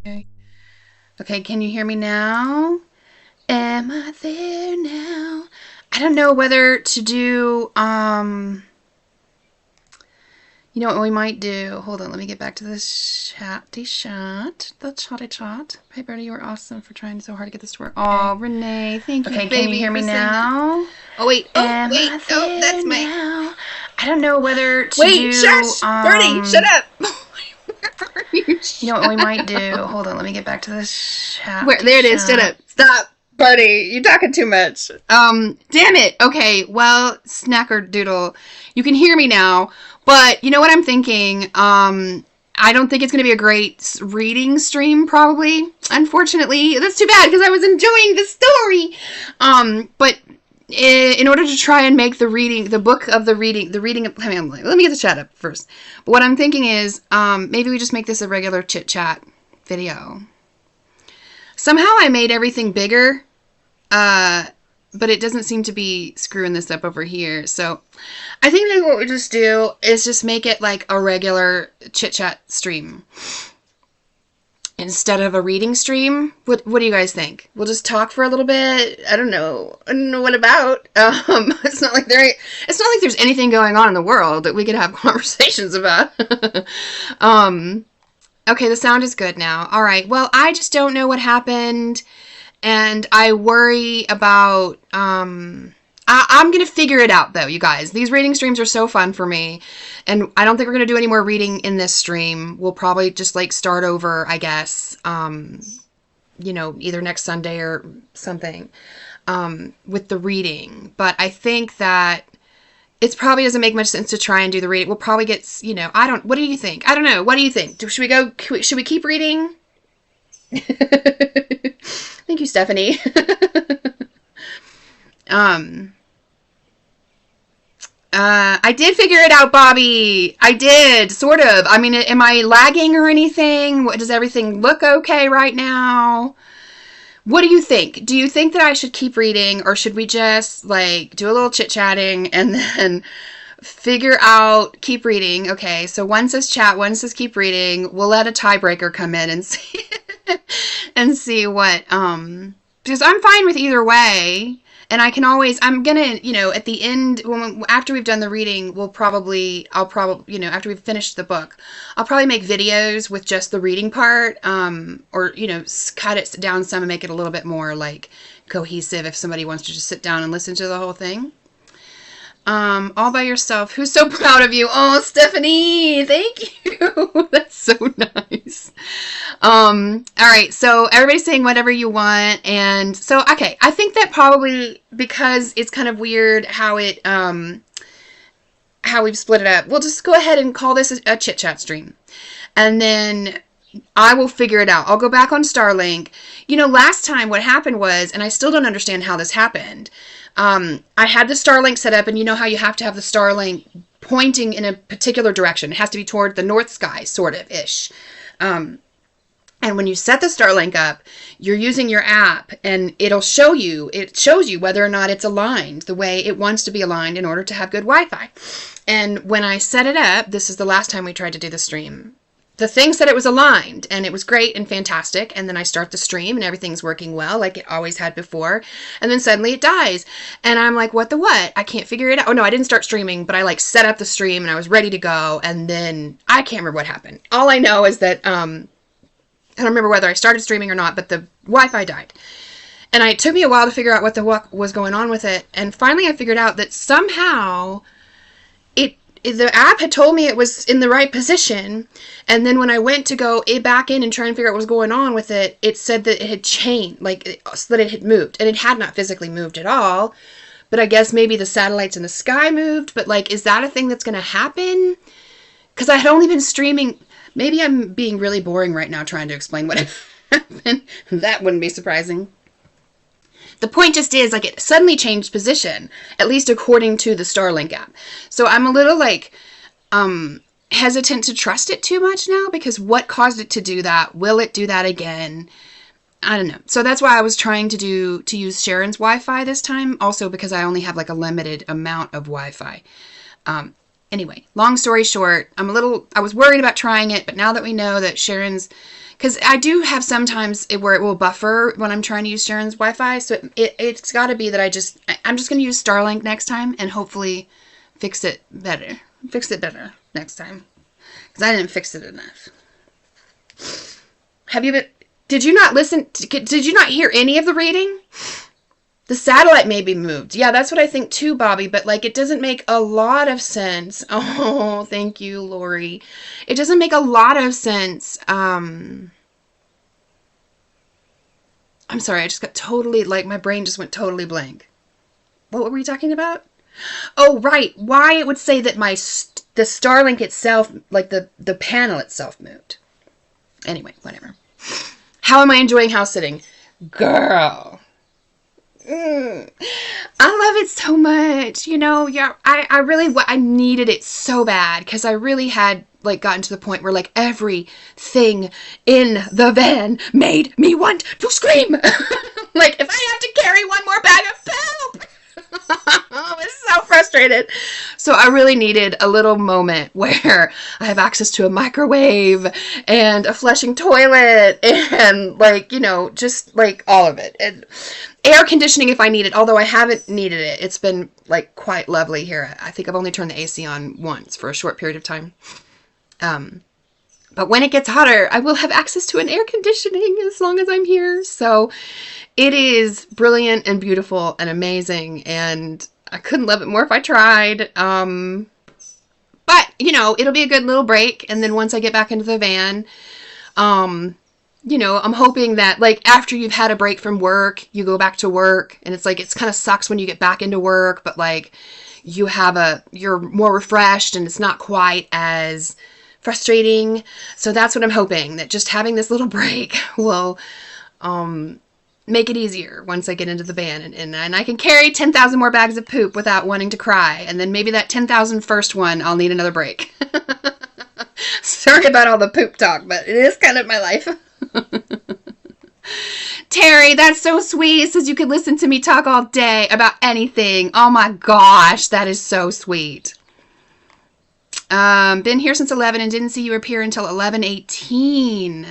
Okay, can you hear me now? Am I there now? I don't know whether to do, you know what we might do? Hold on, let me get back to this chatty chat. The chatty chat. Hey, Bertie, you were awesome for trying so hard to get this to work. Oh, Renee, thank you, baby. Okay, can you hear me now? Oh, wait. Oh, Am wait. I Oh, there that's my... now? I don't know whether to Wait, do... shush! Bertie, shut up! You know what we might do? Hold on, let me get back to this chat. There it is, shut up. Stop, Bertie, you're talking too much. Damn it. Okay, well, Snacker Doodle, you can hear me now, but you know what I'm thinking? I don't think it's going to be a great reading stream, probably. Unfortunately, that's too bad because I was enjoying the story. But in order to try and make the reading, the book of the reading, hang on, let me get the chat up first. But what I'm thinking is, maybe we just make this a regular chit chat video. Somehow I made everything bigger, but it doesn't seem to be screwing this up over here. So I think maybe what we just do is just make it like a regular chit chat stream instead of a reading stream. What do you guys think? We'll just talk for a little bit. I don't know what about. It's not like there's anything going on in the world that we could have conversations about. Okay, the sound is good now. All right. Well, I just don't know what happened, and I worry about. I'm going to figure it out, though, you guys. These reading streams are so fun for me, and I don't think we're going to do any more reading in this stream. We'll probably just, like, start over, I guess, you know, either next Sunday or something, with the reading. But I think that it probably doesn't make much sense to try and do the reading. We'll probably get, you know, what do you think? I don't know. What do you think? Should we keep reading? Thank you, Stephanie. I did figure it out, Bobby. I did, sort of. I mean, am I lagging or anything? Does everything look okay right now? What do you think? Do you think that I should keep reading, or should we just, like, do a little chit-chatting and then figure out, keep reading? Okay, so one says chat, one says keep reading. We'll let a tiebreaker come in and see, and see what, because I'm fine with either way. And I'm gonna, you know, at the end, after we've done the reading, I'll probably, you know, after we've finished the book, I'll probably make videos with just the reading part, or, you know, cut it down some and make it a little bit more, like, cohesive if somebody wants to just sit down and listen to the whole thing. All by yourself. Who's so proud of you? Oh, Stephanie, thank you. That's so nice. All right, so everybody's saying whatever you want, and so, okay, I think that probably, because it's kind of weird how we've split it up, we'll just go ahead and call this a chit-chat stream, and then I will figure it out. I'll go back on Starlink. You know, last time what happened was, and I still don't understand how this happened, I had the Starlink set up, and you know how you have to have the Starlink pointing in a particular direction. It has to be toward the north sky, sort of, ish. And when you set the Starlink up, you're using your app, and it shows you whether or not it's aligned the way it wants to be aligned in order to have good Wi-Fi. And when I set it up, this is the last time we tried to do the stream, the thing said it was aligned, and it was great and fantastic, and then I start the stream, and everything's working well, like it always had before, and then suddenly it dies, and I'm like, what? I can't figure it out. Oh, no, I didn't start streaming, but I, like, set up the stream, and I was ready to go, and then I can't remember what happened. All I know is that, I don't remember whether I started streaming or not, but the Wi-Fi died. And it took me a while to figure out what the fuck was going on with it, and finally I figured out that somehow the app had told me it was in the right position, and then when I went to go back in and try and figure out what was going on with it, it said that it had changed, so that it had moved, and it had not physically moved at all, but I guess maybe the satellites in the sky moved, but, like, is that a thing that's going to happen? Because I had only been streaming. Maybe I'm being really boring right now trying to explain what happened. That wouldn't be surprising. The point just is, like, it suddenly changed position, at least according to the Starlink app. So I'm a little, like, hesitant to trust it too much now, because what caused it to do that? Will it do that again? I don't know. So that's why I was trying to use Sharon's Wi-Fi this time, also because I only have, like, a limited amount of Wi-Fi. Anyway, long story short, I was worried about trying it, but now that we know that Sharon's Because I do have sometimes where it will buffer when I'm trying to use Sharon's Wi-Fi. So it's got to be that I'm just going to use Starlink next time and hopefully fix it better. Fix it better next time. Because I didn't fix it enough. Did you not listen? Did you not hear any of the reading? The satellite may be moved. Yeah, that's what I think too, Bobby. But like, it doesn't make a lot of sense. Oh, thank you, Lori. It doesn't make a lot of sense. I'm sorry. I just got totally, like, my brain just went totally blank. What were we talking about? Oh, right. Why it would say that the Starlink itself, like the panel itself moved. Anyway, whatever. How am I enjoying house sitting? Girl. I love it so much. You know, yeah, I needed it so bad because I really had like gotten to the point where like everything in the van made me want to scream. Like if I have to carry one more bag of poop. I was so frustrated. So I really needed a little moment where I have access to a microwave and a flushing toilet and like, you know, just like all of it. And air conditioning if I need it, although I haven't needed it. It's been like quite lovely here. I think I've only turned the AC on once for a short period of time. But when it gets hotter, I will have access to an air conditioning as long as I'm here. So it is brilliant and beautiful and amazing. And I couldn't love it more if I tried. But, you know, it'll be a good little break. And then once I get back into the van, you know, I'm hoping that like after you've had a break from work, you go back to work and it's like, it's kind of sucks when you get back into work, but like you're more refreshed and it's not quite as frustrating. So that's what I'm hoping, that just having this little break will, make it easier once I get into the van and I can carry 10,000 more bags of poop without wanting to cry. And then maybe that 10,000 first one, I'll need another break. Sorry about all the poop talk, but it is kind of my life. Terry, that's so sweet. It says you could listen to me talk all day about anything. Oh my gosh, that is so sweet. Been here since 11 and didn't see you appear until 11:18.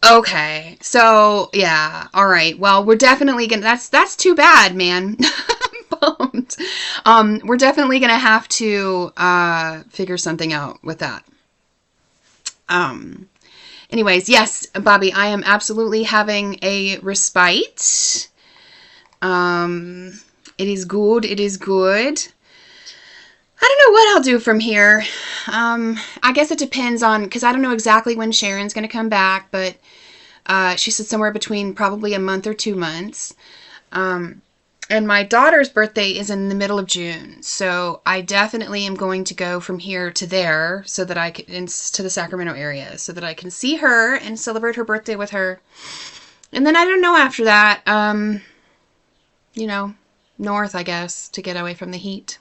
Okay, so yeah, all right. Well, we're definitely gonna. That's too bad, man. I'm bummed. We're definitely gonna have to figure something out with that. Anyways, yes, Bobby, I am absolutely having a respite. It is good. It is good. I don't know what I'll do from here. I guess it depends on, because I don't know exactly when Sharon's going to come back, but she said somewhere between probably a month or 2 months. And my daughter's birthday is in the middle of June, so I definitely am going to go from here to there so that I can, to the Sacramento area, so that I can see her and celebrate her birthday with her. And then I don't know after that, you know, north, I guess, to get away from the heat.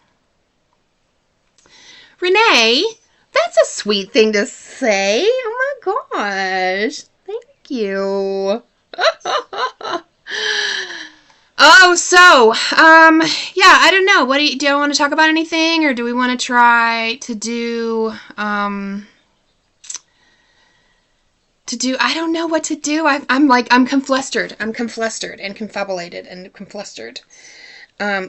Renee, that's a sweet thing to say. Oh my gosh. Thank you. Oh, so, yeah, I don't know. What do you want to talk about anything, or do we want to try to do, I don't know what to do. I'm conflustered. I'm conflustered and confabulated and conflustered.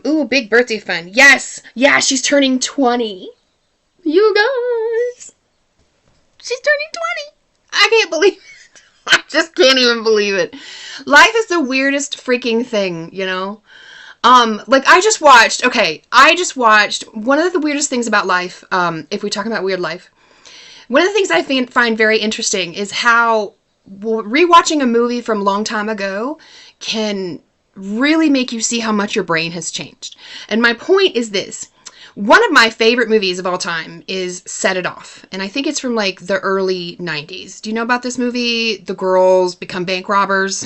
Ooh, big birthday fun. Yes. Yeah, she's turning 20. You guys. She's turning 20. I can't believe it. I just can't even believe it. Life is the weirdest freaking thing, you know? Like I just watched one of the weirdest things about life, if we talk about weird life. One of the things I find very interesting is how rewatching a movie from a long time ago can really make you see how much your brain has changed. And my point is this. One of my favorite movies of all time is Set It Off. And I think it's from like the early 90s. Do you know about this movie? The girls become bank robbers.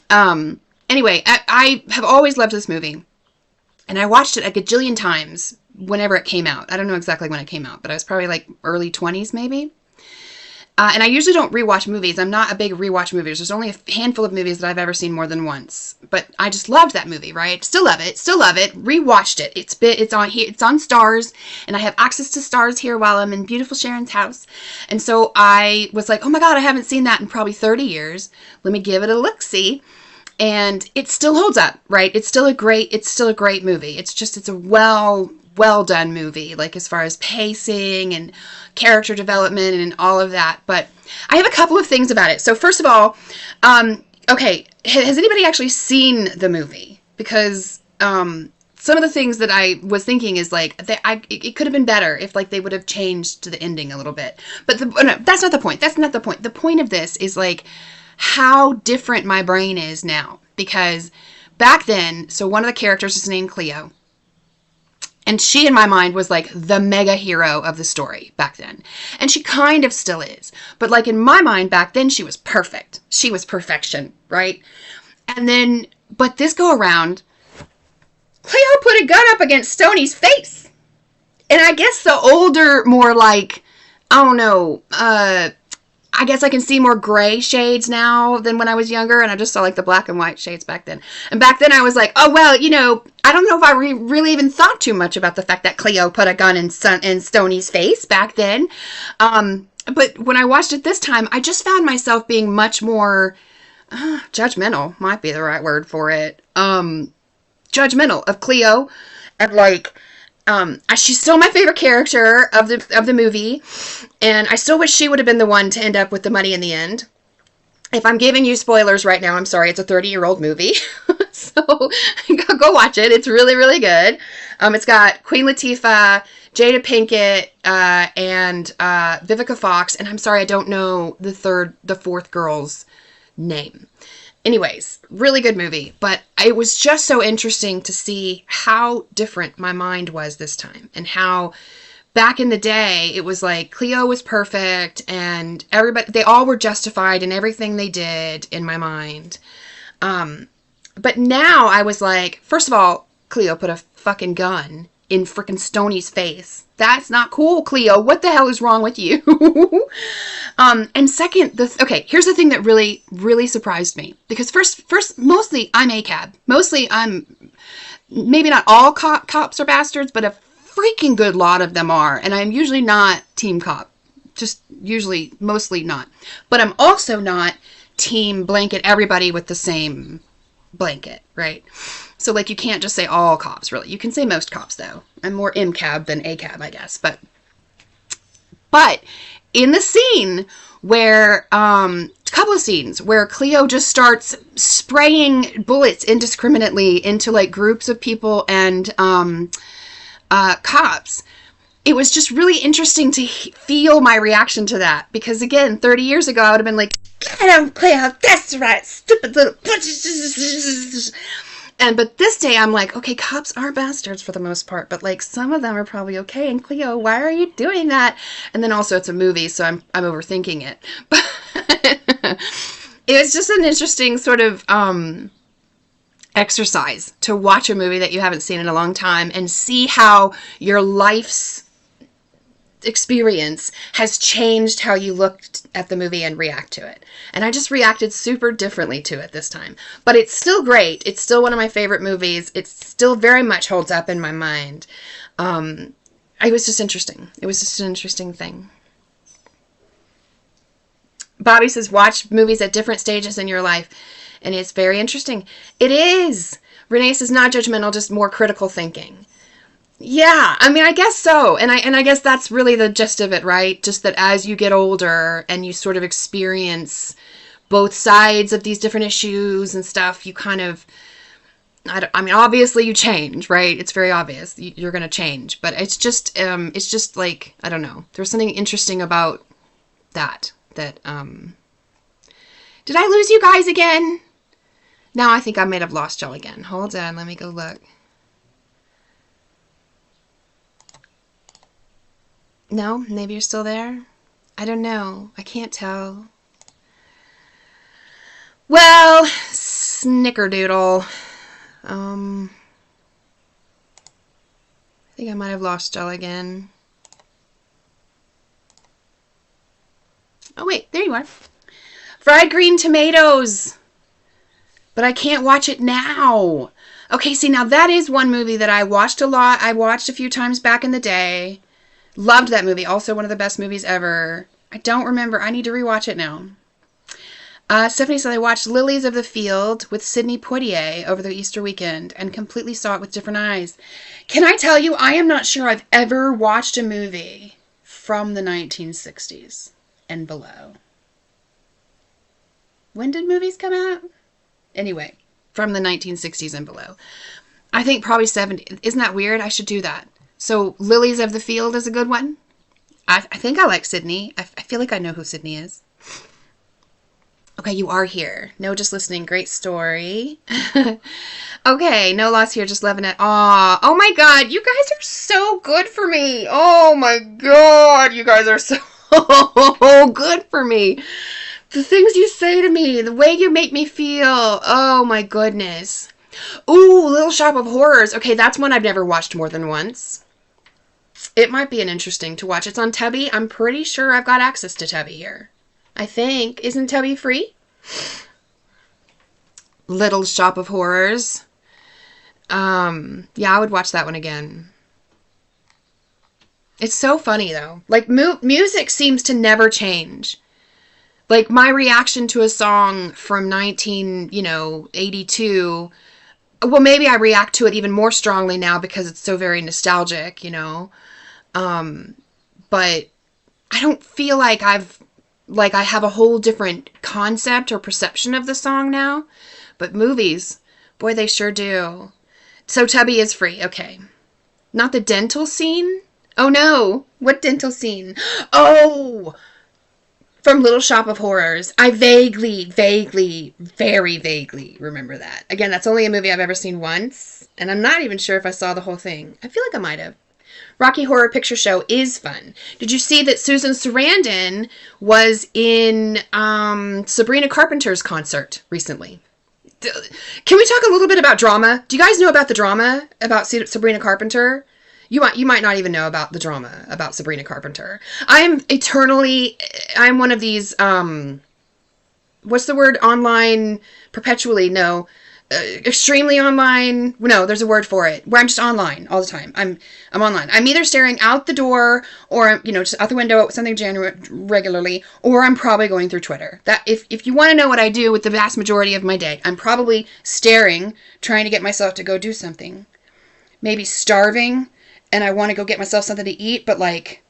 Anyway, I have always loved this movie. And I watched it a gajillion times whenever it came out. I don't know exactly when it came out, but I was probably like early 20s maybe. And I usually don't rewatch movies. I'm not a big rewatch movies. There's only a handful of movies that I've ever seen more than once. But I just loved that movie, right? Still love it. Still love it. Rewatched it. It's on here. It's on Stars, and I have access to Stars here while I'm in beautiful Sharon's house. And so I was like, oh my god, I haven't seen that in probably 30 years. Let me give it a look. See. And it still holds up, right? It's still a great movie. It's a well done movie, like as far as pacing and character development and all of that. But I have a couple of things about it. So first of all, okay, has anybody actually seen the movie? Because some of the things that I was thinking is like it could have been better if like they would have changed the ending a little bit. But no, that's not the point. That's not the point. The point of this is like how different my brain is now. Because back then, so one of the characters is named Cleo. And she, in my mind, was like the mega hero of the story back then. And she kind of still is. But like in my mind back then, she was perfect. She was perfection, right? And then, but this go around, Cleo put a gun up against Stoney's face. And I guess the older, more like, I don't know, I guess I can see more gray shades now than when I was younger, and I just saw like the black and white shades back then. And back then I was like, oh, well, you know, I don't know if I really even thought too much about the fact that Cleo put a gun in Stoney's face back then. But when I watched it this time, I just found myself being much more judgmental, might be the right word for it. Judgmental of Cleo, and like, she's still my favorite character of the movie, and I still wish she would have been the one to end up with the money in the end. If I'm giving you spoilers right now, I'm sorry. It's a 30-year-old movie, so go watch it. It's really, really good. It's got Queen Latifah, Jada Pinkett, and Vivica Fox, and I'm sorry I don't know the fourth girl's name. Anyways, really good movie, but it was just so interesting to see how different my mind was this time, and how back in the day it was like Cleo was perfect and they all were justified in everything they did in my mind. But now I was like, first of all, Cleo put a fucking gun in frickin' Stoney's face. That's not cool, Cleo. What the hell is wrong with you? And second, okay, here's the thing that really, really surprised me. Because first, mostly I'm ACAB. Mostly I'm, maybe not all cops are bastards, but a freaking good lot of them are. And I'm usually not team cop. Just usually, mostly not. But I'm also not team blanket everybody with the same blanket, right? So, like, you can't just say all cops, really. You can say most cops, though. I'm more MCAB than ACAB, I guess. But in the scene where, a couple of scenes where Cleo just starts spraying bullets indiscriminately into, like, groups of people and cops, it was just really interesting to feel my reaction to that. Because, again, 30 years ago, I would have been like, get him, Cleo, that's right, stupid little... But this day I'm like, okay, cops are bastards for the most part, but like some of them are probably okay. And Cleo, why are you doing that? And then also it's a movie, so I'm overthinking it. But it was just an interesting sort of exercise to watch a movie that you haven't seen in a long time and see how your life's experience has changed how you looked at the movie and react to it. And I just reacted super differently to it this time. But it's still great. It's still one of my favorite movies. It still very much holds up in my mind. It was just interesting. It was just an interesting thing. Bobby says, watch movies at different stages in your life. And it's very interesting. It is. Renee says, not judgmental, just more critical thinking. Yeah, I mean, I guess so. And I guess that's really the gist of it, right? Just that as you get older and you sort of experience both sides of these different issues and stuff, you kind of, I mean, obviously you change, right? It's very obvious you're going to change, but it's just like, I don't know. There's something interesting about that, did I lose you guys again? Now I think I may have lost y'all again. Hold on, let me go look. No? Maybe you're still there? I don't know. I can't tell. Well, snickerdoodle. I think I might have lost y'all again. Oh, wait, there you are. Fried green tomatoes. But I can't watch it now. Okay, see, now that is one movie that I watched a lot. I watched a few times back in the day. Loved that movie. Also one of the best movies ever. I don't remember. I need to rewatch it now. Stephanie said I watched Lilies of the Field with Sidney Poitier over the Easter weekend and completely saw it with different eyes. Can I tell you, I am not sure I've ever watched a movie from the 1960s and below. When did movies come out? Anyway, from the 1960s and below. I think probably 70. Isn't that weird? I should do that. So Lilies of the Field is a good one. I think I like Sydney. I feel like I know who Sydney is. Okay, you are here. No, just listening. Great story. Okay, no loss here. Just loving it. Aw, oh my God. You guys are so good for me. Oh my God. You guys are so good for me. The things you say to me, the way you make me feel. Oh my goodness. Ooh, Little Shop of Horrors. Okay, that's one I've never watched more than once. It might be an interesting to watch. It's on Tubi. I'm pretty sure I've got access to Tubi here. I think. Isn't Tubi free? Little Shop of Horrors. Yeah, I would watch that one again. It's so funny, though. Like, music seems to never change. Like, my reaction to a song from 1982, well, maybe I react to it even more strongly now because it's so very nostalgic, but I don't feel like I have a whole different concept or perception of the song now. But movies, boy, they sure do. So Tubi is free. Okay. Not the dental scene? Oh no. What dental scene? Oh! From Little Shop of Horrors. I very vaguely remember that. Again, that's only a movie I've ever seen once. And I'm not even sure if I saw the whole thing. I feel like I might have. Rocky Horror Picture Show is fun. Did you see that Susan Sarandon was in Sabrina Carpenter's concert recently? Can we talk a little bit about drama? Do you guys know about the drama about Sabrina Carpenter? You might not even know about the drama about Sabrina Carpenter. I'm one of these, what's the word? Online, perpetually, no. Extremely online. No, there's a word for it. Where I'm just online all the time. I'm online. I'm either staring out the door or just out the window at something regularly, or I'm probably going through Twitter. That if you want to know what I do with the vast majority of my day, I'm probably staring, trying to get myself to go do something. Maybe starving, and I want to go get myself something to eat, but I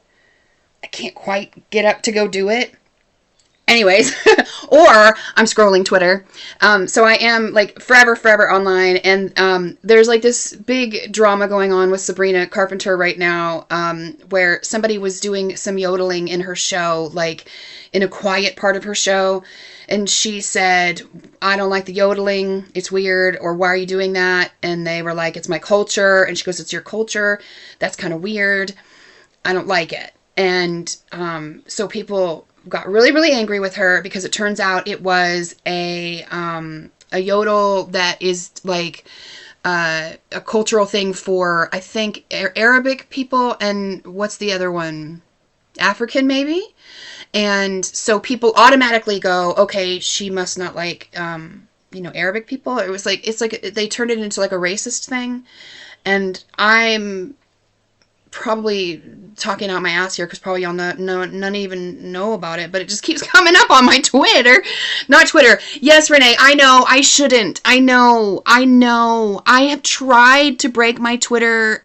can't quite get up to go do it. Anyways, or I'm scrolling Twitter. So I am forever online. And there's this big drama going on with Sabrina Carpenter right now, where somebody was doing some yodeling in her show, in a quiet part of her show. And she said, I don't like the yodeling. It's weird. Or why are you doing that? And they were like, it's my culture. And she goes, it's your culture. That's kind of weird. I don't like it. And so people got really, really angry with her because it turns out it was a yodel that is a cultural thing for, I think, Arabic people, and what's the other one? African, maybe? And so people automatically go, okay, she must not like, Arabic people. It was they turned it into a racist thing. And I'm probably talking out my ass here because probably y'all none even know about it, but it just keeps coming up on my Twitter. Not Twitter. Yes, Renee, I know. I shouldn't. I know. I have tried to break my Twitter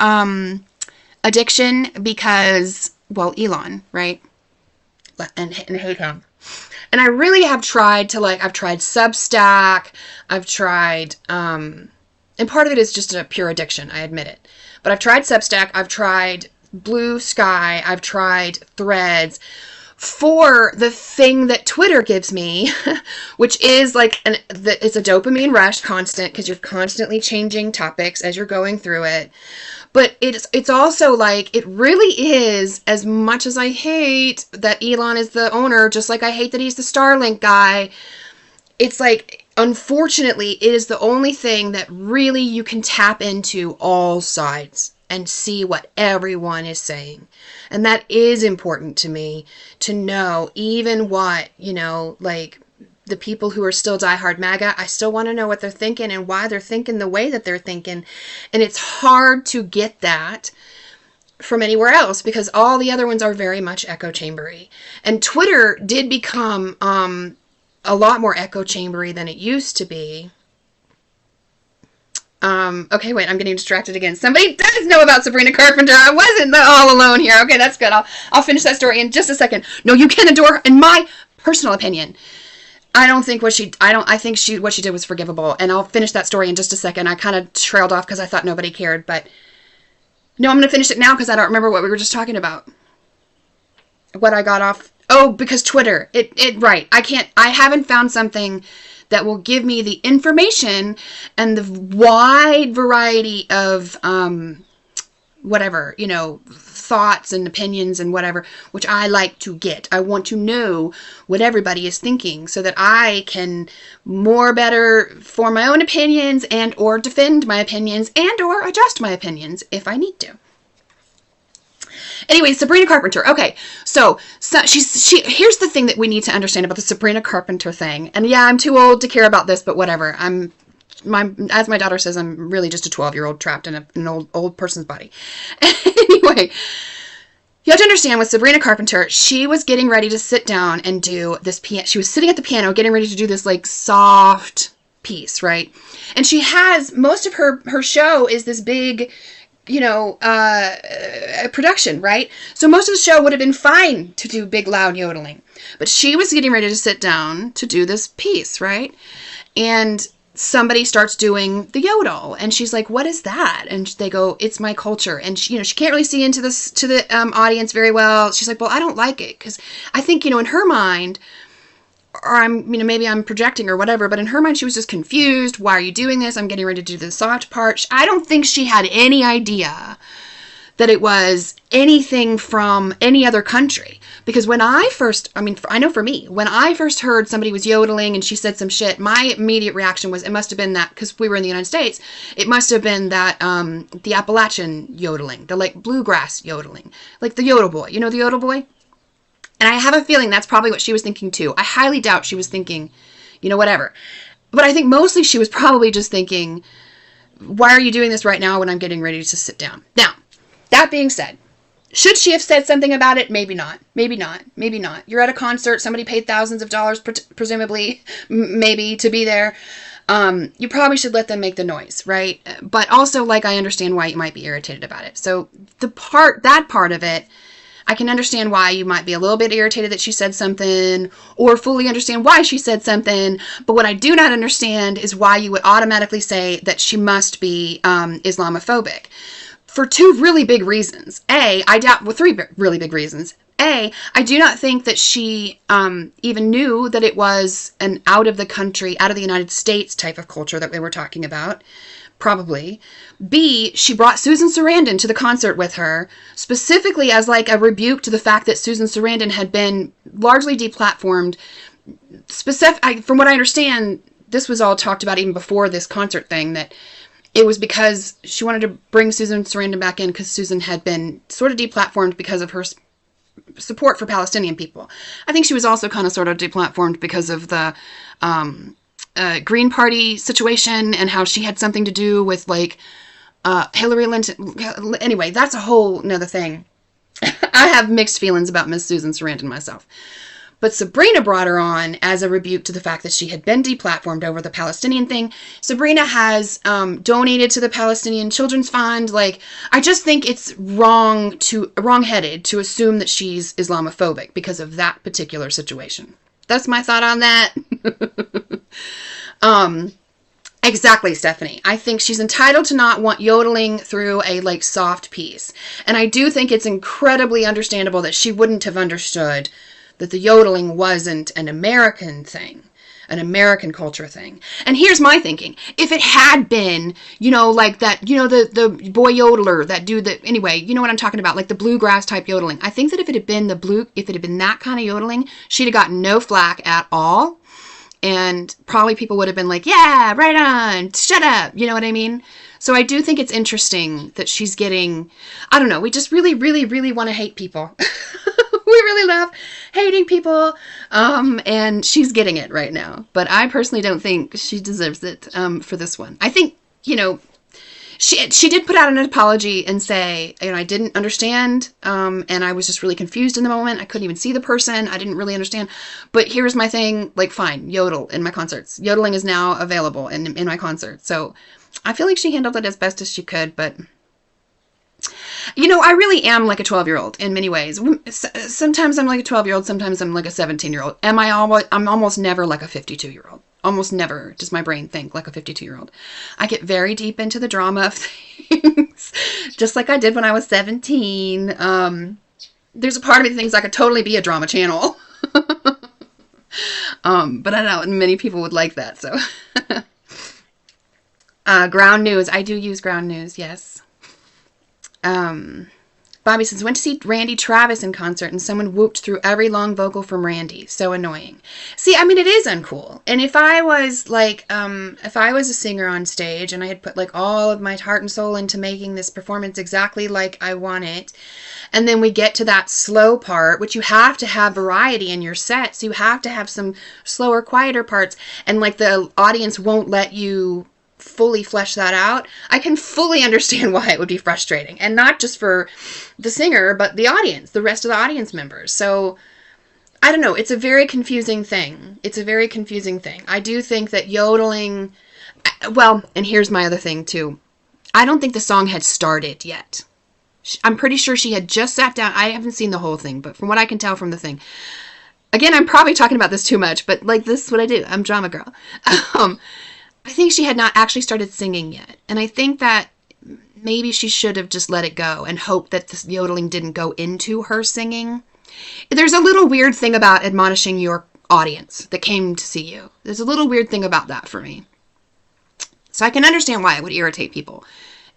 addiction because, well, Elon, right? And hate him. And I really have tried to I've tried Substack. I've tried, and part of it is just a pure addiction. I admit it. But I've tried Substack, I've tried Blue Sky, I've tried Threads for the thing that Twitter gives me, which is it's a dopamine rush, constant, because you're constantly changing topics as you're going through it. But it's also it really is, as much as I hate that Elon is the owner, just like I hate that he's the Starlink guy, it's unfortunately, it is the only thing that really you can tap into all sides. and see what everyone is saying. And that is important to me, to know even what, like the people who are still diehard MAGA, I still want to know what they're thinking and why they're thinking the way that they're thinking. And it's hard to get that from anywhere else because all the other ones are very much echo chambery. And Twitter did become a lot more echo chambery than it used to be. Okay, wait, I'm getting distracted again. Somebody does know about Sabrina Carpenter. I wasn't all alone here. Okay, that's good. I'll finish that story in just a second. No, you can adore her. In my personal opinion, I think what she did was forgivable. And I'll finish that story in just a second. I kind of trailed off because I thought nobody cared, but no, I'm going to finish it now because I don't remember what we were just talking about. What I got off. Oh, because Twitter. Right. I haven't found something that will give me the information and the wide variety of whatever, thoughts and opinions and whatever, which I like to get. I want to know what everybody is thinking so that I can better form my own opinions and or defend my opinions and or adjust my opinions if I need to. Anyway, Sabrina Carpenter. Okay, so here's the thing that we need to understand about the Sabrina Carpenter thing. And yeah, I'm too old to care about this, but whatever. As my daughter says, I'm really just a 12-year-old trapped in an old person's body. Anyway, you have to understand with Sabrina Carpenter, she was getting ready to sit down and do this piano. She was sitting at the piano getting ready to do this like soft piece, right? And she has most of her show is this big production, right? So most of the show would have been fine to do big, loud yodeling. But she was getting ready to sit down to do this piece, right? And somebody starts doing the yodel. And she's like, what is that? And they go, it's my culture. And she can't really see into the audience very well. She's like, well, I don't like it. Because I think, in her mind, or maybe I'm projecting or whatever, but in her mind, she was just confused. Why are you doing this? I'm getting ready to do the soft part. I don't think she had any idea that it was anything from any other country. Because when I know for me, when I first heard somebody was yodeling and she said some shit, my immediate reaction was, it must have been that, because we were in the United States, it must have been that, the Appalachian yodeling, the like bluegrass yodeling, like the yodel boy, the yodel boy? And I have a feeling that's probably what she was thinking too. I highly doubt she was thinking, whatever. But I think mostly she was probably just thinking, why are you doing this right now when I'm getting ready to sit down? Now, that being said, should she have said something about it? Maybe not. Maybe not. Maybe not. You're at a concert. Somebody paid thousands of dollars, presumably, maybe, to be there. You probably should let them make the noise, right? But also, I understand why you might be irritated about it. So that part of it, I can understand why you might be a little bit irritated that she said something, or fully understand why she said something. But what I do not understand is why you would automatically say that she must be Islamophobic. For two really big reasons. Three really big reasons. I do not think that she even knew that it was an out of the United States type of culture that we were talking about. Probably. B, she brought Susan Sarandon to the concert with her, specifically as a rebuke to the fact that Susan Sarandon had been largely deplatformed. From what I understand, this was all talked about even before this concert thing, that it was because she wanted to bring Susan Sarandon back in because Susan had been sort of deplatformed because of her support for Palestinian people. I think she was also kind of sort of deplatformed because of the Green Party situation and how she had something to do with Hillary Clinton. Anyway, that's a whole nother thing. I have mixed feelings about Miss Susan Sarandon myself. But Sabrina brought her on as a rebuke to the fact that she had been deplatformed over the Palestinian thing. Sabrina has donated to the Palestinian Children's Fund. I just think it's wrong-headed to assume that she's Islamophobic because of that particular situation. That's my thought on that. Exactly, Stephanie. I think she's entitled to not want yodeling through a soft piece. And I do think it's incredibly understandable that she wouldn't have understood that the yodeling wasn't an American thing, an American culture thing. And here's my thinking. If it had been, the boy yodeler that do anyway, you know what I'm talking about, the bluegrass type yodeling. I think that if it had been that kind of yodeling, she'd have gotten no flack at all. and probably people would have been like, yeah, right on, shut up, you know what I mean? So I do think it's interesting that she's getting, I don't know, we just really, really, really want to hate people. We really love hating people, and she's getting it right now. But I personally don't think she deserves it for this one. I think, she did put out an apology and say, I didn't understand, and I was just really confused in the moment. I couldn't even see the person. I didn't really understand. But here's my thing, like, fine, yodel in my concerts. Yodeling is now available in my concerts. So I feel like she handled it as best as she could, but I really am like a 12-year-old in many ways. Sometimes I'm like a 12-year-old, sometimes I'm like a 17-year-old. I'm almost never like a 52-year-old. Almost never does my brain think like a 52-year-old. I get very deep into the drama of things, just like I did when I was 17. There's a part of me that thinks I could totally be a drama channel. But I know many people would like that, so. Ground News. I do use Ground News, yes. Bobby says, went to see Randy Travis in concert and someone whooped through every long vocal from Randy. So annoying. See, I mean, it is uncool. And if I was like, if I was a singer on stage and I had put like all of my heart and soul into making this performance exactly like I want it, and then we get to that slow part, which you have to have variety in your set. So you have to have some slower, quieter parts. And like the audience won't let you fully flesh that out, I can fully understand why it would be frustrating. And not just for the singer, but the audience, the rest of the audience members. So, I don't know. It's a very confusing thing. I do think that yodeling, well, and here's my other thing too. I don't think the song had started yet. I'm pretty sure she had just sat down. I haven't seen the whole thing, but from what I can tell from the thing, again, I'm probably talking about this too much, but like, this is what I do. I'm drama girl. I think she had not actually started singing yet. And I think that maybe she should have just let it go and hoped that this yodeling didn't go into her singing. There's a little weird thing about admonishing your audience that came to see you. There's a little weird thing about that for me. So I can understand why it would irritate people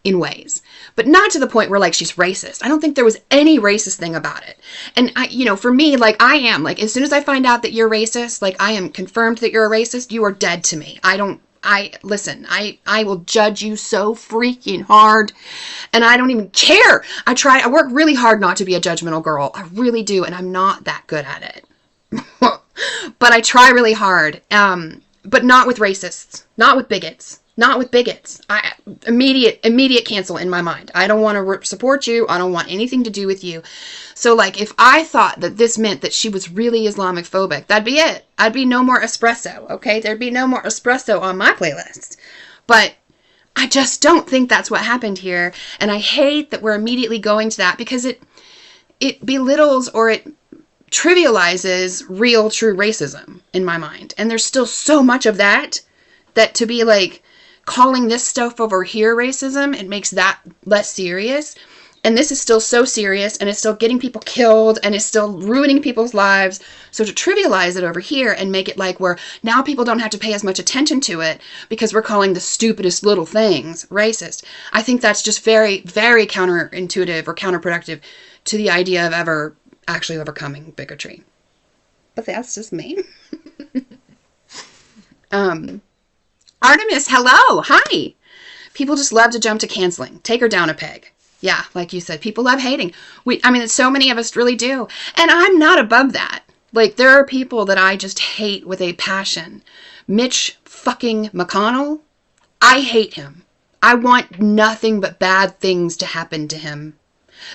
in ways, but not to the point where like she's racist. I don't think there was any racist thing about it. And for me, like I am, like as soon as I find out that you're racist, like I am confirmed that you're a racist, you are dead to me. I will judge you so freaking hard, and I don't even care. I work really hard not to be a judgmental girl. I really do, and I'm not that good at it. But I try really hard. But not with racists, not with bigots. I immediate cancel in my mind. I don't want to support you. I don't want anything to do with you. So like if I thought that this meant that she was really Islamic phobic, that'd be it. I'd be no more espresso, okay? There'd be no more espresso on my playlist. But I just don't think that's what happened here. And I hate that we're immediately going to that because it belittles or it trivializes real, true racism in my mind. And there's still so much of that to be like calling this stuff over here racism, it makes that less serious. And this is still so serious, and it's still getting people killed, and it's still ruining people's lives. So to trivialize it over here and make it like where now people don't have to pay as much attention to it because we're calling the stupidest little things racist, I think that's just very, very counterintuitive or counterproductive to the idea of ever actually overcoming bigotry. But that's just me. Artemis, hello. Hi. People just love to jump to canceling. Take her down a peg. Yeah, like you said, people love hating. So many of us really do. And I'm not above that. Like, there are people that I just hate with a passion. Mitch fucking McConnell, I hate him. I want nothing but bad things to happen to him.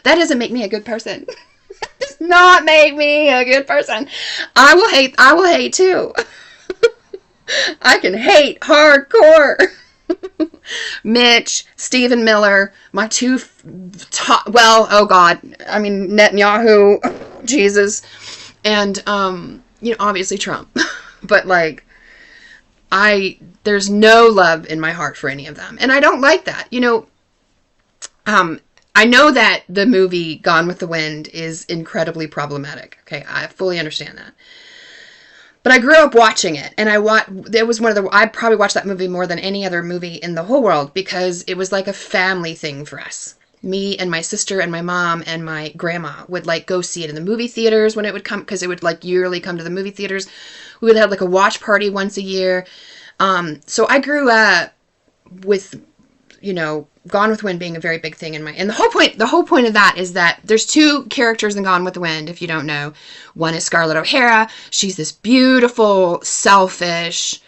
That doesn't make me a good person. That does not make me a good person. I will hate too. I can hate hardcore. Mitch, Stephen Miller, my two Netanyahu, Jesus, and obviously Trump. But like, there's no love in my heart for any of them, and I don't like that. I know that the movie Gone with the Wind is incredibly problematic. Okay, I fully understand that. But I grew up watching it, and I probably watched that movie more than any other movie in the whole world because it was like a family thing for us. Me and my sister and my mom and my grandma would like go see it in the movie theaters when it would come, because it would like yearly come to the movie theaters. We would have like a watch party once a year. So I grew up with, Gone with the Wind being a very big thing in my, and the whole point of that is that there's two characters in Gone with the Wind, if you don't know. One is Scarlett O'Hara. She's this beautiful, selfish,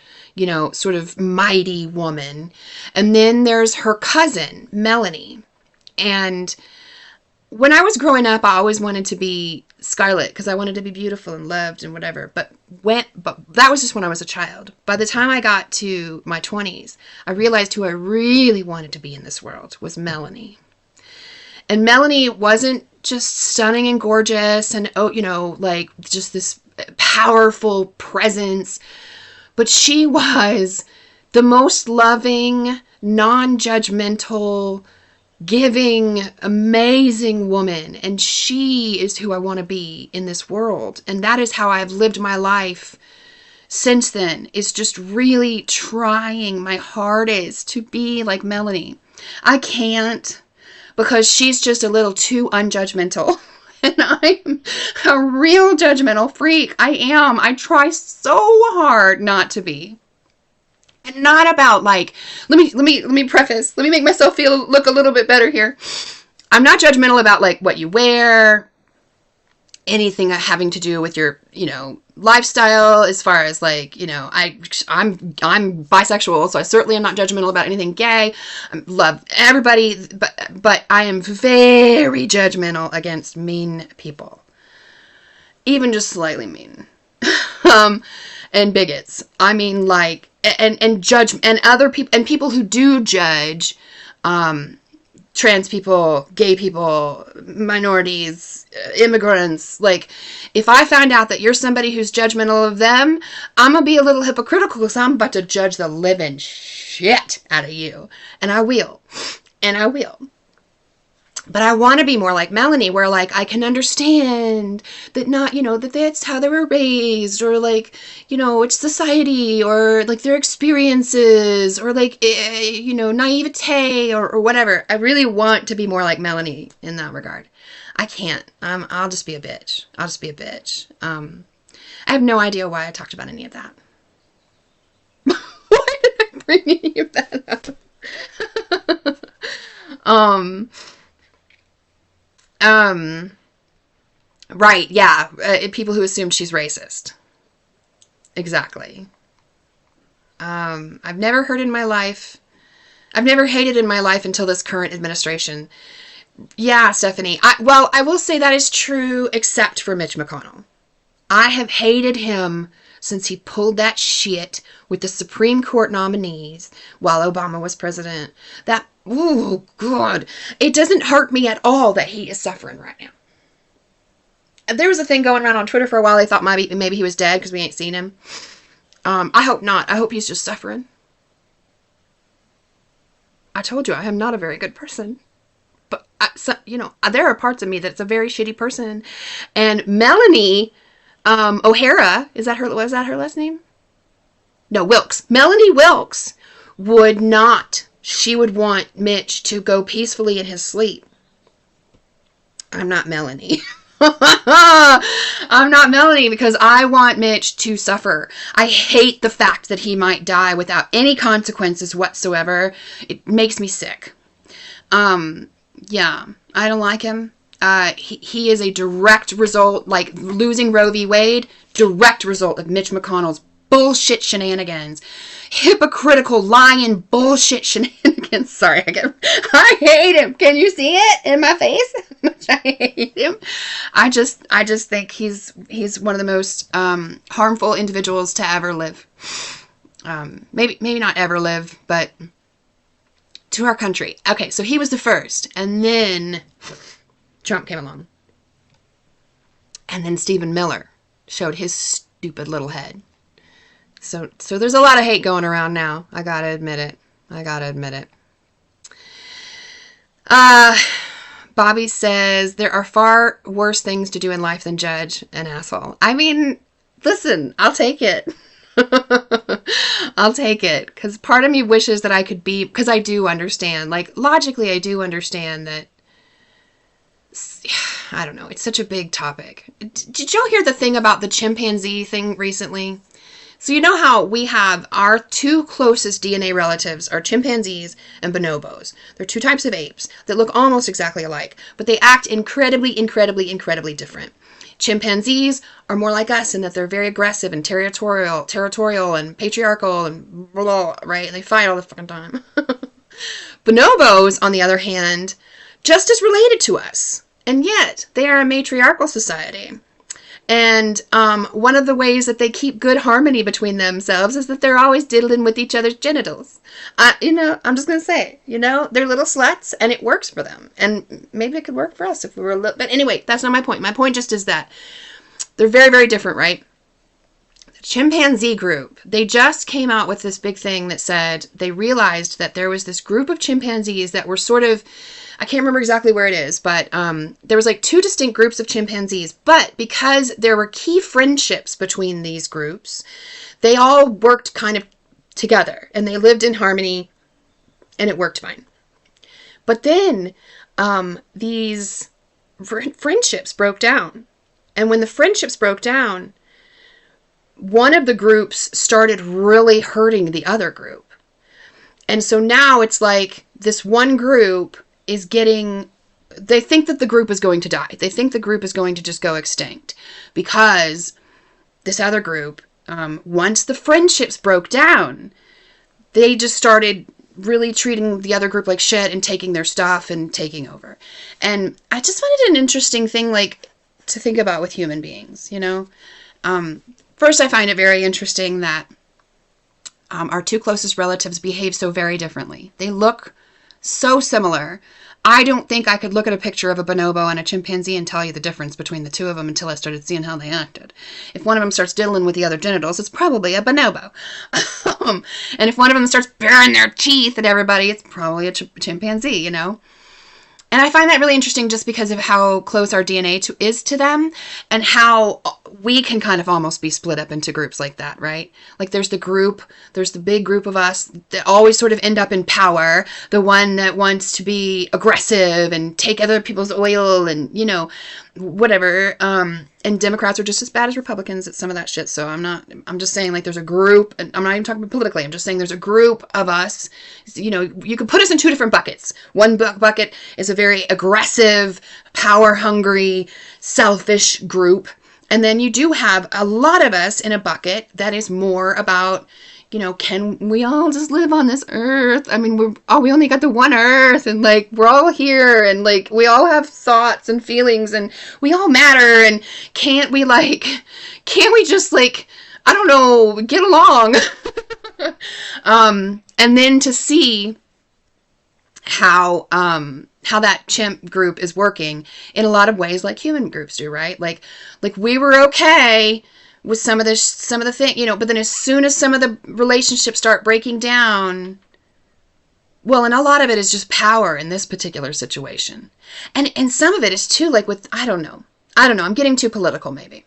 sort of mighty woman. And then there's her cousin, Melanie. And when I was growing up, I always wanted to be Scarlett because I wanted to be beautiful and loved and whatever. But that was just when I was a child. By the time I got to my 20s, I realized who I really wanted to be in this world was Melanie. And Melanie wasn't just stunning and gorgeous and, like just this powerful presence, but she was the most loving, non-judgmental, giving, amazing woman. And she is who I want to be in this world. And that is how I've lived my life since then, is just really trying my hardest to be like Melanie. I can't, because she's just a little too unjudgmental. And I'm a real judgmental freak. I am. I try so hard not to be. And not about like, let me preface, let me make myself look a little bit better here. I'm not judgmental about like what you wear, anything having to do with your, lifestyle, as far as like, I'm bisexual, so I certainly am not judgmental about anything gay. I love everybody, but I am very judgmental against mean people. Even just slightly mean. And bigots. I mean, like, and judge, and other people, and people who do judge, trans people, gay people, minorities, immigrants. Like, if I find out that you're somebody who's judgmental of them, I'm gonna be a little hypocritical because I'm about to judge the living shit out of you. And I will. But I want to be more like Melanie, where like I can understand that not, that that's how they were raised, or like, it's society, or like their experiences, or like, naivete, or whatever. I really want to be more like Melanie in that regard. I can't. I'll just be a bitch. I have no idea why I talked about any of that. Why did I bring any of that up? Right, yeah. People who assumed she's racist. Exactly. I've never hated in my life until this current administration. Yeah, Stephanie. I will say that is true, except for Mitch McConnell. I have hated him since he pulled that shit with the Supreme Court nominees while Obama was president. Oh, God. It doesn't hurt me at all that he is suffering right now. There was a thing going around on Twitter for a while. They thought maybe he was dead because we ain't seen him. I hope not. I hope he's just suffering. I told you I am not a very good person. But, there are parts of me that's a very shitty person. And Melanie O'Hara, was that her last name? No, Wilkes. Melanie Wilkes would not. She would want Mitch to go peacefully in his sleep. I'm not Melanie. I'm not Melanie because I want Mitch to suffer. I hate the fact that he might die without any consequences whatsoever. It makes me sick. Yeah, I don't like him. He is a direct result, like losing Roe v. Wade, direct result of Mitch McConnell's bullshit shenanigans. Hypocritical, lying, bullshit shenanigans. Sorry, I hate him. Can you see it in my face? I hate him. I just think he's one of the most harmful individuals to ever live. Maybe not ever live, but to our country. Okay, so he was the first, and then Trump came along. And then Stephen Miller showed his stupid little head. So there's a lot of hate going around now. I gotta admit it. Bobby says, there are far worse things to do in life than judge an asshole. I mean, listen, I'll take it. I'll take it. Because part of me wishes that I could be, because I do understand. Like, logically, I do understand that I don't know. It's such a big topic. Did y'all hear the thing about the chimpanzee thing recently? So you know how we have our two closest DNA relatives are chimpanzees and bonobos. They're two types of apes that look almost exactly alike, but they act incredibly, incredibly, incredibly different. Chimpanzees are more like us in that they're very aggressive and territorial and patriarchal and blah, right? They fight all the fucking time. Bonobos, on the other hand, just as related to us, and yet they are a matriarchal society. And one of the ways that they keep good harmony between themselves is that they're always diddling with each other's genitals. I'm just going to say, they're little sluts, and it works for them. And maybe it could work for us if we were a little... But anyway, that's not my point. My point just is that they're very, very different, right? The chimpanzee group, they just came out with this big thing that said they realized that there was this group of chimpanzees that were sort of... I can't remember exactly where it is, but there was like two distinct groups of chimpanzees. But because there were key friendships between these groups, they all worked kind of together and they lived in harmony and it worked fine. But then these friendships broke down. And when the friendships broke down, one of the groups started really hurting the other group. And so now it's like this one group is they think that the group is going to die. They think the group is going to just go extinct because this other group, once the friendships broke down, they just started really treating the other group like shit and taking their stuff and taking over. And I just found it an interesting thing, like, to think about with human beings, First, I find it very interesting that our two closest relatives behave so very differently. They look so similar. I don't think I could look at a picture of a bonobo and a chimpanzee and tell you the difference between the two of them until I started seeing how they acted. If one of them starts diddling with the other genitals, it's probably a bonobo. And if one of them starts baring their teeth at everybody, it's probably a chimpanzee, And I find that really interesting just because of how close our DNA is to them and how we can kind of almost be split up into groups like that, right? Like there's the big group of us that always sort of end up in power, the one that wants to be aggressive and take other people's oil and, whatever. And Democrats are just as bad as Republicans at some of that shit. So I'm just saying, like, there's a group, and I'm not even talking politically, I'm just saying there's a group of us, you could put us in two different buckets. One bucket is a very aggressive, power-hungry, selfish group. And then you do have a lot of us in a bucket that is more about, can we all just live on this earth? I mean, we only got the one earth, and like, we're all here, and like, we all have thoughts and feelings, and we all matter, and can't we just like, I don't know, get along? And then to see how that chimp group is working in a lot of ways like human groups do, right? Like we were okay with some of the thing, but then as soon as some of the relationships start breaking down, well, and a lot of it is just power in this particular situation. And some of it is too, like with, I don't know, I'm getting too political maybe.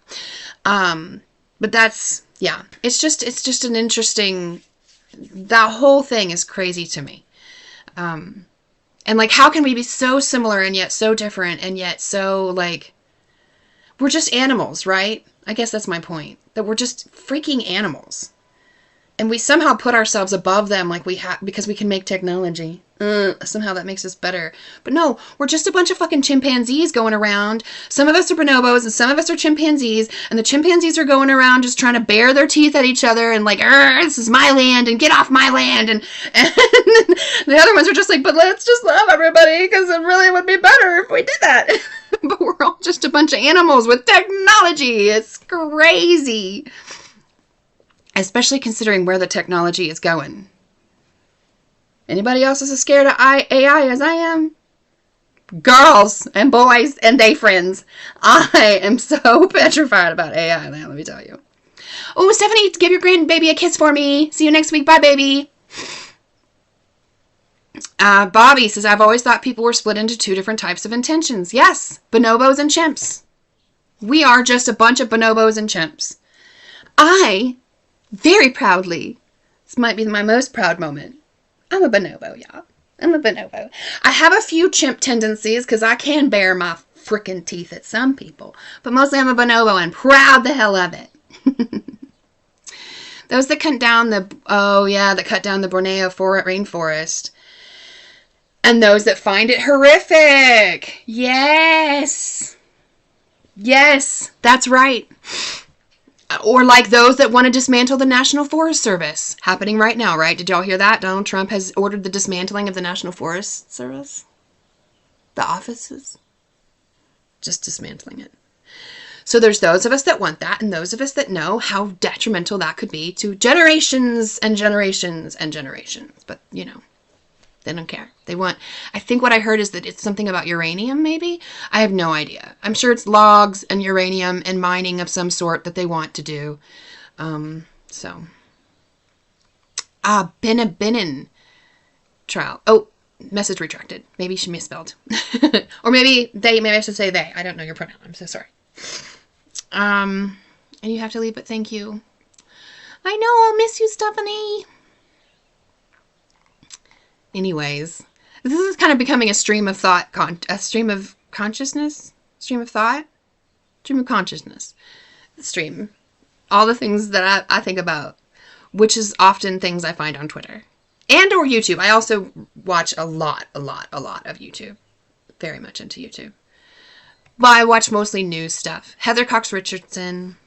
But that's, yeah, it's just an interesting, that whole thing is crazy to me. And like, how can we be so similar and yet so different and yet so like, we're just animals, right? I guess that's my point. That we're just freaking animals. And we somehow put ourselves above them like we have because we can make technology. Somehow that makes us better. But no, we're just a bunch of fucking chimpanzees going around. Some of us are bonobos and some of us are chimpanzees. And the chimpanzees are going around just trying to bare their teeth at each other and like, this is my land and get off my land. And the other ones are just like, but let's just love everybody because it really would be better if we did that. But we're all just a bunch of animals with technology. It's crazy. Especially considering where the technology is going. Anybody else is as scared of AI as I am? Girls and boys and they friends. I am so petrified about AI now, let me tell you. Oh, Stephanie, give your grandbaby a kiss for me. See you next week. Bye, baby. Bobby says, I've always thought people were split into two different types of intentions. Yes, bonobos and chimps. We are just a bunch of bonobos and chimps. I, very proudly, this might be my most proud moment, I'm a bonobo, y'all. I'm a bonobo. I have a few chimp tendencies because I can bear my frickin' teeth at some people. But mostly I'm a bonobo and proud the hell of it. Those that cut down the Borneo rainforest. And those that find it horrific. Yes. Yes, that's right. Or like those that want to dismantle the National Forest Service. Happening right now, right? Did y'all hear that? Donald Trump has ordered the dismantling of the National Forest Service. The offices. Just dismantling it. So there's those of us that want that, and those of us that know how detrimental that could be to generations and generations and generations. But, you know, they don't care. They want, I think what I heard is that it's something about uranium, maybe? I have no idea. I'm sure it's logs and uranium and mining of some sort that they want to do. Benin trial. Oh, message retracted. Maybe she misspelled. Or maybe I should say they. I don't know your pronoun. I'm so sorry. And you have to leave, but thank you. I know, I'll miss you, Stephanie. Anyways, this is kind of becoming a stream of thought, a stream of consciousness, stream of thought, stream of consciousness, stream. All the things that I think about, which is often things I find on Twitter and or YouTube. I also watch a lot of YouTube. Very much into YouTube. But I watch mostly news stuff. Heather Cox Richardson,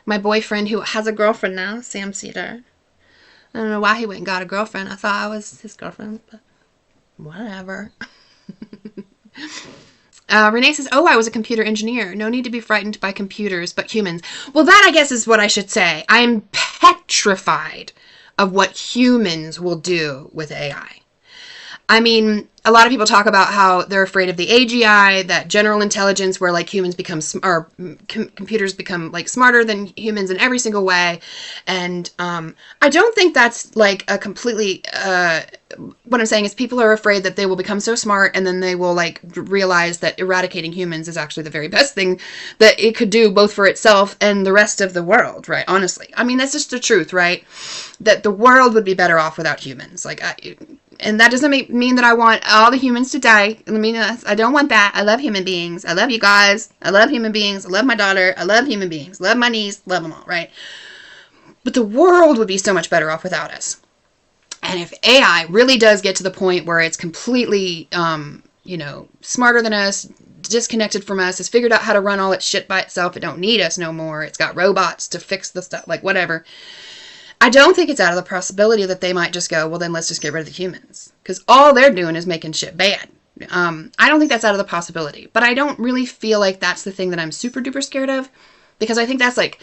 my boyfriend who has a girlfriend now, Sam Cedar. I don't know why he went and got a girlfriend. I thought I was his girlfriend, but whatever. Renee says, oh, I was a computer engineer. No need to be frightened by computers, but humans. Well, that, I guess, is what I should say. I am petrified of what humans will do with AI. I mean, a lot of people talk about how they're afraid of the AGI, that general intelligence where like humans become, computers become like smarter than humans in every single way. And I don't think that's like a completely, what I'm saying is people are afraid that they will become so smart and then they will like realize that eradicating humans is actually the very best thing that it could do both for itself and the rest of the world, right? Honestly. I mean, that's just the truth, right? That the world would be better off without humans. Like, and that doesn't mean that I want all the humans to die. I mean, I don't want that. I love human beings. I love you guys. I love human beings. I love my daughter. I love human beings. Love my niece. Love them all, right? But the world would be so much better off without us. And if AI really does get to the point where it's completely, smarter than us, disconnected from us, has figured out how to run all its shit by itself, it don't need us no more, it's got robots to fix the stuff, like whatever, I don't think it's out of the possibility that they might just go, well, then let's just get rid of the humans. Because all they're doing is making shit bad. I don't think that's out of the possibility. But I don't really feel like that's the thing that I'm super duper scared of. Because I think that's like,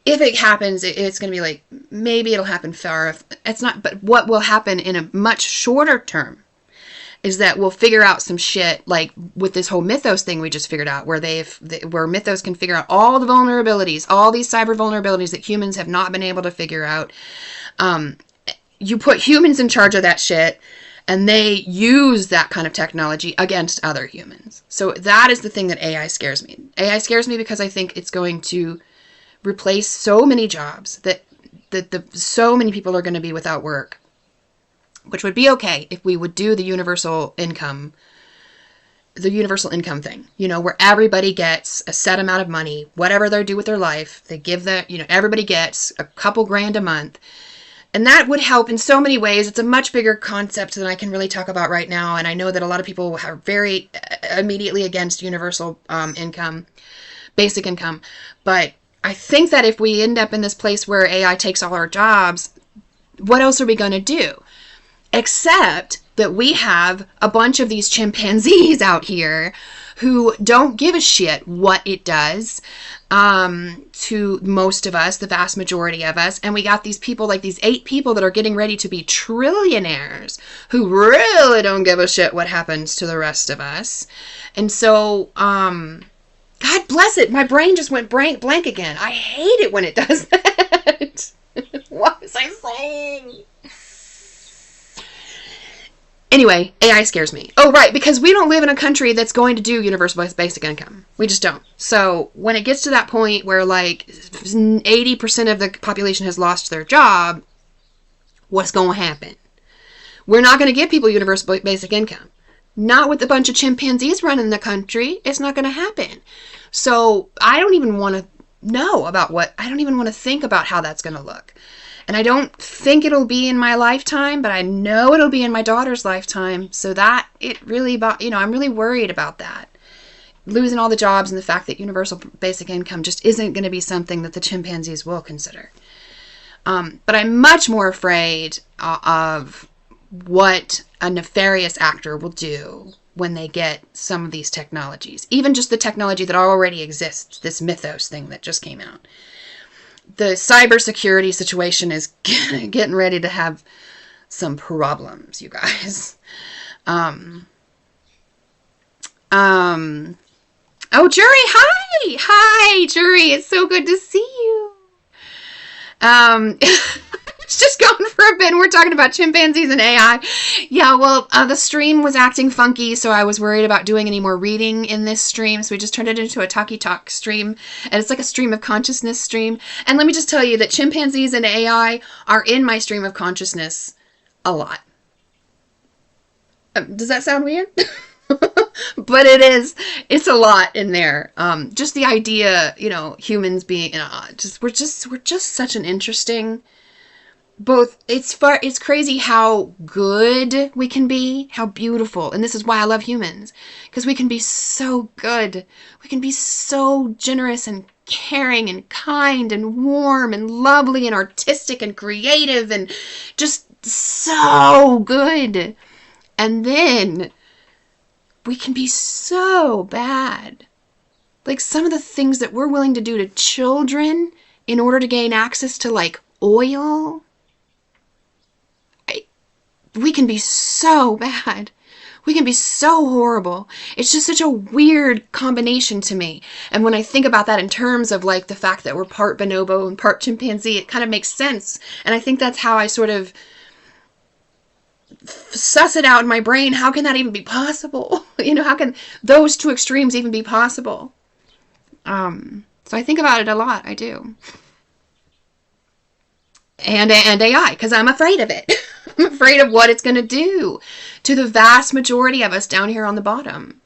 if it happens, it's going to be like, maybe it'll happen far. It's not, but what will happen in a much shorter term is that we'll figure out some shit, like with this whole Mythos thing we just figured out, where Mythos can figure out all the vulnerabilities, all these cyber vulnerabilities that humans have not been able to figure out. You put humans in charge of that shit, and they use that kind of technology against other humans. So that is the thing that AI scares me. AI scares me because I think it's going to replace so many jobs that so many people are going to be without work. Which would be okay if we would do the universal income thing, where everybody gets a set amount of money, whatever they do with their life, they give everybody gets a couple grand a month. And that would help in so many ways. It's a much bigger concept than I can really talk about right now. And I know that a lot of people are very immediately against universal income, basic income. But I think that if we end up in this place where AI takes all our jobs, what else are we going to do? Except that we have a bunch of these chimpanzees out here who don't give a shit what it does to most of us, the vast majority of us. And we got these people, like these 8 people that are getting ready to be trillionaires who really don't give a shit what happens to the rest of us. And so, God bless it. My brain just went blank again. I hate it when it does that. What was I saying? Anyway, AI scares me. Oh, right, because we don't live in a country that's going to do universal basic income. We just don't. So when it gets to that point where like 80% of the population has lost their job, what's going to happen? We're not going to give people universal basic income. Not with a bunch of chimpanzees running the country. It's not going to happen. So I don't even want to know about I don't even want to think about how that's going to look. And I don't think it'll be in my lifetime, but I know it'll be in my daughter's lifetime. So that it really, I'm really worried about that. Losing all the jobs and the fact that universal basic income just isn't going to be something that the chimpanzees will consider. But I'm much more afraid of what a nefarious actor will do when they get some of these technologies. Even just the technology that already exists, this mythos thing that just came out. The cybersecurity situation is getting ready to have some problems, you guys. Oh, Jury, hi! Hi, Jury, it's so good to see you. It's just going for a bit. We're talking about chimpanzees and AI. Yeah, well, the stream was acting funky, so I was worried about doing any more reading in this stream, so we just turned it into a talkie talk stream, and it's like a stream of consciousness stream. And let me just tell you that chimpanzees and AI are in my stream of consciousness a lot. Does that sound weird? But it's a lot in there. Just the idea, humans being, we're just such an interesting, it's crazy how good we can be, how beautiful. And this is why I love humans, because we can be so good. We can be so generous and caring and kind and warm and lovely and artistic and creative and just so good. And then we can be so bad. Like some of the things that we're willing to do to children in order to gain access to like oil. We can be so bad. We can be so horrible. It's just such a weird combination to me. And when I think about that in terms of like the fact that we're part bonobo and part chimpanzee, it kind of makes sense. And I think that's how I sort of suss it out in my brain. How can that even be possible? How can those two extremes even be possible? So I think about it a lot. I do. And AI, because I'm afraid of it. I'm afraid of what it's going to do to the vast majority of us down here on the bottom.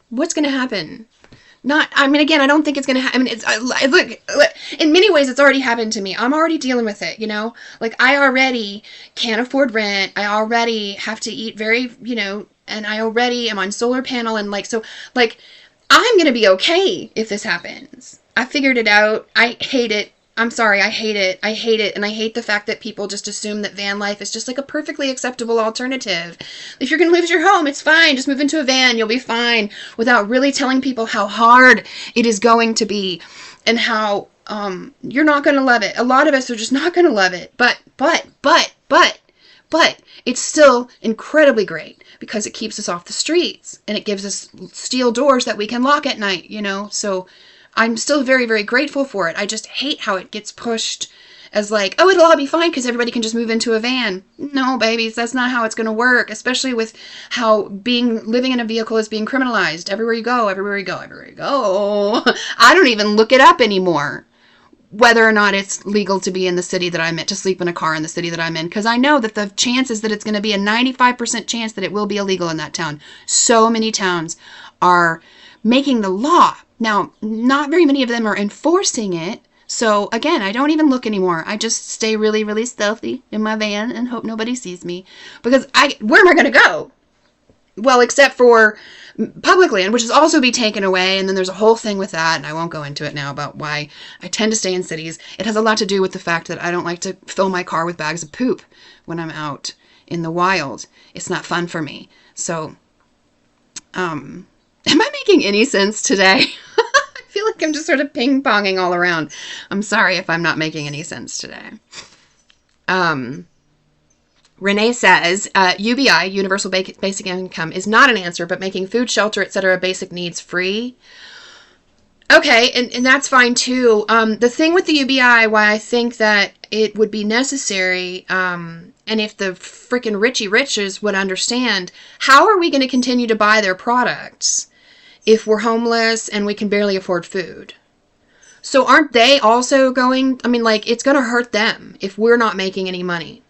What's going to happen? Again, I don't think it's going to happen. Look, in many ways, it's already happened to me. I'm already dealing with it, Like, I already can't afford rent. I already have to eat very, and I already am on solar panel. And, I'm going to be okay if this happens. I figured it out. I hate it. I'm sorry, I hate it. I hate it. And I hate the fact that people just assume that van life is just like a perfectly acceptable alternative. If you're going to lose your home, it's fine. Just move into a van. You'll be fine. Without really telling people how hard it is going to be and how you're not going to love it. A lot of us are just not going to love it. But it's still incredibly great because it keeps us off the streets and it gives us steel doors that we can lock at night, So I'm still very, very grateful for it. I just hate how it gets pushed as like, oh, it'll all be fine because everybody can just move into a van. No, babies, that's not how it's going to work, especially with how living in a vehicle is being criminalized. Everywhere you go, everywhere you go, everywhere you go. I don't even look it up anymore, whether or not it's legal to be in the city that I'm in, to sleep in a car in the city that I'm in, because I know that the chances that it's going to be a 95% chance that it will be illegal in that town. So many towns are making the law. Now, not very many of them are enforcing it. So again, I don't even look anymore. I just stay really, really stealthy in my van and hope nobody sees me. Because where am I going to go? Well, except for public land, which is also be taken away. And then there's a whole thing with that. And I won't go into it now about why I tend to stay in cities. It has a lot to do with the fact that I don't like to fill my car with bags of poop when I'm out in the wild. It's not fun for me. So, am I making any sense today? I feel like I'm just sort of ping-ponging all around. I'm sorry if I'm not making any sense today. Renee says, UBI, Universal Basic Income, is not an answer, but making food, shelter, etc. basic needs free. Okay, and that's fine too. The thing with the UBI, why I think that it would be necessary, and if the freaking richy riches would understand, how are we going to continue to buy their products if we're homeless and we can barely afford food? So aren't they also going, it's going to hurt them if we're not making any money.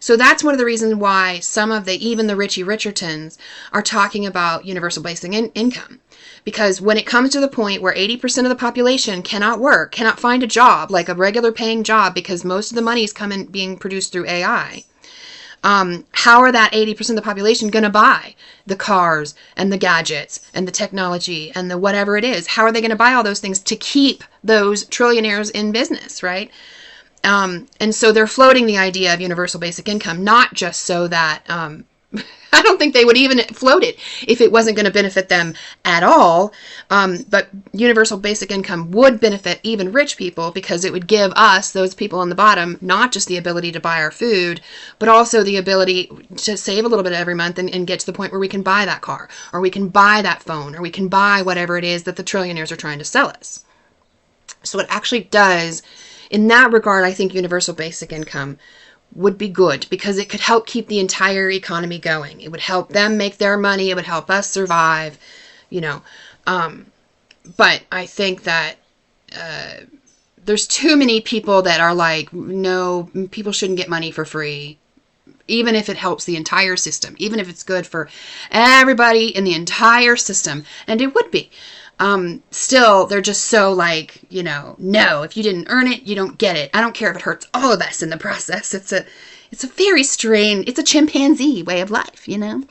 So that's one of the reasons why some of even the Richie Richardtons are talking about universal basic income. Because when it comes to the point where 80% of the population cannot work, cannot find a job, like a regular paying job, because most of the money is being produced through AI, how are that 80% of the population going to buy the cars and the gadgets and the technology and the whatever it is? How are they going to buy all those things to keep those trillionaires in business, right? And so they're floating the idea of universal basic income, not just so that, I don't think they would even float it if it wasn't going to benefit them at all. But universal basic income would benefit even rich people, because it would give us, those people on the bottom, not just the ability to buy our food, but also the ability to save a little bit every month and get to the point where we can buy that car, or we can buy that phone, or we can buy whatever it is that the trillionaires are trying to sell us. So it actually does, in that regard, I think universal basic income would be good, because it could help keep the entire economy going. It would help them make their money. It would help us survive, you know. But I think that there's too many people that are like, no, people shouldn't get money for free, even if it helps the entire system, even if it's good for everybody in the entire system. And it would be. Still, they're just so like, you know, no, if you didn't earn it, you don't get it. I don't care if it hurts all of us in the process. It's a very strange, it's a chimpanzee way of life, you know?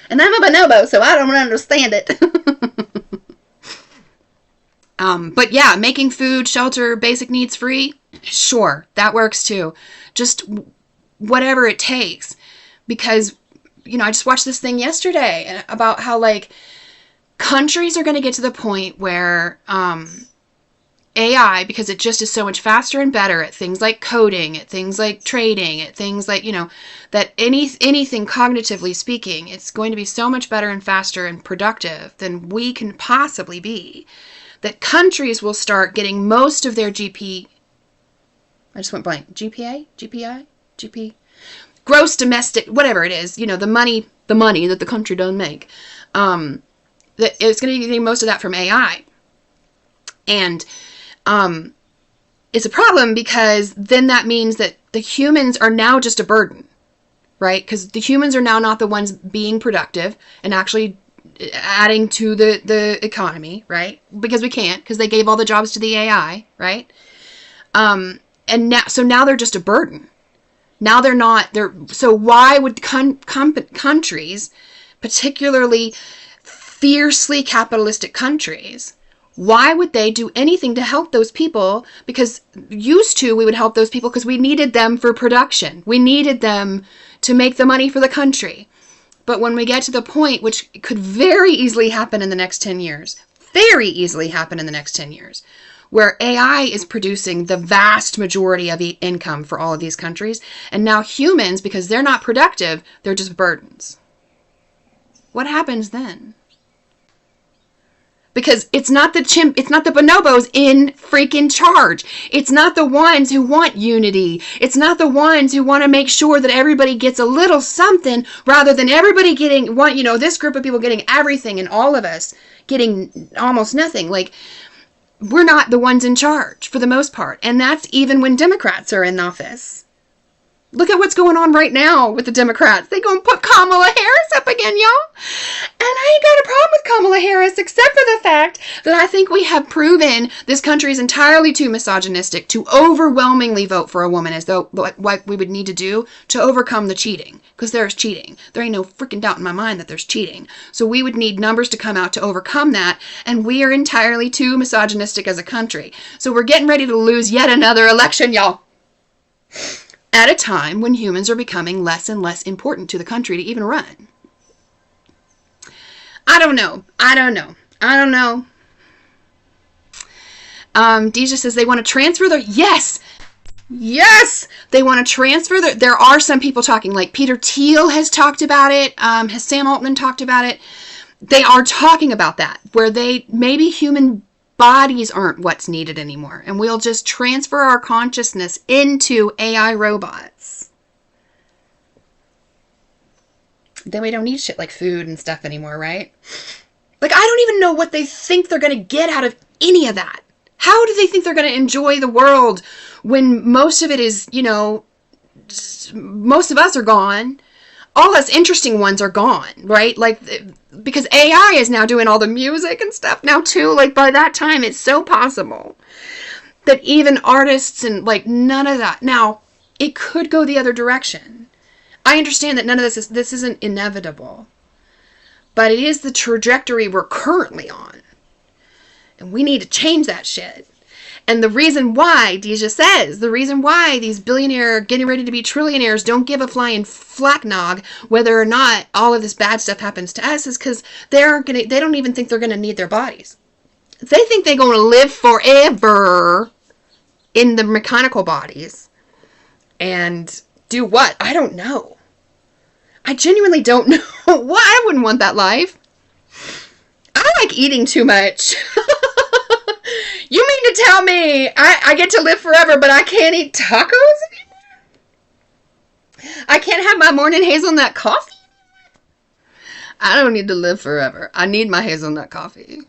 And I'm a bonobo, so I don't understand it. But yeah, making food, shelter, basic needs free, sure, that works too. Just whatever it takes. Because, you know, I just watched this thing yesterday about how, like, countries are going to get to the point where AI, because it just is so much faster and better at things like coding, at things like trading, at things like, you know, that anything cognitively speaking, it's going to be so much better and faster and productive than we can possibly be, that countries will start getting most of their GP, I just went blank, GPA, GPI, GP, gross domestic, whatever it is, you know, the money that the country doesn't make, that it's going to be getting most of that from AI. And it's a problem, because then that means that the humans are now just a burden, right? Because the humans are now not the ones being productive and actually adding to the economy, right? Because we can't, because they gave all the jobs to the AI, right? And now they're just a burden. Now so why would countries, particularly fiercely capitalistic countries, why would they do anything to help those people? Because used to, we would help those people because we needed them for production. We needed them to make the money for the country. But when we get to the point, which could very easily happen in the next 10 years, very easily happen in the next 10 years, where AI is producing the vast majority of the income for all of these countries, and now humans, because they're not productive, they're just burdens. What happens then? Because it's not the bonobos in freaking charge. It's not the ones who want unity. It's not the ones who want to make sure that everybody gets a little something, rather than everybody getting this group of people getting everything and all of us getting almost nothing. Like, we're not the ones in charge for the most part. And that's even when Democrats are in office. Look at what's going on right now with the Democrats. They gonna put Kamala Harris up again, y'all. And I ain't got a problem with Kamala Harris, except for the fact that I think we have proven this country is entirely too misogynistic to overwhelmingly vote for a woman, as though what we would need to do to overcome the cheating. Because there's cheating. There ain't no freaking doubt in my mind that there's cheating. So we would need numbers to come out to overcome that, and we are entirely too misogynistic as a country. So we're getting ready to lose yet another election, y'all. At a time when humans are becoming less and less important to the country to even run. I don't know. Deja says they want to transfer their... Yes! They want to transfer their... There are some people talking, like Peter Thiel has talked about it. Has Sam Altman talked about it? They are talking about that, where maybe human bodies aren't what's needed anymore, and we'll just transfer our consciousness into AI robots. Then we don't need shit like food and stuff anymore, right? Like, I don't even know what they think they're going to get out of any of that. How do they think they're going to enjoy the world when most of it is, most of us are gone. All us interesting ones are gone, right? Like, because AI is now doing all the music and stuff now too. Like, by that time, it's so possible that even artists and like none of that. Now, it could go the other direction. I understand that none of this isn't inevitable, but it is the trajectory we're currently on. And we need to change that shit. And the reason why, Deja says, the reason why these billionaire, getting ready to be trillionaires don't give a flying flacknog whether or not all of this bad stuff happens to us is because they don't even think they're going to need their bodies. They think they're going to live forever in the mechanical bodies. And do what? I don't know. I genuinely don't know. What? I wouldn't want that life. I like eating too much. You mean to tell me I get to live forever, but I can't eat tacos anymore? I can't have my morning hazelnut coffee? I don't need to live forever. I need my hazelnut coffee.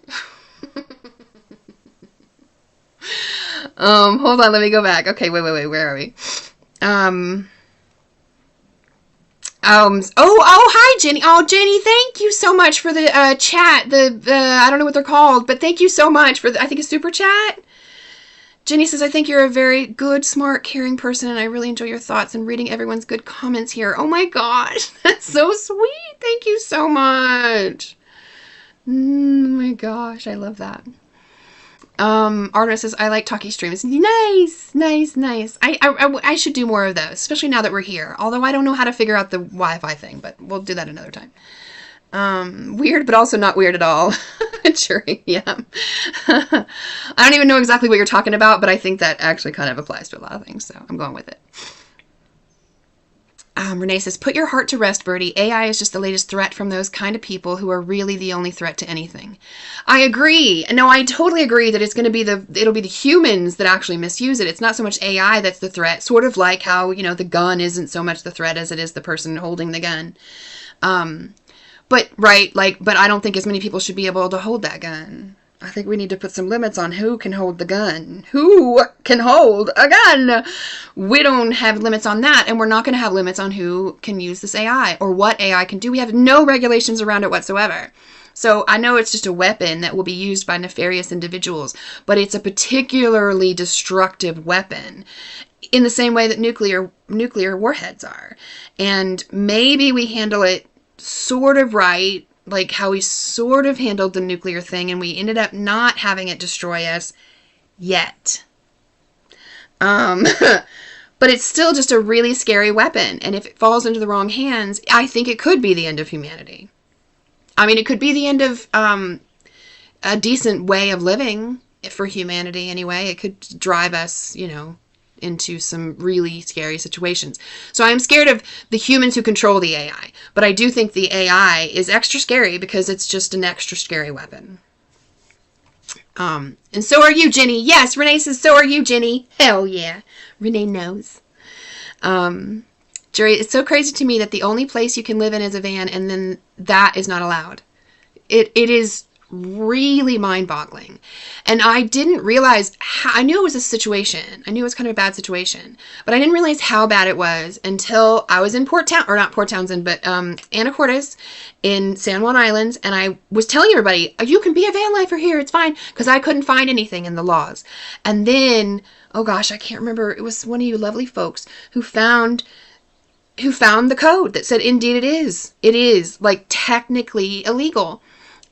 Hold on, let me go back. Okay, wait, where are we? Hi, Jenny. Oh, Jenny, thank you so much for the chat. I don't know what they're called, but thank you so much for I think a super chat. Jenny says, I think you're a very good, smart, caring person, and I really enjoy your thoughts and reading everyone's good comments here. Oh my gosh, that's so sweet. Thank you so much. Oh my gosh, I love that. Artemis says, I like talkie streams. Nice. I should do more of those, especially now that we're here. Although I don't know how to figure out the Wi-Fi thing, but we'll do that another time. Weird, but also not weird at all. Sure, yeah. I don't even know exactly what you're talking about, but I think that actually kind of applies to a lot of things, so I'm going with it. Renee says, put your heart to rest, Birdie. AI is just the latest threat from those kind of people who are really the only threat to anything. I agree. No, I totally agree that it'll be the humans that actually misuse it. It's not so much AI that's the threat, sort of like how, the gun isn't so much the threat as it is the person holding the gun. But I don't think as many people should be able to hold that gun. I think we need to put some limits on who can hold the gun. Who can hold a gun? We don't have limits on that, and we're not going to have limits on who can use this AI or what AI can do. We have no regulations around it whatsoever. So I know it's just a weapon that will be used by nefarious individuals, but it's a particularly destructive weapon in the same way that nuclear warheads are. And maybe we handle it sort of right, like how we sort of handled the nuclear thing, and we ended up not having it destroy us yet. But it's still just a really scary weapon, and if it falls into the wrong hands, I think it could be the end of humanity. I mean, it could be the end of a decent way of living for humanity anyway. It could drive us, into some really scary situations. So I'm scared of the humans who control the AI, but I do think the AI is extra scary because it's just an extra scary weapon. And so are you, Jenny. Yes, Renee says, so are you, Jenny. Hell yeah. Renee knows. Jerry, it's so crazy to me that the only place you can live in is a van, and then that is not allowed. It is really mind-boggling. And I didn't realize I knew it was a situation. I knew it was kind of a bad situation, but I didn't realize how bad it was until I was in not Port Townsend, but Anacortes in San Juan Islands, and I was telling everybody, you can be a van lifer here, it's fine, because I couldn't find anything in the laws. And then, oh gosh, I can't remember, it was one of you lovely folks who found the code that said, indeed it is like technically illegal.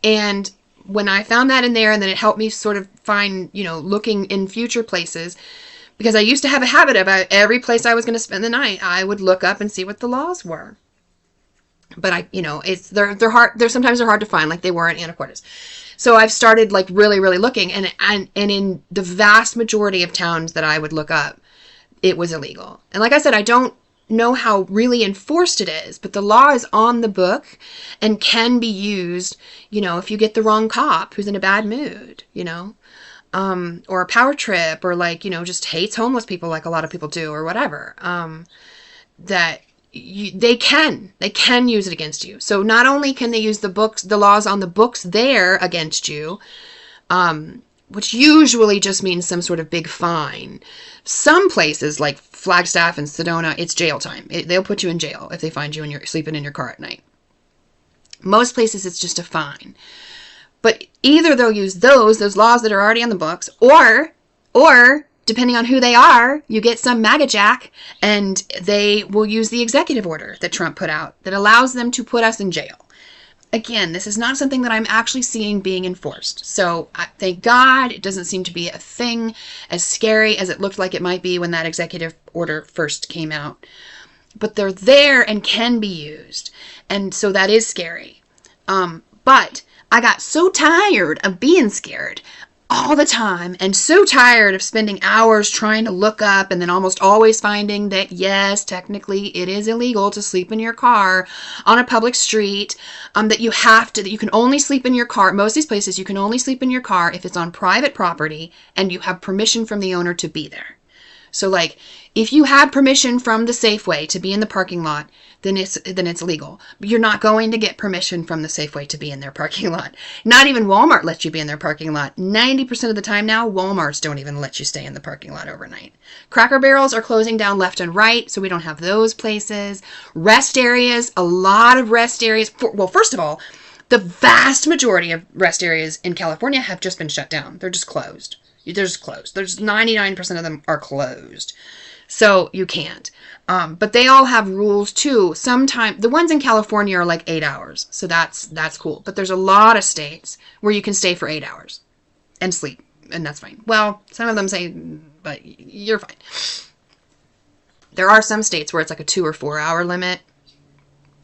And when I found that in there, and then it helped me sort of find, looking in future places, because I used to have a habit of every place I was going to spend the night, I would look up and see what the laws were. But they're hard. Sometimes they're hard to find, like they were in Anacortes. So I've started like really, really looking, and in the vast majority of towns that I would look up, it was illegal. And like I said, I don't know how really enforced it is, but the law is on the book and can be used, if you get the wrong cop who's in a bad mood, or a power trip, or just hates homeless people like a lot of people do, or whatever, that they can use it against you. So not only can they use the laws on the books there against you, which usually just means some sort of big fine. Some places like Flagstaff and Sedona, it's jail time. They'll put you in jail if they find you and you're sleeping in your car at night. Most places it's just a fine. But either they'll use those laws that are already on the books, or depending on who they are, you get some MAGA jack and they will use the executive order that Trump put out that allows them to put us in jail. Again, this is not something that I'm actually seeing being enforced. So thank God it doesn't seem to be a thing as scary as it looked like it might be when that executive order first came out. But they're there and can be used. And so that is scary. But I got so tired of being scared all the time and so tired of spending hours trying to look up and then almost always finding that, yes, technically it is illegal to sleep in your car on a public street, that you can only sleep in your car. Most of these places, you can only sleep in your car if it's on private property and you have permission from the owner to be there. So like if you had permission from the Safeway to be in the parking lot, then it's legal. But you're not going to get permission from the Safeway to be in their parking lot. Not even Walmart lets you be in their parking lot. 90% of the time now, Walmarts don't even let you stay in the parking lot overnight. Cracker Barrels are closing down left and right, so we don't have those places. Rest areas, a lot of rest areas. Well, first of all, the vast majority of rest areas in California have just been shut down. They're just closed. They're just closed. There's 99% of them are closed. So you can't. But they all have rules too. Sometimes the ones in California are like 8 hours. So that's cool. But there's a lot of states where you can stay for 8 hours and sleep. And that's fine. Well, some of them say, but you're fine. There are some states where it's like a 2 or 4 hour limit.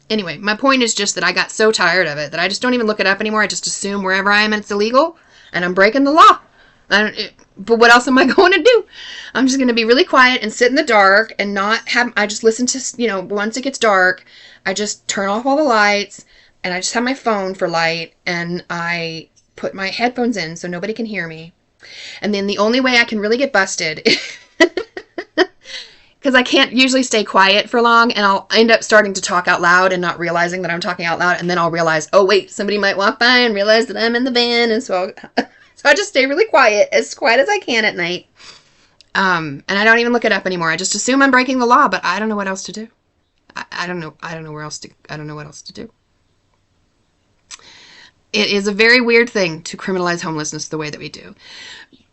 Anyway, my point is just that I got so tired of it that I just don't even look it up anymore. I just assume wherever I am it's illegal and I'm breaking the law. But what else am I going to do? I'm just going to be really quiet and sit in the dark and not have, I just listen to, once it gets dark, I just turn off all the lights and I just have my phone for light and I put my headphones in so nobody can hear me. And then the only way I can really get busted, because I can't usually stay quiet for long and I'll end up starting to talk out loud and not realizing that I'm talking out loud. And then I'll realize, oh wait, somebody might walk by and realize that I'm in the van. And so I just stay really quiet as I can at night. And I don't even look it up anymore. I just assume I'm breaking the law, but I don't know what else to do. I don't know what else to do. It is a very weird thing to criminalize homelessness the way that we do.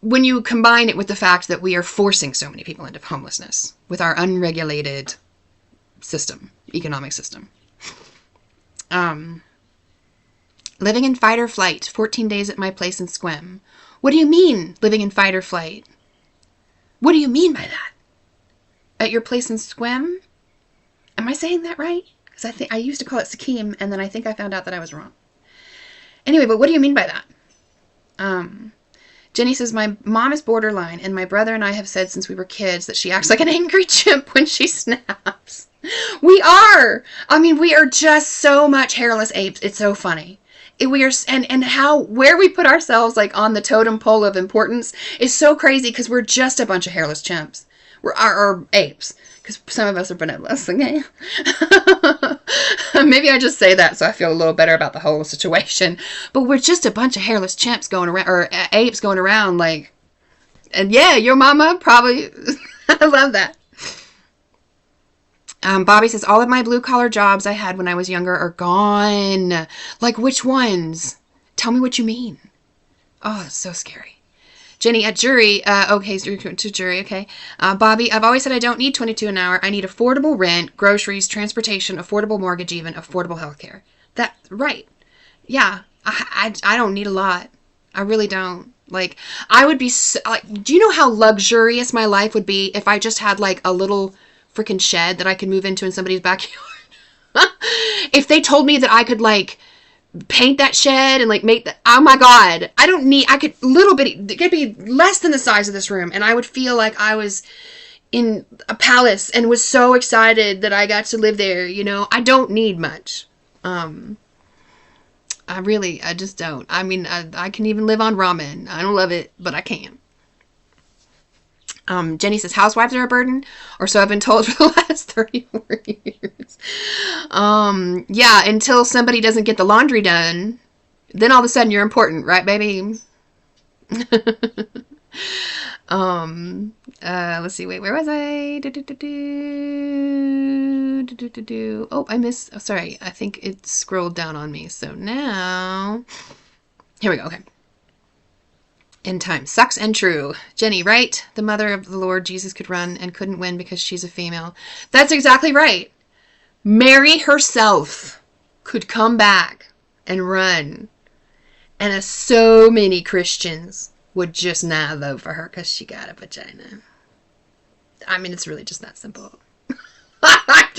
When you combine it with the fact that we are forcing so many people into homelessness with our unregulated economic system. Living in fight or flight, 14 days at my place in Sequim. What do you mean, living in fight or flight? What do you mean by that? At your place in Sequim? Am I saying that right? Because I used to call it Sikkim, and then I think I found out that I was wrong. Anyway, but what do you mean by that? Jenny says, my mom is borderline, and my brother and I have said since we were kids that she acts like an angry chimp when she snaps. We are! I mean, we are just so much hairless apes. It's so funny. We are, and where we put ourselves like on the totem pole of importance is so crazy because we're just a bunch of hairless chimps. Or apes. Because some of us are bonobos, okay? Maybe I just say that so I feel a little better about the whole situation. But we're just a bunch of hairless chimps going around, or apes going around, like, and yeah, your mama probably, I love that. Bobby says, all of my blue-collar jobs I had when I was younger are gone. Like, which ones? Tell me what you mean. Oh, it's so scary. Jenny, at jury, okay, so you're to jury, okay. Bobby, I've always said I don't need $22 an hour. I need affordable rent, groceries, transportation, affordable mortgage even, affordable health care. Right. Yeah, I don't need a lot. I really don't. Like, I would be, do you know how luxurious my life would be if I just had, like, a little freaking shed that I could move into in somebody's backyard? If they told me that I could, like, paint that shed and, like, make that, oh my God, I could, it could be less than the size of this room, and I would feel like I was in a palace and was so excited that I got to live there, I don't need much. I just don't. I mean, I can even live on ramen. I don't love it, but I can. Jenny says, housewives are a burden, or so I've been told for the last 34 years. Yeah, until somebody doesn't get the laundry done, then all of a sudden you're important, right, baby? Let's see. Wait, where was I? Oh, I missed. Oh, sorry. I think it scrolled down on me. So now, here we go. Okay. End time. Sucks and true. Jenny, right? The mother of the Lord Jesus could run and couldn't win because she's a female. That's exactly right. Mary herself could come back and run. And so many Christians would just not vote for her because she got a vagina. I mean, it's really just that simple. I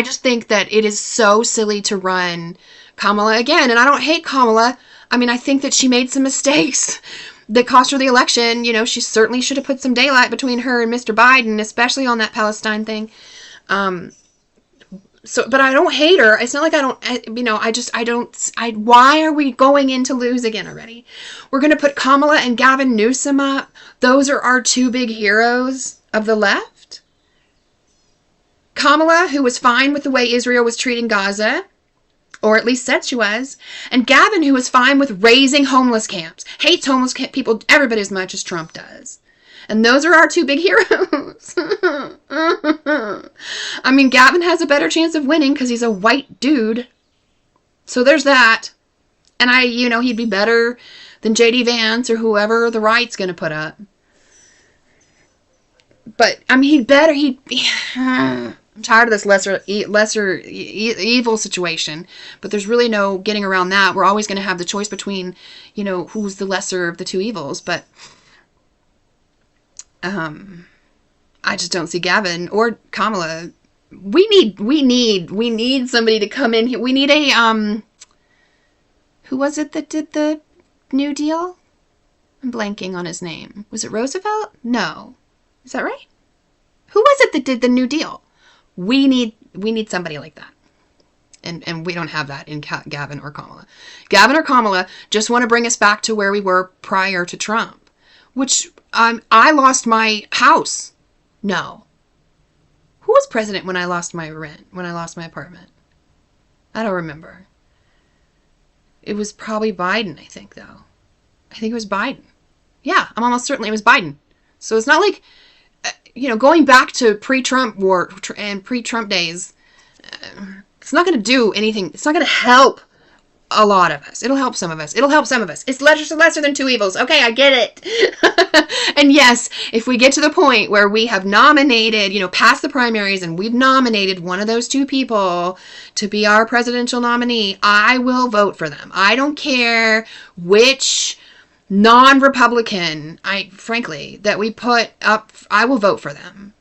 just think that it is so silly to run Kamala again. And I don't hate Kamala. I mean, I think that she made some mistakes that cost her the election. You know, she certainly should have put some daylight between her and Mr. Biden, especially on that Palestine thing. But I don't hate her. It's not like why are we going in to lose again already? We're going to put Kamala and Gavin Newsom up. Those are our two big heroes of the left. Kamala, who was fine with the way Israel was treating Gaza, or at least said she was, and Gavin, who was fine with raising homeless camps, hates homeless people everybody as much as Trump does. And those are our two big heroes. I mean, Gavin has a better chance of winning because he's a white dude. So there's that. And he'd be better than J.D. Vance or whoever the right's going to put up. But, I mean, I'm tired of this lesser evil situation, but there's really no getting around that. We're always going to have the choice between, who's the lesser of the two evils, but I just don't see Gavin or Kamala. We need somebody to come in here. We need a, who was it that did the New Deal? I'm blanking on his name. Was it Roosevelt? No. Is that right? Who was it that did the New Deal? We need somebody like that. And we don't have that in Gavin or Kamala. Gavin or Kamala just want to bring us back to where we were prior to Trump, which I lost my house. No. Who was president when I lost my rent, when I lost my apartment? I don't remember. It was probably Biden, I think, though. I think it was Biden. Yeah, I'm almost certain it was Biden. So it's not like, going back to pre-Trump war and pre-Trump days, it's not going to do anything. It's not going to help a lot of us. It'll help some of us. It'll help some of us. It's lesser than two evils. Okay, I get it. And yes, if we get to the point where we have nominated, past the primaries, and we've nominated one of those two people to be our presidential nominee, I will vote for them. I don't care which non-Republican, frankly, that we put up, I will vote for them.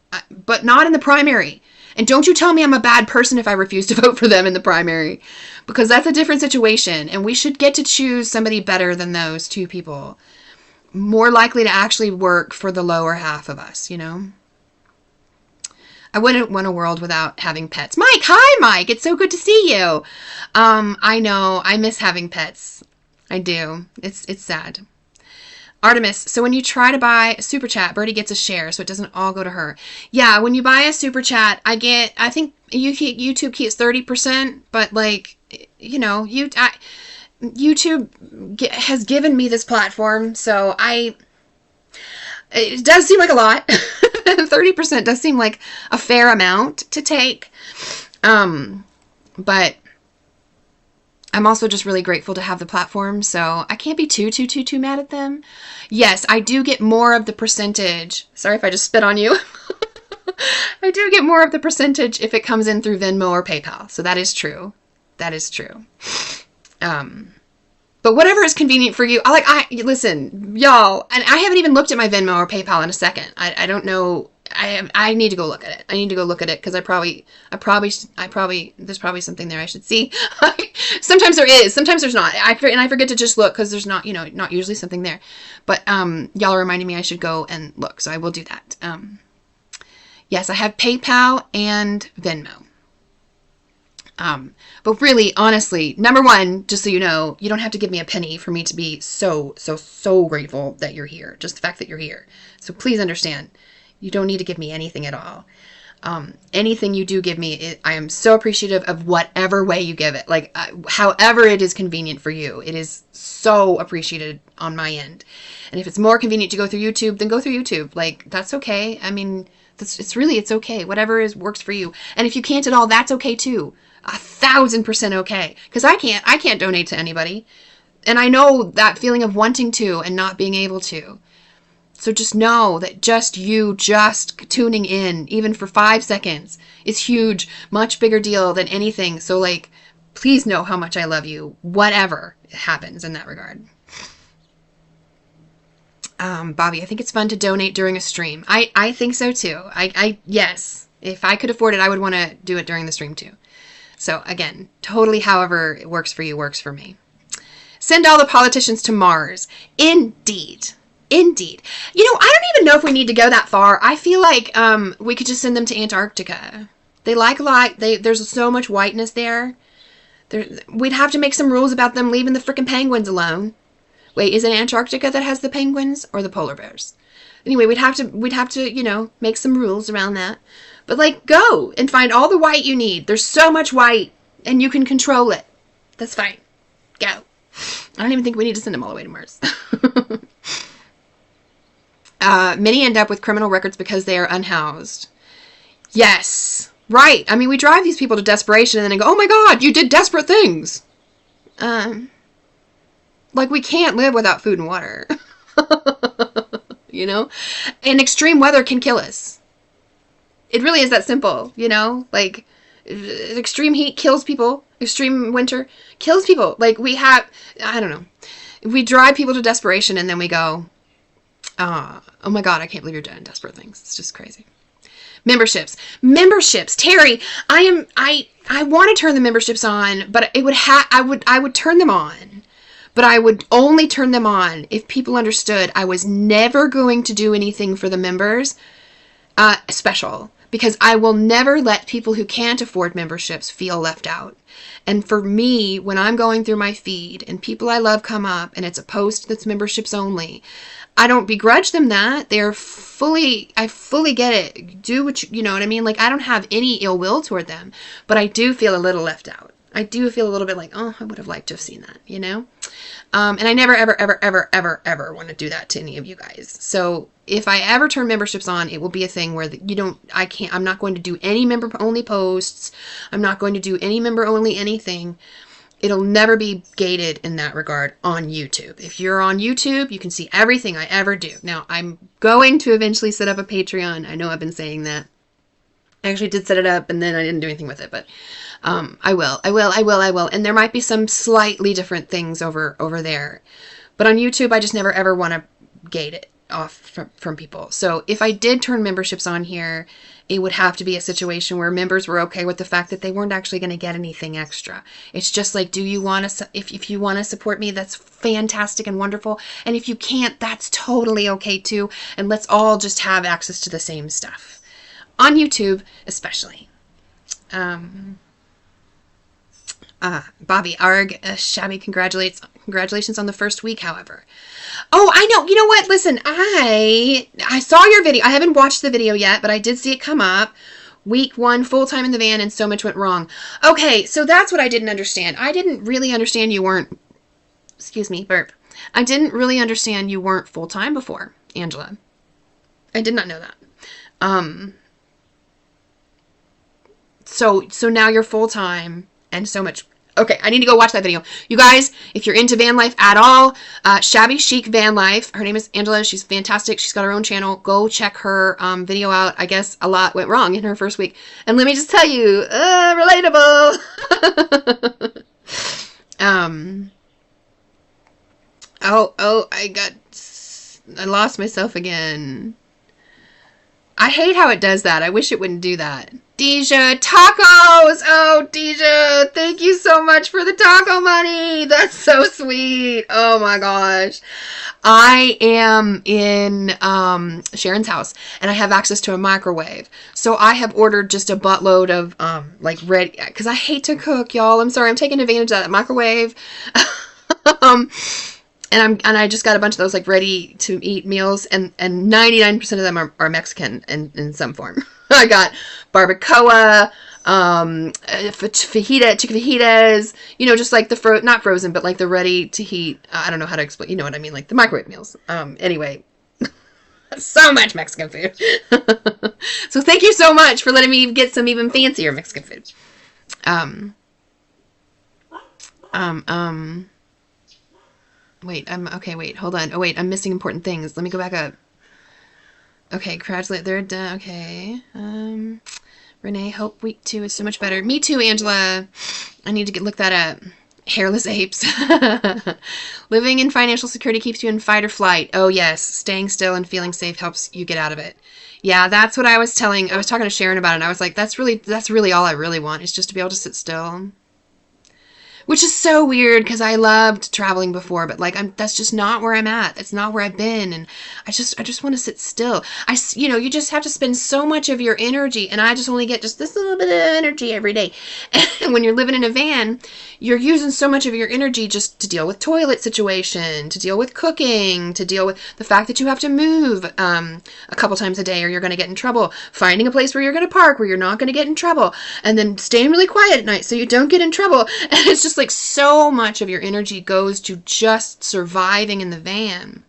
But not in the primary. And don't you tell me I'm a bad person if I refuse to vote for them in the primary, because that's a different situation, and we should get to choose somebody better than those two people, more likely to actually work for the lower half of us, I wouldn't want a world without having pets. Mike, hi Mike, it's so good to see you. I know, I miss having pets. I do. It's sad. Artemis, so when you try to buy a super chat, Birdie gets a share, so it doesn't all go to her. Yeah, when you buy a super chat, I think YouTube keeps 30%, but YouTube has given me this platform, so it does seem like a lot. 30% does seem like a fair amount to take. But I'm also just really grateful to have the platform, so I can't be too mad at them. Yes, I do get more of the percentage. Sorry if I just spit on you. I do get more of the percentage if it comes in through Venmo or PayPal, so that is true. That is true. But whatever is convenient for you. Listen, y'all, and I haven't even looked at my Venmo or PayPal in a second. I don't know. I need to go look at it. I need to go look at it because I probably, there's probably something there I should see. Sometimes there is, sometimes there's not. And I forget to just look because there's not, not usually something there. But y'all are reminding me I should go and look, so I will do that. Yes, I have PayPal and Venmo. But really, honestly, number one, just so you know, you don't have to give me a penny for me to be so grateful that you're here. Just the fact that you're here. So please understand, you don't need to give me anything at all. Anything you do give me, I am so appreciative of whatever way you give it. However it is convenient for you. It is so appreciated on my end. And if it's more convenient to go through YouTube, then go through YouTube. Like, that's okay. I mean, it's okay. Whatever works for you. And if you can't at all, that's okay too. 1,000% okay. Because I can't donate to anybody. And I know that feeling of wanting to and not being able to. So just know that just tuning in, even for 5 seconds, is huge, much bigger deal than anything. So, like, please know how much I love you, whatever happens in that regard. Bobby, I think it's fun to donate during a stream. I think so too. Yes, if I could afford it, I would want to do it during the stream too. So again, totally however it works for you works for me. Send all the politicians to Mars. Indeed. Indeed. You know, I don't even know if we need to go that far. I feel like we could just send them to Antarctica. They like light. There's so much whiteness there. We'd have to make some rules about them leaving the frickin' penguins alone. Wait, is it Antarctica that has the penguins or the polar bears? Anyway, we'd have to, you know, make some rules around that. But, like, go and find all the white you need. There's so much white, and you can control it. That's fine. Go. I don't even think we need to send them all the way to Mars. Many end up with criminal records because they are unhoused. Yes. Right. I mean, we drive these people to desperation and then go, oh my God, you did desperate things. Like, we can't live without food and water. You know? And extreme weather can kill us. It really is that simple, you know? Like, extreme heat kills people. Extreme winter kills people. Like, I don't know. We drive people to desperation and then we go, oh my God, I can't believe you're doing desperate things. It's just crazy. Memberships. Terry, I want to turn the memberships on, but I would turn them on. But I would only turn them on if people understood I was never going to do anything for the members special. Because I will never let people who can't afford memberships feel left out. And for me, when I'm going through my feed and people I love come up and it's a post that's memberships only, I don't begrudge them that. I fully get it. Do what you know what I mean? Like, I don't have any ill will toward them, but I do feel a little left out. I do feel a little bit like, oh, I would have liked to have seen that, you know? And I never, ever, ever, ever, ever, ever want to do that to any of you guys. So if I ever turn memberships on, it will be a thing where I'm not going to do any member only posts. I'm not going to do any member only anything. It'll never be gated in that regard on YouTube. If you're on YouTube, you can see everything I ever do. Now, I'm going to eventually set up a Patreon. I know I've been saying that. I actually did set it up and then I didn't do anything with it, but I will. And there might be some slightly different things over there. But on YouTube, I just never ever want to gate it off from people. So if I did turn memberships on here, it would have to be a situation where members were okay with the fact that they weren't actually going to get anything extra. It's just like, do you want to, if you want to support me, that's fantastic and wonderful. And if you can't, that's totally okay too. And let's all just have access to the same stuff. On YouTube, especially. Bobby Arg, Shabby congratulations on the first week, however. Oh, I know. You know what? Listen, I saw your video. I haven't watched the video yet, but I did see it come up. Week 1, full-time in the van, and so much went wrong. Okay, so that's what I didn't understand. I didn't really understand you weren't, excuse me, burp. I didn't really understand you weren't full-time before, Angela. I did not know that. So now you're full-time and so much. Okay, I need to go watch that video. You guys, if you're into van life at all, Shabby Chic Van Life, her name is Angela. She's fantastic. She's got her own channel. Go check her video out. I guess a lot went wrong in her first week. And let me just tell you, relatable. I lost myself again. I hate how it does that. I wish it wouldn't do that. Deja, tacos! Oh, Deja, thank you so much for the taco money. That's so sweet. Oh my gosh. I am in Sharon's house and I have access to a microwave. So I have ordered just a buttload of like ready, because I hate to cook, y'all. I'm sorry. I'm taking advantage of that microwave. And I just got a bunch of those like ready to eat meals, and 99% of them are Mexican in some form. I got barbacoa, chicken fajitas, just like the not frozen, but like the ready to heat. I don't know how to explain, you know what I mean, like the microwave meals. Anyway, so much Mexican food. So thank you so much for letting me get some even fancier Mexican food. Wait, wait, hold on. Oh, wait, I'm missing important things. Let me go back up. Okay, congratulate, they're done. Okay. Renee, hope week 2 is so much better. Me too, Angela. I need to look that up. Hairless apes. Living in financial security keeps you in fight or flight. Oh, yes. Staying still and feeling safe helps you get out of it. Yeah, that's what I was talking to Sharon about it, and I was like, that's really all I really want, is just to be able to sit still. Which is so weird because I loved traveling before, but like that's just not where I'm at. That's not where I've been, and I just want to sit still. You just have to spend so much of your energy, and I just only get just this little bit of energy every day. And when you're living in a van, you're using so much of your energy just to deal with toilet situation, to deal with cooking, to deal with the fact that you have to move a couple times a day or you're going to get in trouble, finding a place where you're going to park where you're not going to get in trouble, and then staying really quiet at night so you don't get in trouble. And it's just like so much of your energy goes to just surviving in the van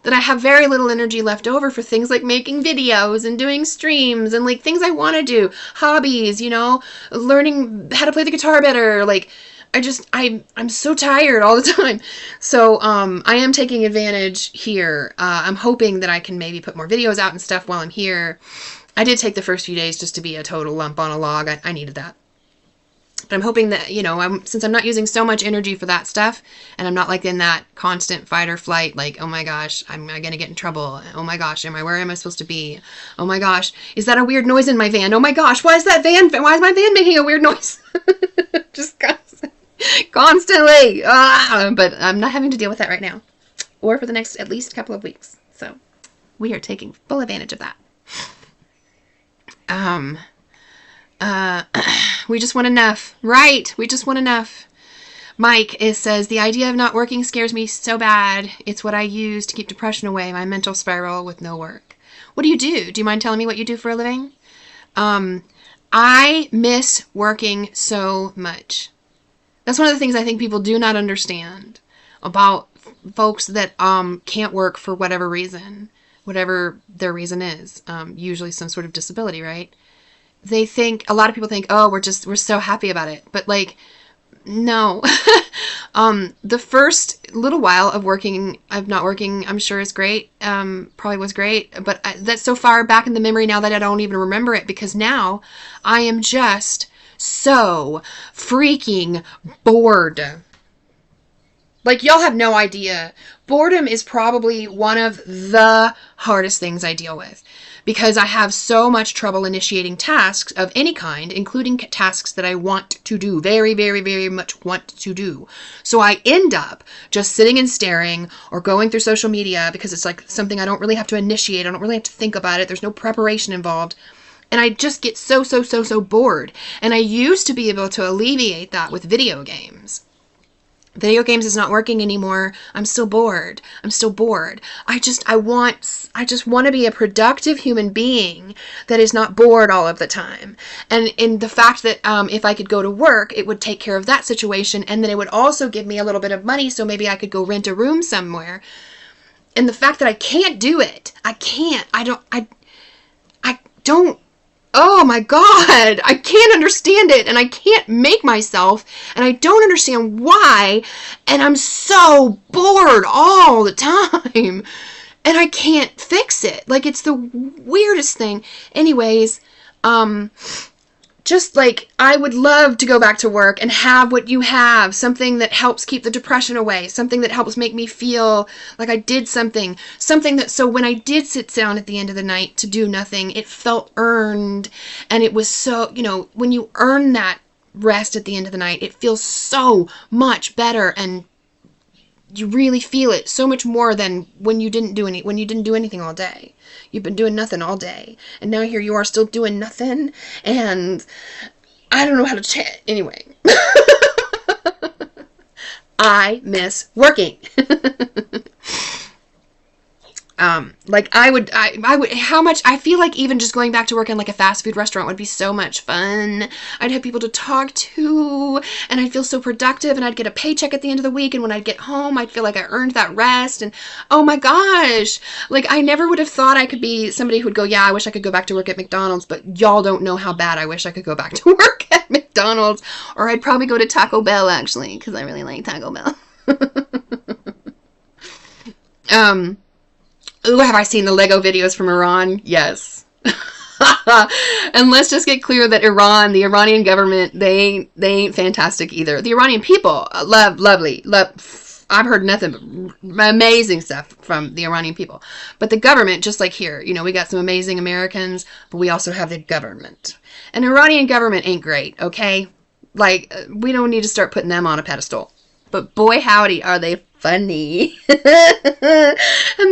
that I have very little energy left over for things like making videos and doing streams and like things I want to do, hobbies, learning how to play the guitar better. Like I'm so tired all the time. So I am taking advantage here. I'm hoping that I can maybe put more videos out and stuff while I'm here. I did take the first few days just to be a total lump on a log. I needed that. But I'm hoping that, since I'm not using so much energy for that stuff, and I'm not like in that constant fight or flight, like, oh my gosh, am I going to get in trouble? Oh my gosh, where am I supposed to be? Oh my gosh, is that a weird noise in my van? Oh my gosh, why is my van making a weird noise? Just constantly. But I'm not having to deal with that right now, or for the next at least couple of weeks. So we are taking full advantage of that. We just want enough. Right. We just want enough. Mike says, the idea of not working scares me so bad. It's what I use to keep depression away, my mental spiral with no work. What do you do? Do you mind telling me what you do for a living? I miss working so much. That's one of the things I think people do not understand about folks that can't work for whatever reason, whatever their reason is, usually some sort of disability, right? A lot of people think, oh, we're so happy about it. But like, no. The first little while of not working, I'm sure is great. Probably was great. But that's so far back in the memory now that I don't even remember it, because now I am just so freaking bored. Like, y'all have no idea. Boredom is probably one of the hardest things I deal with, because I have so much trouble initiating tasks of any kind, including tasks that I want to do, very, very, very much want to do. So I end up just sitting and staring or going through social media because it's like something I don't really have to initiate. I don't really have to think about it. There's no preparation involved. And I just get so bored. And I used to be able to alleviate that with video games. Video games is not working anymore. I'm still bored. I just want to be a productive human being that is not bored all of the time. And in the fact that if I could go to work, it would take care of that situation, and then it would also give me a little bit of money so maybe I could go rent a room somewhere. And the fact that I can't do it, I don't, oh my God, I can't understand it, and I can't make myself, and I don't understand why, and I'm so bored all the time, and I can't fix it. Like, it's the weirdest thing. Anyways, just like, I would love to go back to work and have what you have, something that helps keep the depression away, something that helps make me feel like I did something that, so when I did sit down at the end of the night to do nothing, it felt earned, and it was so, when you earn that rest at the end of the night, it feels so much better, and you really feel it so much more than when you didn't do anything all day. You've been doing nothing all day, and now here you are still doing nothing, and I don't know how to chat. Anyway, I miss working. Like I would, how much, I feel like even just going back to work in like a fast food restaurant would be so much fun. I'd have people to talk to, and I'd feel so productive, and I'd get a paycheck at the end of the week, and when I'd get home, I'd feel like I earned that rest, and oh my gosh, like I never would have thought I could be somebody who would go, yeah, I wish I could go back to work at McDonald's, but y'all don't know how bad I wish I could go back to work at McDonald's, or I'd probably go to Taco Bell, actually, because I really like Taco Bell. Ooh, have I seen the Lego videos from Iran? Yes. And let's just get clear that Iran, the Iranian government, they ain't fantastic either. The Iranian people, lovely. I've heard nothing but amazing stuff from the Iranian people. But the government, just like here, we got some amazing Americans, but we also have the government. And the Iranian government ain't great, okay? Like, we don't need to start putting them on a pedestal. But boy, howdy, are they funny. And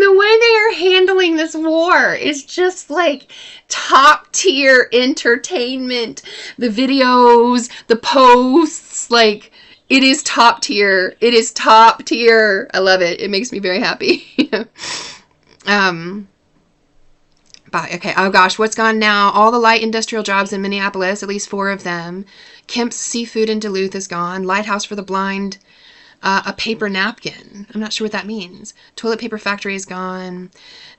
the way they are handling this war is just like top tier entertainment. The videos, the posts, like it is top tier. It is top tier. I love it. It makes me very happy. But okay, oh gosh, what's gone now? All the light industrial jobs in Minneapolis, at least 4 of them. Kemp's Seafood in Duluth is gone. Lighthouse for the Blind. A paper napkin. I'm not sure what that means. Toilet paper factory is gone.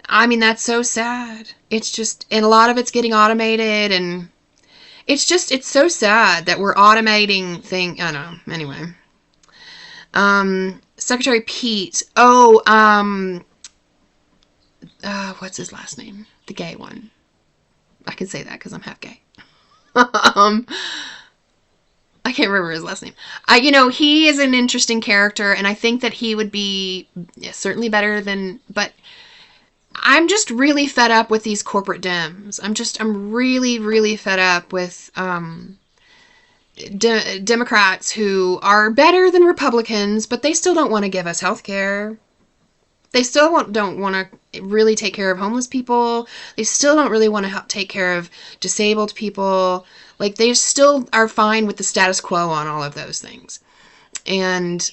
I mean, that's so sad. It's just, and a lot of it's getting automated, and it's so sad that we're automating things. I don't know. Anyway. Secretary Pete. What's his last name? The gay one. I can say that because I'm half gay. I can't remember his last name. He is an interesting character, and I think that he would be certainly better than, but I'm just really fed up with these corporate Dems. I'm really, really fed up with Democrats who are better than Republicans, but they still don't want to give us health care. They still don't want to really take care of homeless people. They still don't really want to take care of disabled people. Like, they still are fine with the status quo on all of those things. And,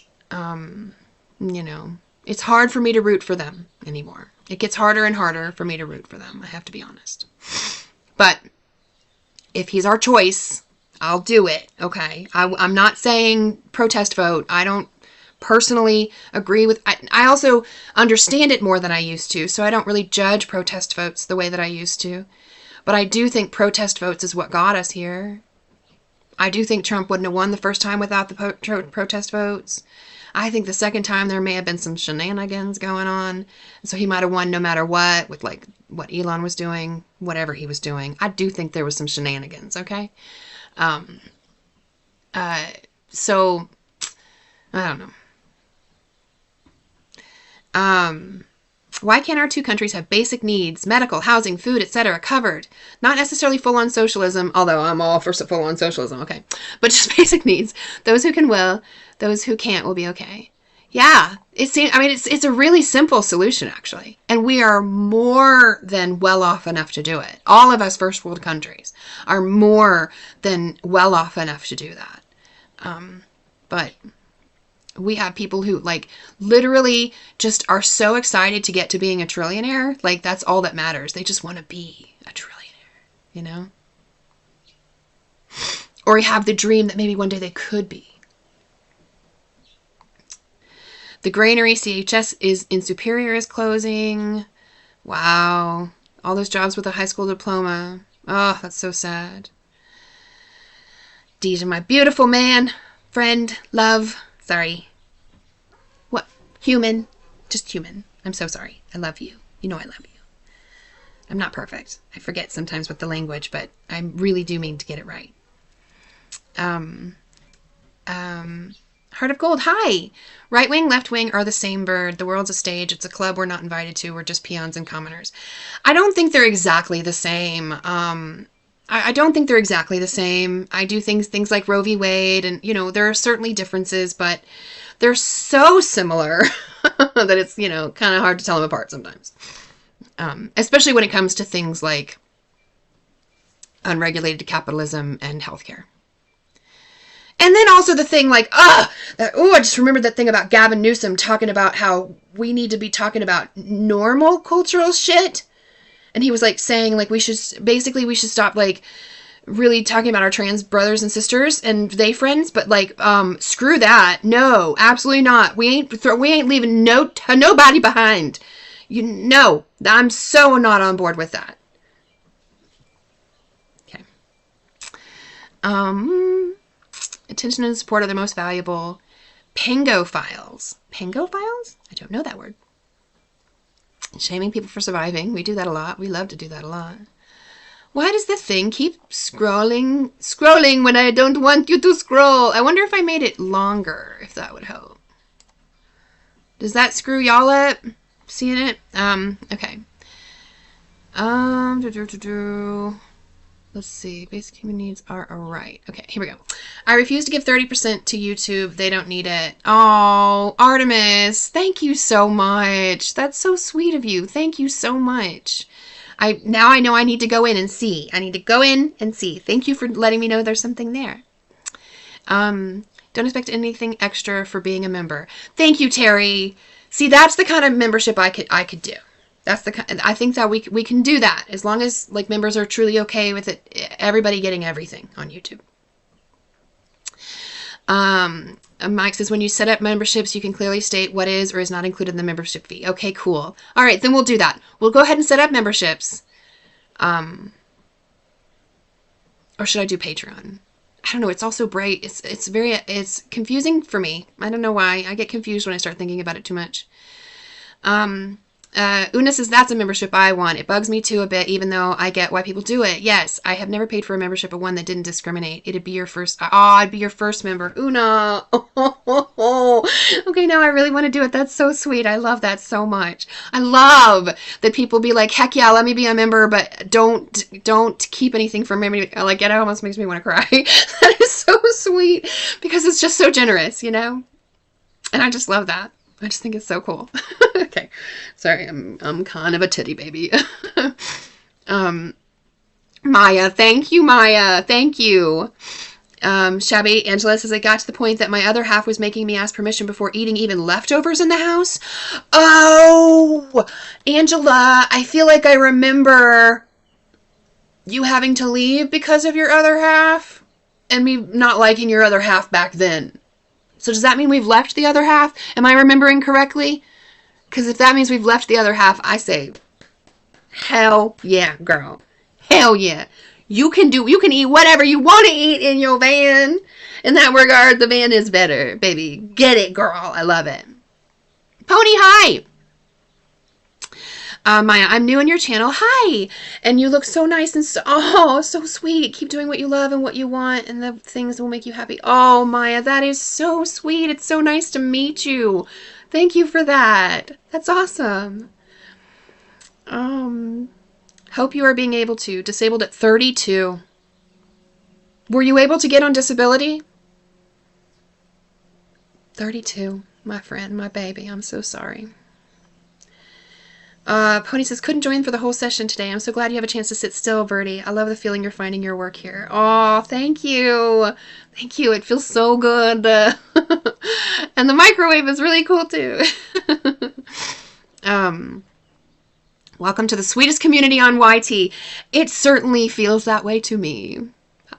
it's hard for me to root for them anymore. It gets harder and harder for me to root for them, I have to be honest. But if he's our choice, I'll do it, okay? I'm not saying protest vote. I don't personally agree with, I also understand it more than I used to, so I don't really judge protest votes the way that I used to. But I do think protest votes is what got us here. I do think Trump wouldn't have won the first time without the protest votes. I think the second time there may have been some shenanigans going on. And so he might have won no matter what, with like what Elon was doing, whatever he was doing. I do think there was some shenanigans, okay? So, I don't know. Why can't our 2 countries have basic needs, medical, housing, food, etc., covered? Not necessarily full-on socialism, although I'm all for full-on socialism, okay? But just basic needs. Those who can will, those who can't will be okay. Yeah, it's a really simple solution, actually. And we are more than well off enough to do it. All of us first world countries are more than well off enough to do that. But we have people who, like, literally just are so excited to get to being a trillionaire. Like, that's all that matters. They just want to be a trillionaire, Or have the dream that maybe one day they could be. The granary CHS in Superior is closing. Wow. All those jobs with a high school diploma. Oh, that's so sad. Deja, my beautiful man, friend, love. Sorry. What? Human. Just human. I'm so sorry. I love you. You know I love you. I'm not perfect. I forget sometimes with the language, but I really do mean to get it right. Heart of Gold, hi! Right wing, left wing are the same bird. The world's a stage. It's a club we're not invited to. We're just peons and commoners. I don't think they're exactly the same. I don't think they're exactly the same. I do things like Roe v. Wade, and, there are certainly differences, but they're so similar that it's, kind of hard to tell them apart sometimes. Especially when it comes to things like unregulated capitalism and healthcare. And then also the thing like, I just remembered that thing about Gavin Newsom talking about how we need to be talking about normal cultural shit. And he was like saying like we should stop like really talking about our trans brothers and sisters and they friends, but like screw that. No, absolutely not. We ain't leaving nobody behind. You know, I'm so not on board with that. Okay. Attention and support are the most valuable. Pangophiles. Pangophiles? I don't know that word. Shaming people for surviving. We do that a lot. We love to do that a lot. Why does the thing keep scrolling when I don't want you to scroll? I wonder if I made it longer, if that would help. Does that screw y'all up? Seeing it? Okay. Let's see. Basic human needs are alright. Okay, here we go. I refuse to give 30% to YouTube. They don't need it. Oh, Artemis, thank you so much. That's so sweet of you. Thank you so much. Now I know I need to go in and see. I need to go in and see. Thank you for letting me know there's something there. Don't expect anything extra for being a member. Thank you, Terry. See, that's the kind of membership I could do. That's I think that we can do that as long as like members are truly okay with it. Everybody getting everything on YouTube. Mike says when you set up memberships, you can clearly state what is or is not included in the membership fee. Okay, cool. All right, then we'll do that. We'll go ahead and set up memberships. Or should I do Patreon? I don't know. It's also bright. It's confusing for me. I don't know why. I get confused when I start thinking about it too much. Una says that's a membership I want. It bugs me too a bit, even though I get why people do it. Yes, I have never paid for a membership of one that didn't discriminate. It'd be your first. I'd be your first member. Una. Okay, now I really want to do it. That's so sweet. I love that so much. I love that people be like, heck yeah, let me be a member, but don't keep anything from me. Like, it almost makes me want to cry. That is so sweet because it's just so generous, you know? And I just love that. I just think it's so cool. Okay. Sorry, I'm kind of a titty baby. Maya, thank you, Maya. Thank you. Shabby Angela says, I got to the point that my other half was making me ask permission before eating even leftovers in the house. Oh, Angela, I feel like I remember you having to leave because of your other half and me not liking your other half back then. So does that mean we've left the other half? Am I remembering correctly? Because if that means we've left the other half, I say, hell yeah, girl. Hell yeah. You can eat whatever you want to eat in your van. In that regard, the van is better, baby. Get it, girl. I love it. Pony, hi. Maya, I'm new in your channel. Hi. And you look so nice and so sweet. Keep doing what you love and what you want and the things that will make you happy. Oh, Maya, that is so sweet. It's so nice to meet you. Thank you for that. That's awesome. Hope you are being able to. Disabled at 32. Were you able to get on disability? 32, my friend, my baby. I'm so sorry. Pony says, couldn't join for the whole session today. I'm so glad you have a chance to sit still, Birdie. I love the feeling you're finding your work here. Oh, thank you. Thank you. It feels so good. And the microwave is really cool, too. Welcome to the sweetest community on YT. It certainly feels that way to me.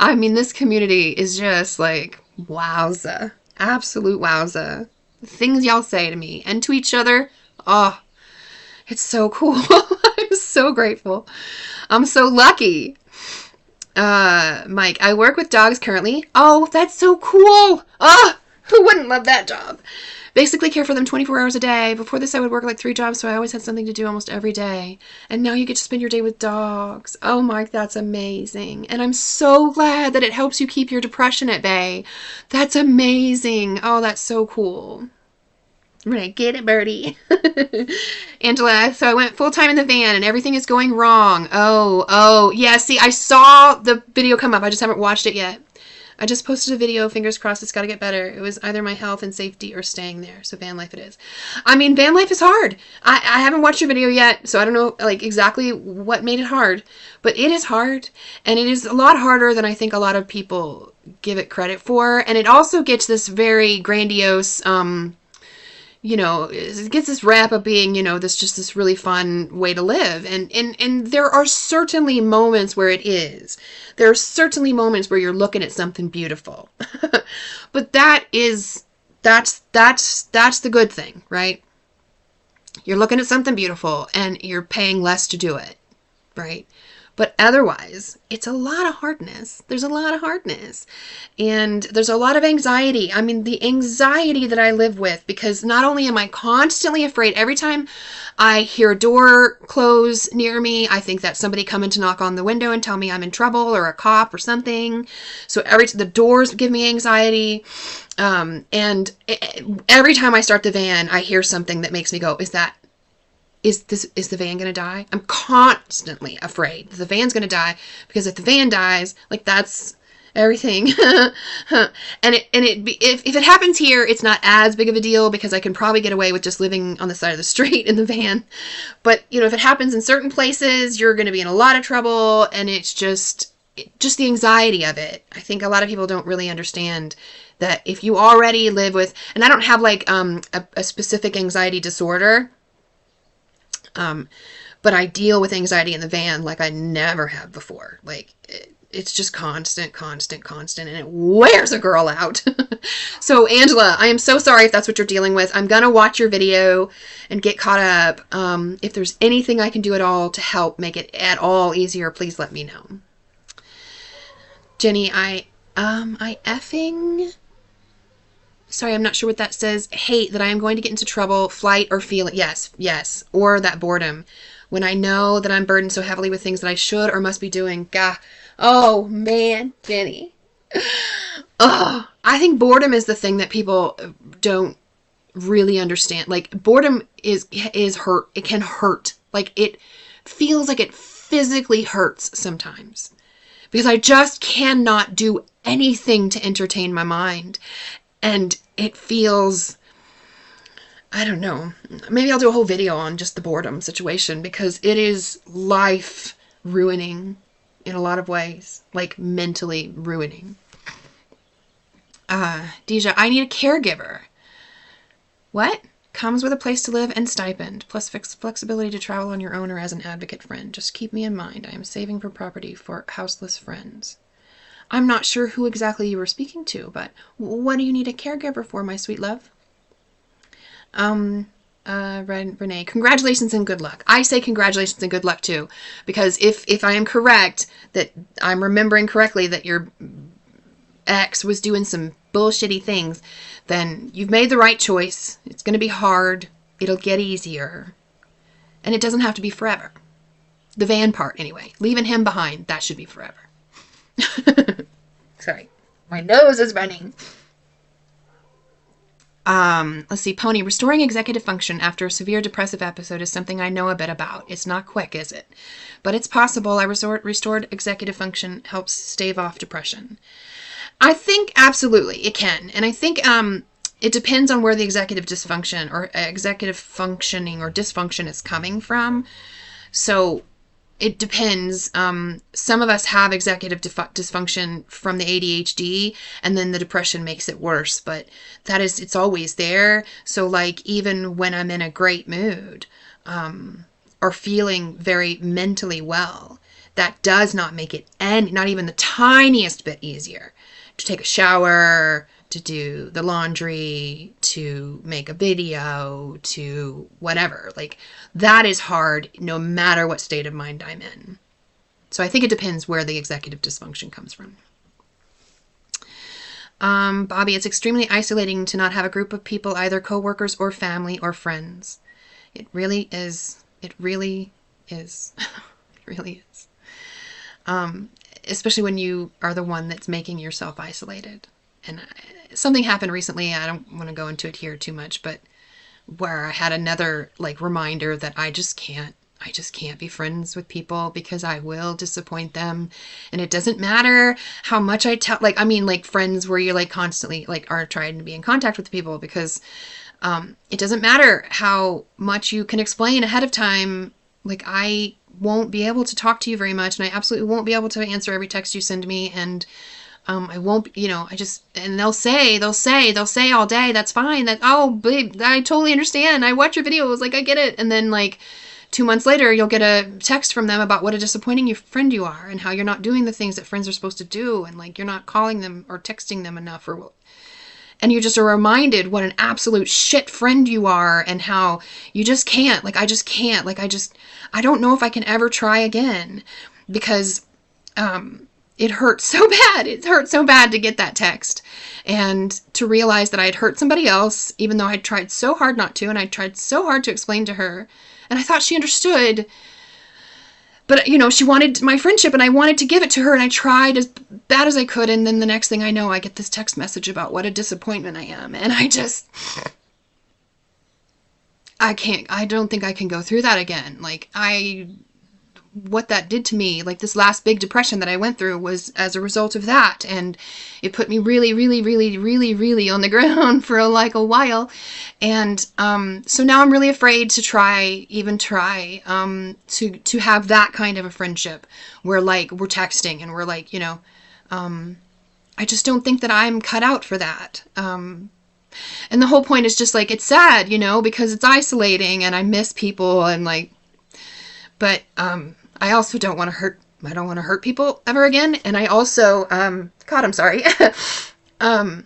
I mean, this community is just like, wowza. Absolute wowza. The things y'all say to me and to each other, oh, it's so cool. I'm so grateful. I'm so lucky. Mike, I work with dogs currently. Oh, that's so cool. Oh, who wouldn't love that job? Basically care for them 24 hours a day. Before this, I would work like 3 jobs, so I always had something to do almost every day. And now you get to spend your day with dogs. Oh, Mike, that's amazing. And I'm so glad that it helps you keep your depression at bay. That's amazing. Oh, that's so cool. I'm gonna get it, Birdie. Angela, so I went full-time in the van and everything is going wrong. Oh, yeah, see, I saw the video come up. I just haven't watched it yet. I just posted a video, fingers crossed it's got to get better. It was either my health and safety or staying there. So van life it is. I mean, van life is hard. I haven't watched your video yet, so I don't know like exactly what made it hard, but it is hard, and it is a lot harder than I think a lot of people give it credit for. And it also gets this very grandiose, it gets this wrap of being, this really fun way to live. And there are certainly moments where it is. There are certainly moments where you're looking at something beautiful. But that's the good thing, right? You're looking at something beautiful and you're paying less to do it, right? But otherwise, it's a lot of hardness. There's a lot of hardness. And there's a lot of anxiety. I mean, the anxiety that I live with, because not only am I constantly afraid, every time I hear a door close near me, I think that's somebody coming to knock on the window and tell me I'm in trouble, or a cop or something. So the doors give me anxiety. And every time I start the van, I hear something that makes me go, is the van going to die? I'm constantly afraid that the van's going to die, because if the van dies, like, that's everything. If it happens here, it's not as big of a deal, because I can probably get away with just living on the side of the street in the van. But, if it happens in certain places, you're going to be in a lot of trouble, and it's just the anxiety of it. I think a lot of people don't really understand that if you already live with, and I don't have like a specific anxiety disorder, but I deal with anxiety in the van like I never have before. Like, it's just constant, and it wears a girl out. So, Angela, I am so sorry if that's what you're dealing with. I'm going to watch your video and get caught up. If there's anything I can do at all to help make it at all easier, please let me know. Jenny, I effing... Sorry, I'm not sure what that says. Hate that I am going to get into trouble, flight, or feel it. Yes. Or that boredom. When I know that I'm burdened so heavily with things that I should or must be doing. Gah. Oh, man, Jenny. Oh, I think boredom is the thing that people don't really understand. Like, boredom is hurt. It can hurt. Like, it feels like it physically hurts sometimes. Because I just cannot do anything to entertain my mind. And it feels, I don't know, maybe I'll do a whole video on just the boredom situation, because it is life ruining in a lot of ways, like mentally ruining. Deja, I need a caregiver. What? Comes with a place to live and stipend, plus flexibility to travel on your own or as an advocate friend. Just keep me in mind. I am saving for property for houseless friends. I'm not sure who exactly you were speaking to, but what do you need a caregiver for, my sweet love? Renee, congratulations and good luck. I say congratulations and good luck too, because if I am correct, that I'm remembering correctly that your ex was doing some bullshitty things, then you've made the right choice. It's going to be hard. It'll get easier. And it doesn't have to be forever. The van part, anyway. Leaving him behind, that should be forever. Sorry, my nose is running. Let's see, Pony, restoring executive function after a severe depressive episode is something I know a bit about. It's not quick, is it? But it's possible. Restored executive function helps stave off depression. I think absolutely it can. And I think it depends on where the executive dysfunction or executive functioning or dysfunction is coming from. So it depends. Some of us have executive dysfunction from the ADHD, and then the depression makes it worse, but it's always there. So like, even when I'm in a great mood, or feeling very mentally well, that does not make it not even the tiniest bit easier to take a shower, to do the laundry, to make a video, to whatever. Like, that is hard no matter what state of mind I'm in. So I think it depends where the executive dysfunction comes from. Bobby, it's extremely isolating to not have a group of people, either coworkers or family or friends. It really is. It really is. It really is. Especially when you are the one that's making yourself isolated. And something happened recently, I don't want to go into it here too much, but where I had another like reminder that I just can't I just can't be friends with people because I will disappoint them. And it doesn't matter how much I tell, like, I mean, like friends where you're like constantly like are trying to be in contact with people, because it doesn't matter how much you can explain ahead of time. Like, I won't be able to talk to you very much, and I absolutely won't be able to answer every text you send me. And I won't, I just, and they'll say all day, that's fine. That, oh, babe, I totally understand. I watch your videos. Like, I get it. And then like 2 months later, you'll get a text from them about what a disappointing friend you are and how you're not doing the things that friends are supposed to do. And like, you're not calling them or texting them enough, and you just are reminded what an absolute shit friend you are, and how you just can't, like, I just can't, like, I don't know if I can ever try again, because, it hurt so bad. It hurt so bad to get that text and to realize that I had hurt somebody else, even though I'd tried so hard not to, and I tried so hard to explain to her, and I thought she understood. But, she wanted my friendship, and I wanted to give it to her, and I tried as bad as I could, and then the next thing I know, I get this text message about what a disappointment I am, and I don't think I can go through that again. Like, what that did to me, like this last big depression that I went through, was as a result of that, and it put me really, really, really, really, really on the ground for like a while. And so now I'm really afraid to try to have that kind of a friendship where like we're texting and we're like, I just don't think that I'm cut out for that. And the whole point is just like, it's sad, because it's isolating and I miss people, and like, but I also don't want to hurt people ever again. And I also, God, I'm sorry. I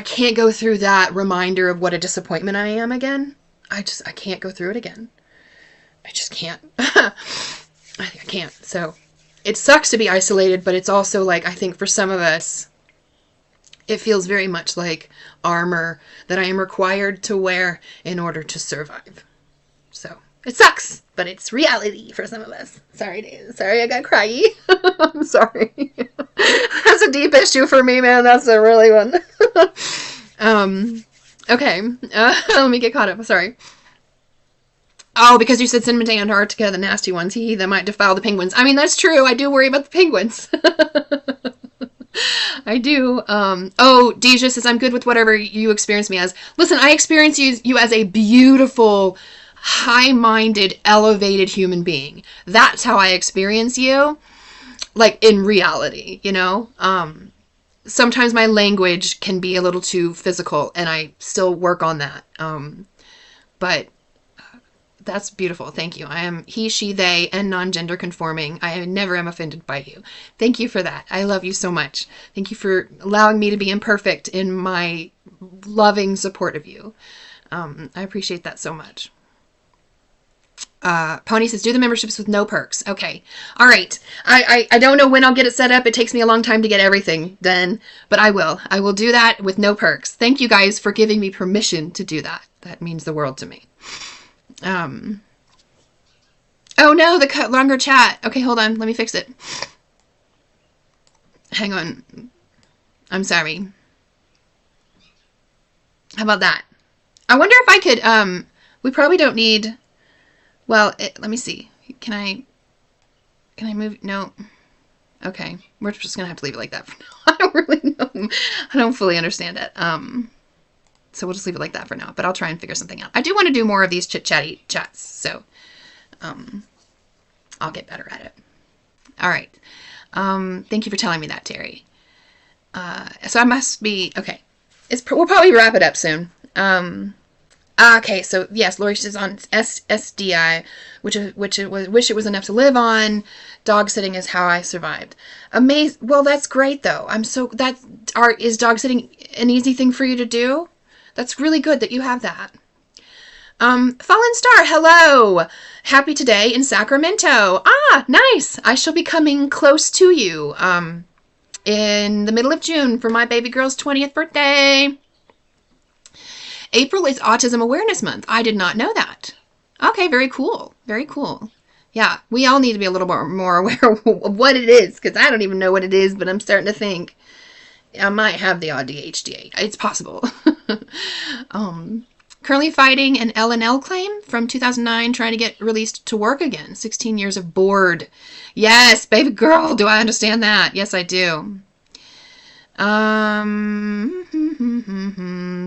can't go through that reminder of what a disappointment I am again. I can't go through it again. I just can't. I can't. So it sucks to be isolated, but it's also like, I think for some of us, it feels very much like armor that I am required to wear in order to survive. So it sucks, but it's reality for some of us. Sorry, Dave. Sorry, I got cryy. I'm sorry. That's a deep issue for me, man. That's a really one. Okay. Let me get caught up. Sorry. Oh, because you said send them to Antarctica, the nasty ones. That might defile the penguins. I mean, that's true. I do worry about the penguins. I do. Deja says, I'm good with whatever you experience me as. Listen, I experience you as a beautiful, high-minded, elevated human being. That's how I experience you, like in reality, sometimes my language can be a little too physical, and I still work on that. But that's beautiful. Thank you. I am he, she, they, and non-gender conforming. I never am offended by you. Thank you for that. I love you so much. Thank you for allowing me to be imperfect in my loving support of you. I appreciate that so much. Pony says, do the memberships with no perks. Okay. All right. I don't know when I'll get it set up. It takes me a long time to get everything done, but I will. I will do that with no perks. Thank you guys for giving me permission to do that. That means the world to me. Oh no, the longer chat. Okay, hold on. Let me fix it. Hang on. I'm sorry. How about that? I wonder if I could, we probably don't need... Well, let me see. Can I move? No. Okay. We're just going to have to leave it like that for now. I don't really know. I don't fully understand it. So we'll just leave it like that for now, but I'll try and figure something out. I do want to do more of these chit-chatty chats, so I'll get better at it. All right. Thank you for telling me that, Terry. So I must be, okay. We'll probably wrap it up soon. Okay, so yes, Lori is on SDI, which wish it was enough to live on. Dog sitting is how I survived. Amazing. Well, that's great though. Is dog sitting an easy thing for you to do? That's really good that you have that. Fallen Star, hello. Happy today in Sacramento. Ah, nice. I shall be coming close to you in the middle of June for my baby girl's 20th birthday. April is Autism Awareness Month. I did not know that. Okay, very cool. Very cool. Yeah, we all need to be a little more aware of what it is, because I don't even know what it is, but I'm starting to think I might have the ADHD. It's possible. Currently fighting an L&L claim from 2009, trying to get released to work again. 16 years of bored. Yes, baby girl, do I understand that? Yes, I do.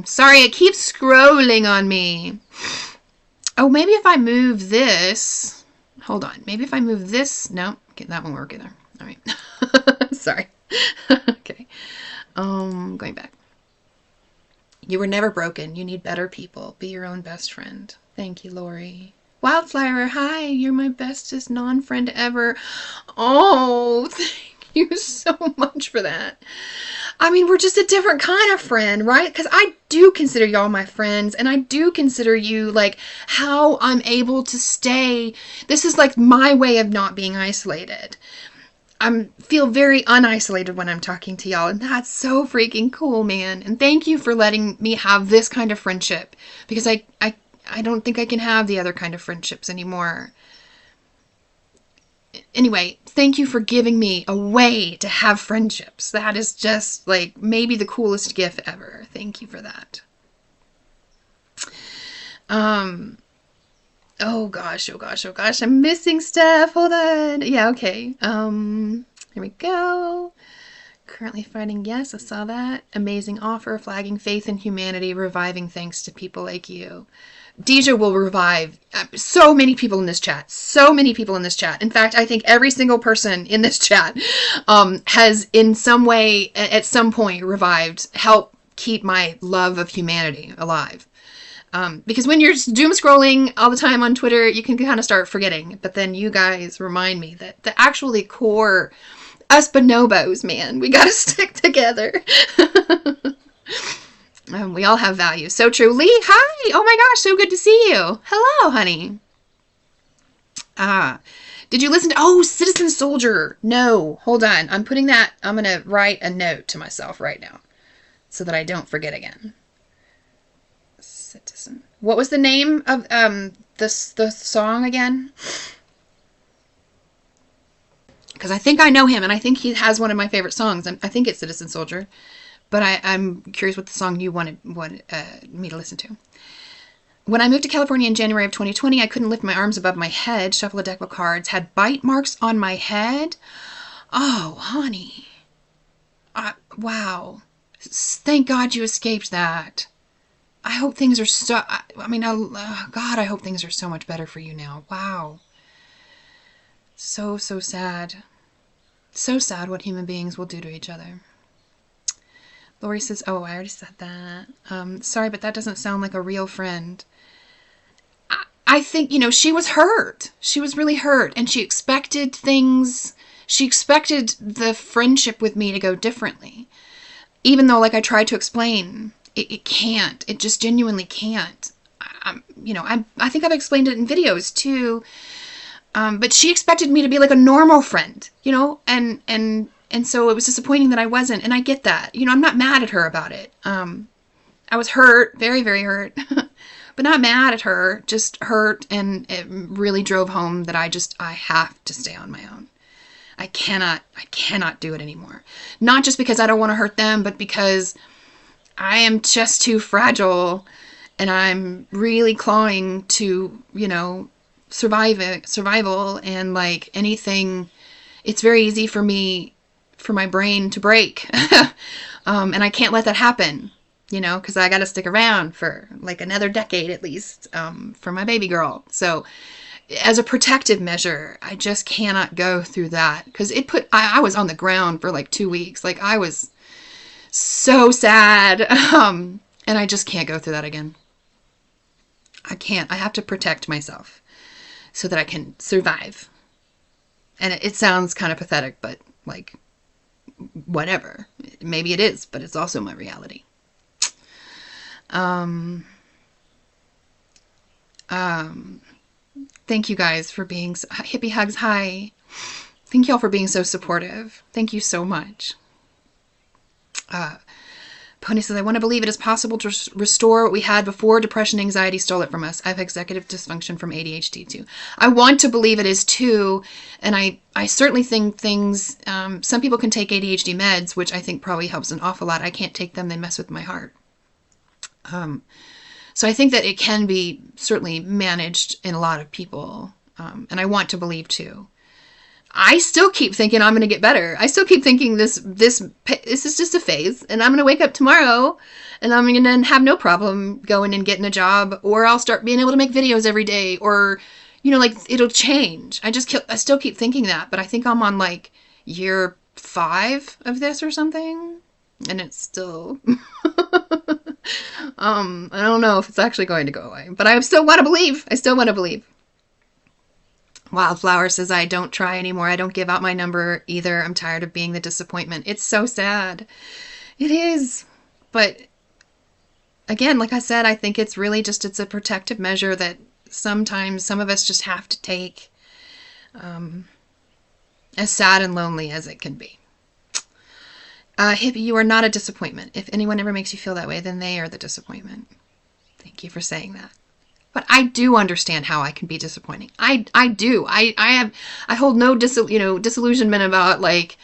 Sorry, it keeps scrolling on me. Oh, maybe if I move this. Hold on. Maybe if I move this. No, okay, that won't work either. All right. Sorry. Okay. Going back. You were never broken. You need better people. Be your own best friend. Thank you, Lori. Wildflower, hi. You're my bestest non-friend ever. Oh, thank you so much for that. I mean, we're just a different kind of friend, right? Because I do consider y'all my friends, and I do consider you, like, how I'm able to stay. This is like my way of not being isolated. I feel very unisolated when I'm talking to y'all, and that's so freaking cool, man. And thank you for letting me have this kind of friendship, because I don't think I can have the other kind of friendships anymore. Anyway, thank you for giving me a way to have friendships. That is just, like, maybe the coolest gift ever. Thank you for that. Oh gosh, oh gosh, oh gosh. I'm missing stuff. Hold on. Yeah, okay. Here we go. Currently fighting. Yes, I saw that. Amazing offer. Flagging faith in humanity. Reviving thanks to people like you. Deja will revive so many people in this chat. So many people in this chat. In fact, I think every single person in this chat has in some way, at some point, revived, helped keep my love of humanity alive. Because when you're doom scrolling all the time on Twitter, you can kind of start forgetting. But then you guys remind me that the actually core, us bonobos, man, we gotta stick together. We all have value. So true. Lee, hi! Oh my gosh, so good to see you. Hello, honey. Did you listen to... Oh, Citizen Soldier. No, hold on. I'm going to write a note to myself right now so that I don't forget again. Citizen. What was the name of the song again? Because I think I know him, and I think he has one of my favorite songs. I think it's Citizen Soldier. But I'm curious what the song you wanted me to listen to. When I moved to California in January of 2020, I couldn't lift my arms above my head, shuffle a deck of cards, had bite marks on my head. Oh, honey. Wow. Thank God you escaped that. I hope things are so... God, I hope things are so much better for you now. Wow. So, so sad. So sad what human beings will do to each other. Lori says, oh, I already said that. Sorry, but that doesn't sound like a real friend. I think, she was hurt. She was really hurt. And she expected things. She expected the friendship with me to go differently. Even though, like I tried to explain, it can't. It just genuinely can't. I think I've explained it in videos too. But she expected me to be like a normal friend, and so it was disappointing that I wasn't, and I get that. I'm not mad at her about it. I was hurt, very, very hurt, but not mad at her, just hurt, and it really drove home that I have to stay on my own. I cannot do it anymore. Not just because I don't want to hurt them, but because I am just too fragile, and I'm really clawing to, survival, and like anything, it's very easy for my brain to break. And I can't let that happen, because I got to stick around for like another decade at least, for my baby girl. So as a protective measure, I just cannot go through that, because I was on the ground for like 2 weeks. Like, I was so sad. And I just can't go through that again. I can't. I have to protect myself so that I can survive. And it sounds kind of pathetic, but like, whatever. Maybe it is, but it's also my reality. Thank you guys for being so, hippie hugs. Hi. Thank y'all for being so supportive. Thank you so much. Pony says, I want to believe it is possible to restore what we had before depression and anxiety stole it from us. I have executive dysfunction from ADHD too. I want to believe it is too. And I certainly think things, some people can take ADHD meds, which I think probably helps an awful lot. I can't take them. They mess with my heart. So I think that it can be certainly managed in a lot of people. And I want to believe too. I still keep thinking I'm going to get better. I still keep thinking this is just a phase, and I'm going to wake up tomorrow and I'm going to have no problem going and getting a job, or I'll start being able to make videos every day, or, like it'll change. I still keep thinking that, but I think I'm on like year 5 of this or something, and it's still, I don't know if it's actually going to go away, but I still want to believe. I still want to believe. Wildflower says, I don't try anymore. I don't give out my number either. I'm tired of being the disappointment. It's so sad. It is. But again, like I said, I think it's really just, it's a protective measure that sometimes some of us just have to take, as sad and lonely as it can be. Hippie, you are not a disappointment. If anyone ever makes you feel that way, then they are the disappointment. Thank you for saying that. But I do understand how I can be disappointing. I do. I hold no disillusionment about like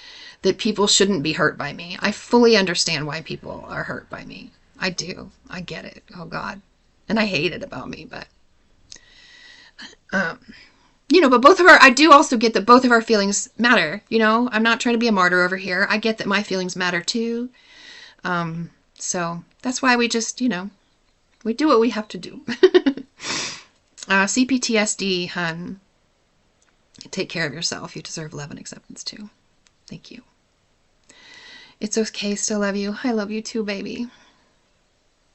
that people shouldn't be hurt by me. I fully understand why people are hurt by me. I do. I get it. Oh God. And I hate it about me, but but I do also get that both of our feelings matter. I'm not trying to be a martyr over here. I get that my feelings matter too. So that's why we just, we do what we have to do. CPTSD, hun. Take care of yourself. You deserve love and acceptance too. Thank you. It's okay. Still love you. I love you too, baby.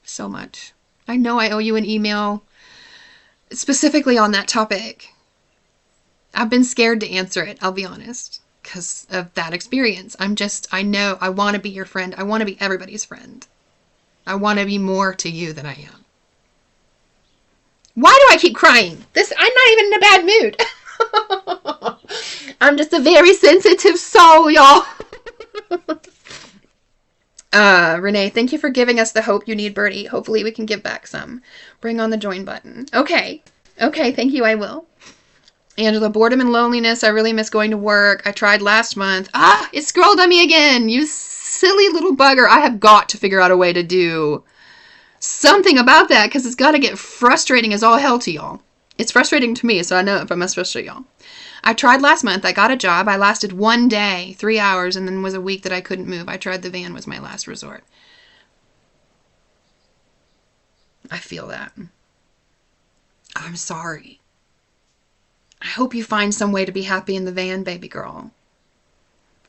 So much. I know I owe you an email specifically on that topic. I've been scared to answer it, I'll be honest, because of that experience. I know I want to be your friend. I want to be everybody's friend. I want to be more to you than I am. Why do I keep crying? I'm not even in a bad mood. I'm just a very sensitive soul, y'all. Renee, thank you for giving us the hope you need, Birdie. Hopefully we can give back some. Bring on the join button. Okay, thank you, I will. Angela, boredom and loneliness. I really miss going to work. I tried last month. It scrolled on me again. You silly little bugger. I have got to figure out a way to do something about that, because it's got to get frustrating as all hell to y'all. It's frustrating to me, so I know if I must frustrate y'all. I tried last month. I got a job. I lasted 1 day, 3 hours, and then was a week that I couldn't move. I tried the van, was my last resort. I feel that. I'm sorry. I hope you find some way to be happy in the van, baby girl.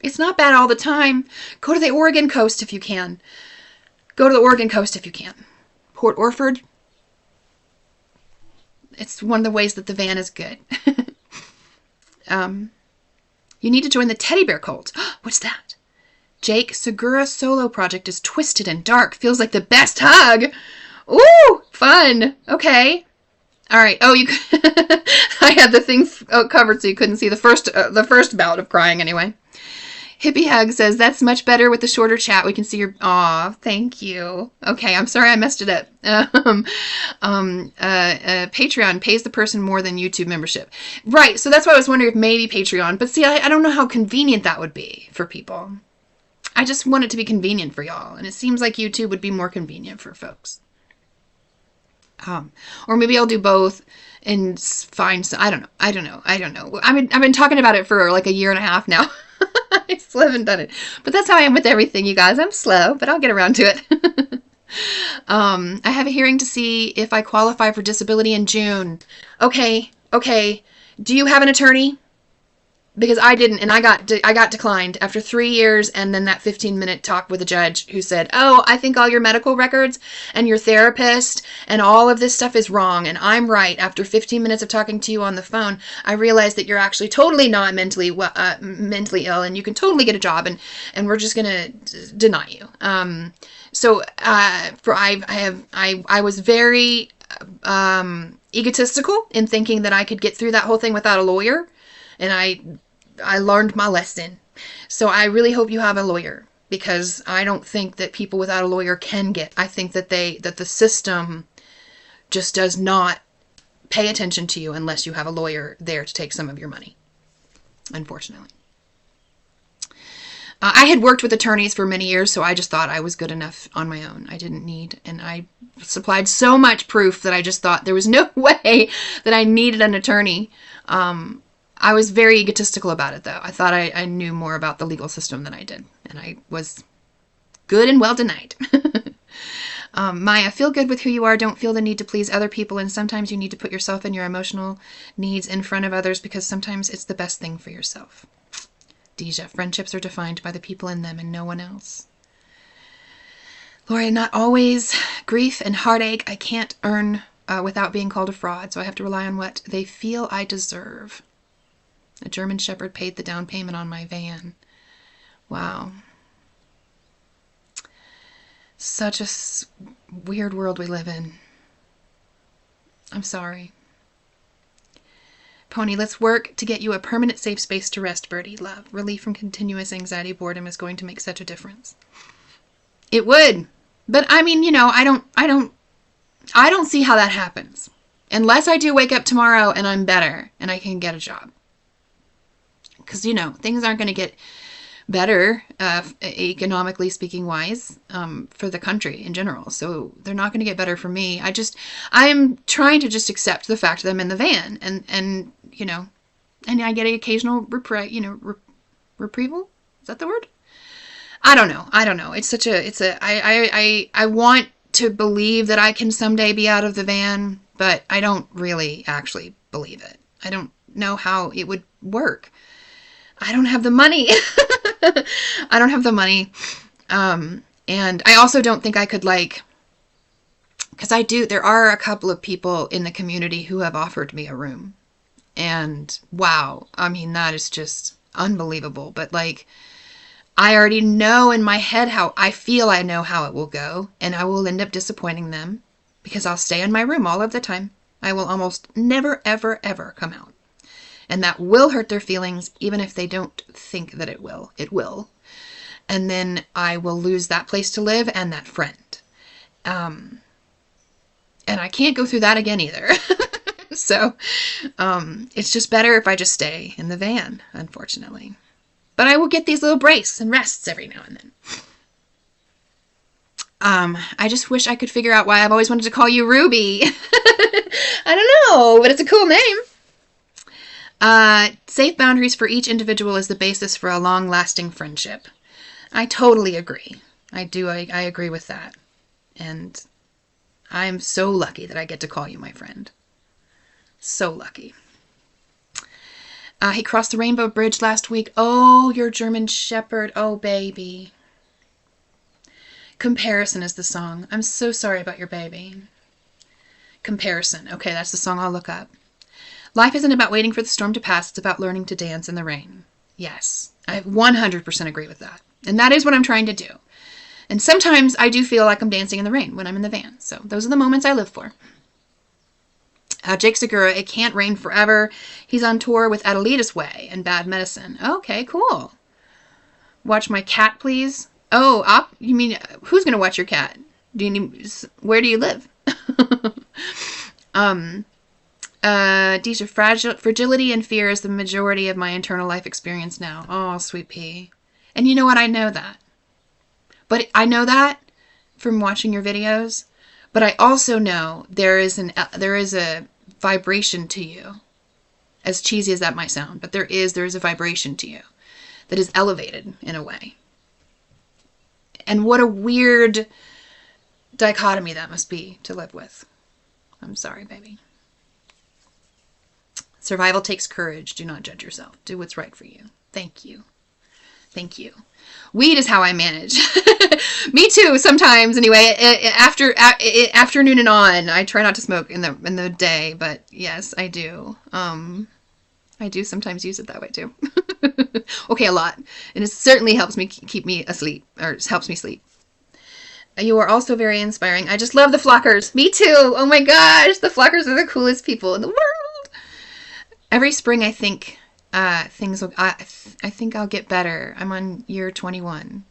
It's not bad all the time. Go to the Oregon coast if you can. Go to the Oregon coast if you can. Port Orford. It's one of the ways that the van is good. You need to join the teddy bear cult. What's that? Jake, Segura solo project is twisted and dark. Feels like the best hug. Ooh, fun. Okay. All right. Oh, you. I had the thing covered so you couldn't see the first bout of crying anyway. Hippie Hug says, that's much better with the shorter chat. We can see your... Aw, thank you. Okay, I'm sorry I messed it up. Patreon pays the person more than YouTube membership. Right, so that's why I was wondering if maybe Patreon. But see, I don't know how convenient that would be for people. I just want it to be convenient for y'all. And it seems like YouTube would be more convenient for folks. Or maybe I'll do both and find some... I don't know. I've been talking about it for like 1.5 years now. I still haven't done it. But that's how I am with everything, you guys. I'm slow, but I'll get around to it. I have a hearing to see if I qualify for disability in June. Okay. Do you have an attorney? Because I didn't, and I got declined after 3 years, and then that 15-minute talk with a judge who said, oh, I think all your medical records and your therapist and all of this stuff is wrong, and I'm right. After 15 minutes of talking to you on the phone, I realized that you're actually totally not mentally ill, and you can totally get a job, and we're just gonna deny you. I was very egotistical in thinking that I could get through that whole thing without a lawyer. And I learned my lesson. So I really hope you have a lawyer, because I don't think that people without a lawyer can get. I think that the system just does not pay attention to you unless you have a lawyer there to take some of your money, unfortunately. I had worked with attorneys for many years, so I just thought I was good enough on my own. I didn't need, and I supplied so much proof that I just thought there was no way that I needed an attorney. I was very egotistical about it, though. I thought I knew more about the legal system than I did, and I was good and well denied. Maya, feel good with who you are. Don't feel the need to please other people, and sometimes you need to put yourself and your emotional needs in front of others because sometimes it's the best thing for yourself. Deja, friendships are defined by the people in them and no one else. Lori, not always. Grief and heartache I can't earn without being called a fraud, so I have to rely on what they feel I deserve. A German Shepherd paid the down payment on my van. Wow. Such a weird world we live in. I'm sorry. Pony, let's work to get you a permanent safe space to rest, Birdie. Love. Relief from continuous anxiety, boredom is going to make such a difference. It would. But I mean, I don't see how that happens. Unless I do wake up tomorrow and I'm better and I can get a job. Because, things aren't going to get better, economically speaking wise, for the country in general. So they're not going to get better for me. I am trying to just accept the fact that I'm in the van and I get an occasional reprieval. Is that the word? I don't know. I want to believe that I can someday be out of the van, but I don't really actually believe it. I don't know how it would work. I don't have the money. I don't have the money. And I also don't think I could because there are a couple of people in the community who have offered me a room. And wow, I mean, that is just unbelievable. But I already know in my head how I know how it will go. And I will end up disappointing them because I'll stay in my room all of the time. I will almost never, ever, ever come out. And that will hurt their feelings, even if they don't think that it will. It will. And then I will lose that place to live and that friend. And I can't go through that again either. So it's just better if I just stay in the van, unfortunately. But I will get these little breaks and rests every now and then. I just wish I could figure out why I've always wanted to call you Ruby. I don't know, but it's a cool name. Safe boundaries for each individual is the basis for a long-lasting friendship. I totally agree. I do. I agree with that. And I'm so lucky that I get to call you my friend. So lucky. He crossed the Rainbow Bridge last week. Oh, your German Shepherd. Oh, baby. Comparison is the song. I'm so sorry about your baby. Comparison. Okay, that's the song I'll look up. Life isn't about waiting for the storm to pass. It's about learning to dance in the rain. Yes, I 100% agree with that. And that is what I'm trying to do. And sometimes I do feel like I'm dancing in the rain when I'm in the van. So those are the moments I live for. Jake Segura, It Can't Rain Forever. He's on tour with Adelita's Way and Bad Medicine. Okay, cool. Watch my cat, please. Oh, you mean, who's going to watch your cat? Where do you live? Deja, fragility and fear is the majority of my internal life experience now. Oh, sweet pea. And you know what? I know that. But I know that from watching your videos. But I also know there is a vibration to you. As cheesy as that might sound, but there is a vibration to you that is elevated in a way. And what a weird dichotomy that must be to live with. I'm sorry, baby. Survival takes courage. Do not judge yourself. Do what's right for you. Thank you. Thank you. Weed is how I manage. Me too, sometimes. Anyway, afternoon and on, I try not to smoke in the day, but yes, I do. I do sometimes use it that way too. Okay, a lot, and it certainly helps me keep me asleep, or helps me sleep. You are also very inspiring. I just love the Flockers. Me too. Oh my gosh, the Flockers are the coolest people in the world. Every spring, I think things will. I think I'll get better. I'm on year 21.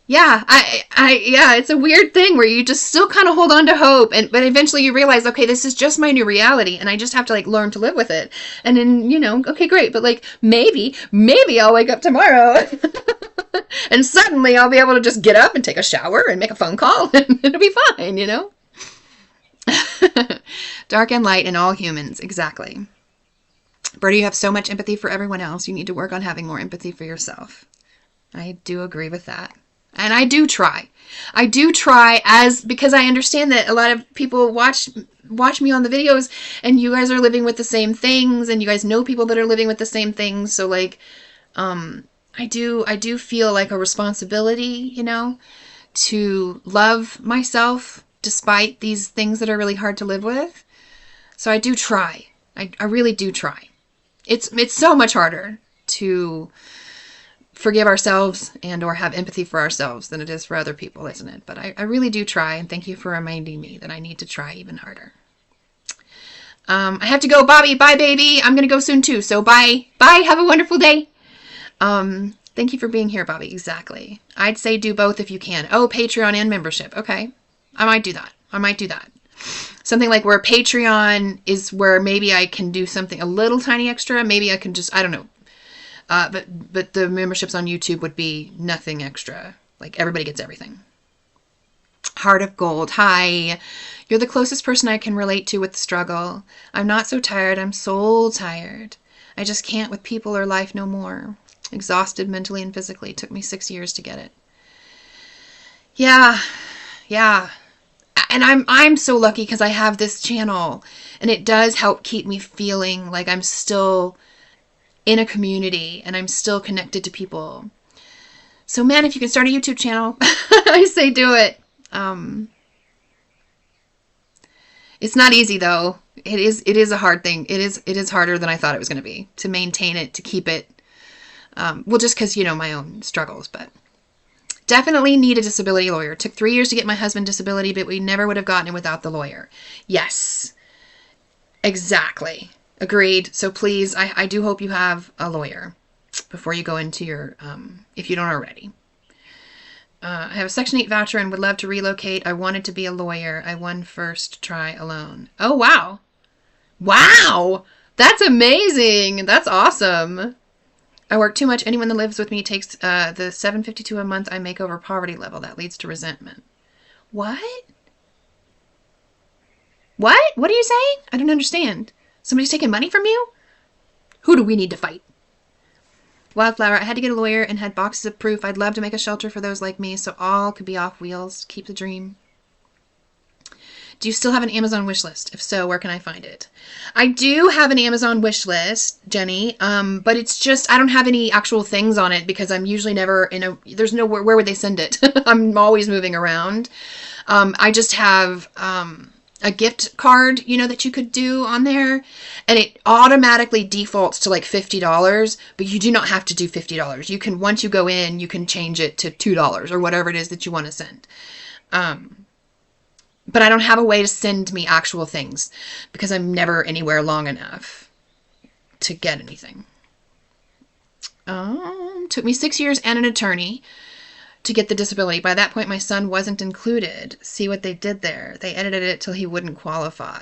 Yeah, yeah, it's a weird thing where you just still kind of hold on to hope, but eventually you realize, okay, this is just my new reality, and I just have to like learn to live with it. And then okay, great, but like maybe I'll wake up tomorrow, and suddenly I'll be able to just get up and take a shower and make a phone call, and it'll be fine. Dark and light in all humans, exactly. Bertie, you have so much empathy for everyone else. You need to work on having more empathy for yourself. I do agree with that. And I do try. I do try because I understand that a lot of people watch me on the videos and you guys are living with the same things and you guys know people that are living with the same things. So like I do feel like a responsibility, to love myself despite these things that are really hard to live with. So I do try. I really do try. It's so much harder to forgive ourselves and or have empathy for ourselves than it is for other people, isn't it? But I really do try, and thank you for reminding me that I need to try even harder. I have to go, Bobby. Bye, baby. I'm going to go soon, too. So bye. Bye. Have a wonderful day. Thank you for being here, Bobby. Exactly. I'd say do both if you can. Oh, Patreon and membership. Okay. I might do that. Something like where Patreon is where maybe I can do something a little tiny extra. Maybe I can just, I don't know. But the memberships on YouTube would be nothing extra. Like everybody gets everything. Heart of Gold. Hi. You're the closest person I can relate to with the struggle. I'm not so tired. I'm soul tired. I just can't with people or life no more. Exhausted mentally and physically. It took me 6 years to get it. Yeah. And I'm so lucky because I have this channel and it does help keep me feeling like I'm still in a community and I'm still connected to people. So man, if you can start a YouTube channel, I say do it. It's not easy though. It is a hard thing. It is harder than I thought it was going to be to maintain it, to keep it. Well, just because, my own struggles, but definitely need a disability lawyer. It took 3 years to get my husband disability, but we never would have gotten it without the lawyer. Yes, exactly. Agreed. So please, I do hope you have a lawyer before you go into your, if you don't already. I have a Section 8 voucher and would love to relocate. I wanted to be a lawyer. I won first try alone. Oh, wow. Wow. That's amazing. That's awesome. I work too much. Anyone that lives with me takes the $7.52 a month I make over poverty level. That leads to resentment. What? What? What are you saying? I don't understand. Somebody's taking money from you? Who do we need to fight? Wildflower, I had to get a lawyer and had boxes of proof. I'd love to make a shelter for those like me so all could be off wheels. Keep the dream. Do you still have an Amazon wish list? If so, where can I find it? I do have an Amazon wish list, Jenny, but it's just, I don't have any actual things on it because I'm usually never there's nowhere, where would they send it? I'm always moving around. I just have a gift card, that you could do on there, and it automatically defaults to like $50, but you do not have to do $50. You can, once you go in, you can change it to $2 or whatever it is that you want to send. But I don't have a way to send me actual things because I'm never anywhere long enough to get anything. Took me 6 years and an attorney to get the disability. By that point, my son wasn't included. See what they did there. They edited it till he wouldn't qualify.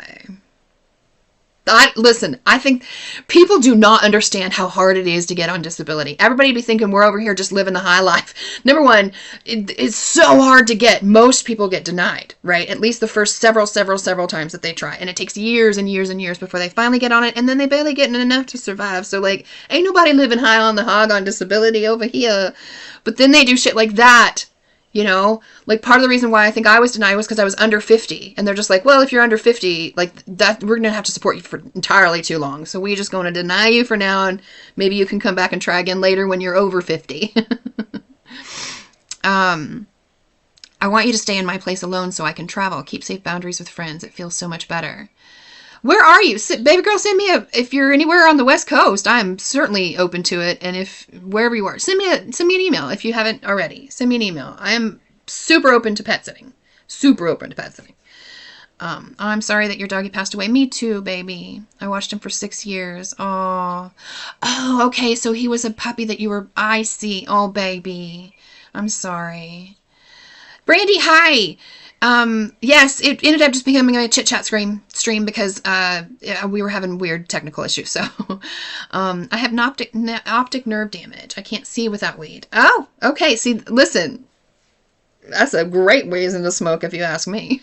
Listen, I think people do not understand how hard it is to get on disability. Everybody be thinking we're over here just living the high life. Number one, it's so hard to get. Most people get denied, right? At least the first several times that they try. And it takes years and years and years before they finally get on it. And then they barely get enough to survive. So like, ain't nobody living high on the hog on disability over here. But then they do shit like that. Like part of the reason why I think I was denied was because I was under 50. And they're just like, well, if you're under 50, like that, we're going to have to support you for entirely too long. So we're just going to deny you for now. And maybe you can come back and try again later when you're over 50. I want you to stay in my place alone so I can travel. Keep safe boundaries with friends. It feels so much better. Where are you? Baby girl, send me if you're anywhere on the West Coast, I'm certainly open to it. And if wherever you are, send me an email if you haven't already. Send me an email. I am super open to pet sitting. Super open to pet sitting. I'm sorry that your doggy passed away. Me too, baby. I watched him for 6 years. Oh, okay. So he was a puppy that I see. Oh, baby. I'm sorry. Brandy, hi. Yes, it ended up just becoming a chit chat stream because we were having weird technical issues. So, I have an optic nerve damage. I can't see without weed. Oh, okay. See, listen, that's a great reason to smoke, if you ask me.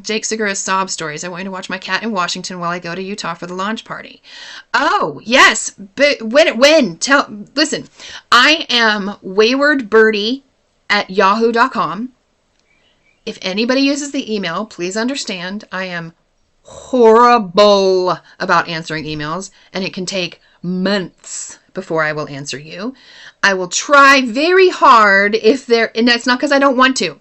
Jake Segura's sob stories. I want you to watch my cat in Washington while I go to Utah for the launch party. Oh, yes. But when? Listen, I am waywardbirdie@yahoo.com. If anybody uses the email, please understand I am horrible about answering emails, and it can take months before I will answer you. I will try very hard and that's not because I don't want to.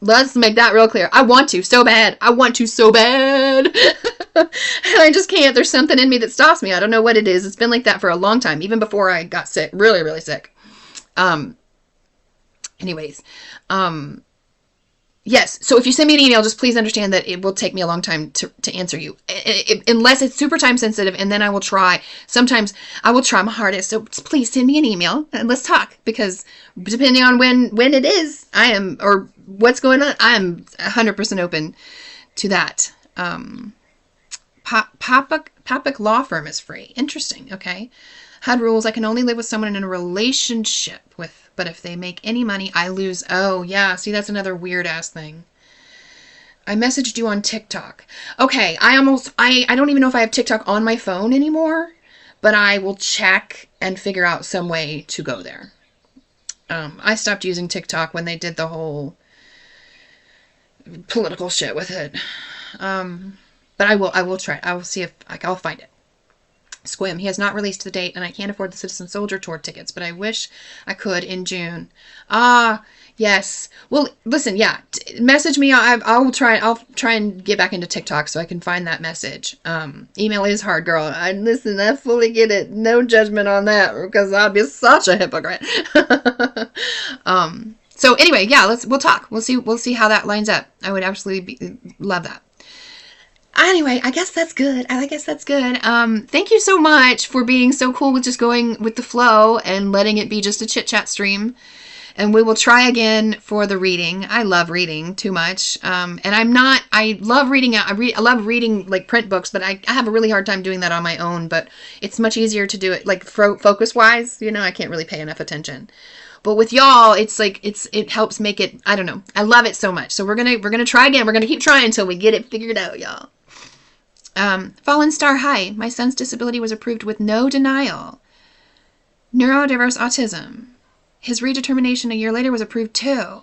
Let's make that real clear. I want to so bad. I want to so bad. And I just can't. There's something in me that stops me. I don't know what it is. It's been like that for a long time, even before I got sick. Really, really sick. Anyways, yes. So if you send me an email, just please understand that it will take me a long time to answer you, unless it's super time sensitive, and then I will try. Sometimes I will try my hardest. So please send me an email and let's talk, because depending on when it is, or what's going on, I am 100% open to that. Papak Law Firm is free. Interesting. Okay. HUD rules, I can only live with someone in a relationship with, but if they make any money, I lose. Oh, yeah. See, that's another weird ass thing. I messaged you on TikTok. Okay. I don't even know if I have TikTok on my phone anymore, but I will check and figure out some way to go there. I stopped using TikTok when they did the whole political shit with it. But I will try it. I will see if I'll find it. Squim, he has not released the date, and I can't afford the Citizen Soldier Tour tickets, but I wish I could in June. Ah, yes. Well, listen, yeah, message me. I'll try and get back into TikTok so I can find that message. Email is hard, girl. Listen, I fully get it. No judgment on that, because I'd be such a hypocrite. So anyway, yeah, we'll talk. We'll see how that lines up. I would absolutely love that. Anyway, I guess that's good. Thank you so much for being so cool with just going with the flow and letting it be just a chit chat stream. And we will try again for the reading. I love reading too much. And I love reading. I love reading like print books, but I have a really hard time doing that on my own. But it's much easier to do it like focus wise. I can't really pay enough attention. But with y'all, it's like it helps make it. I don't know. I love it so much. So we're gonna try again. We're gonna keep trying until we get it figured out, y'all. Fallen Star, hi. My son's disability was approved with no denial. Neurodiverse autism. His redetermination a year later was approved too.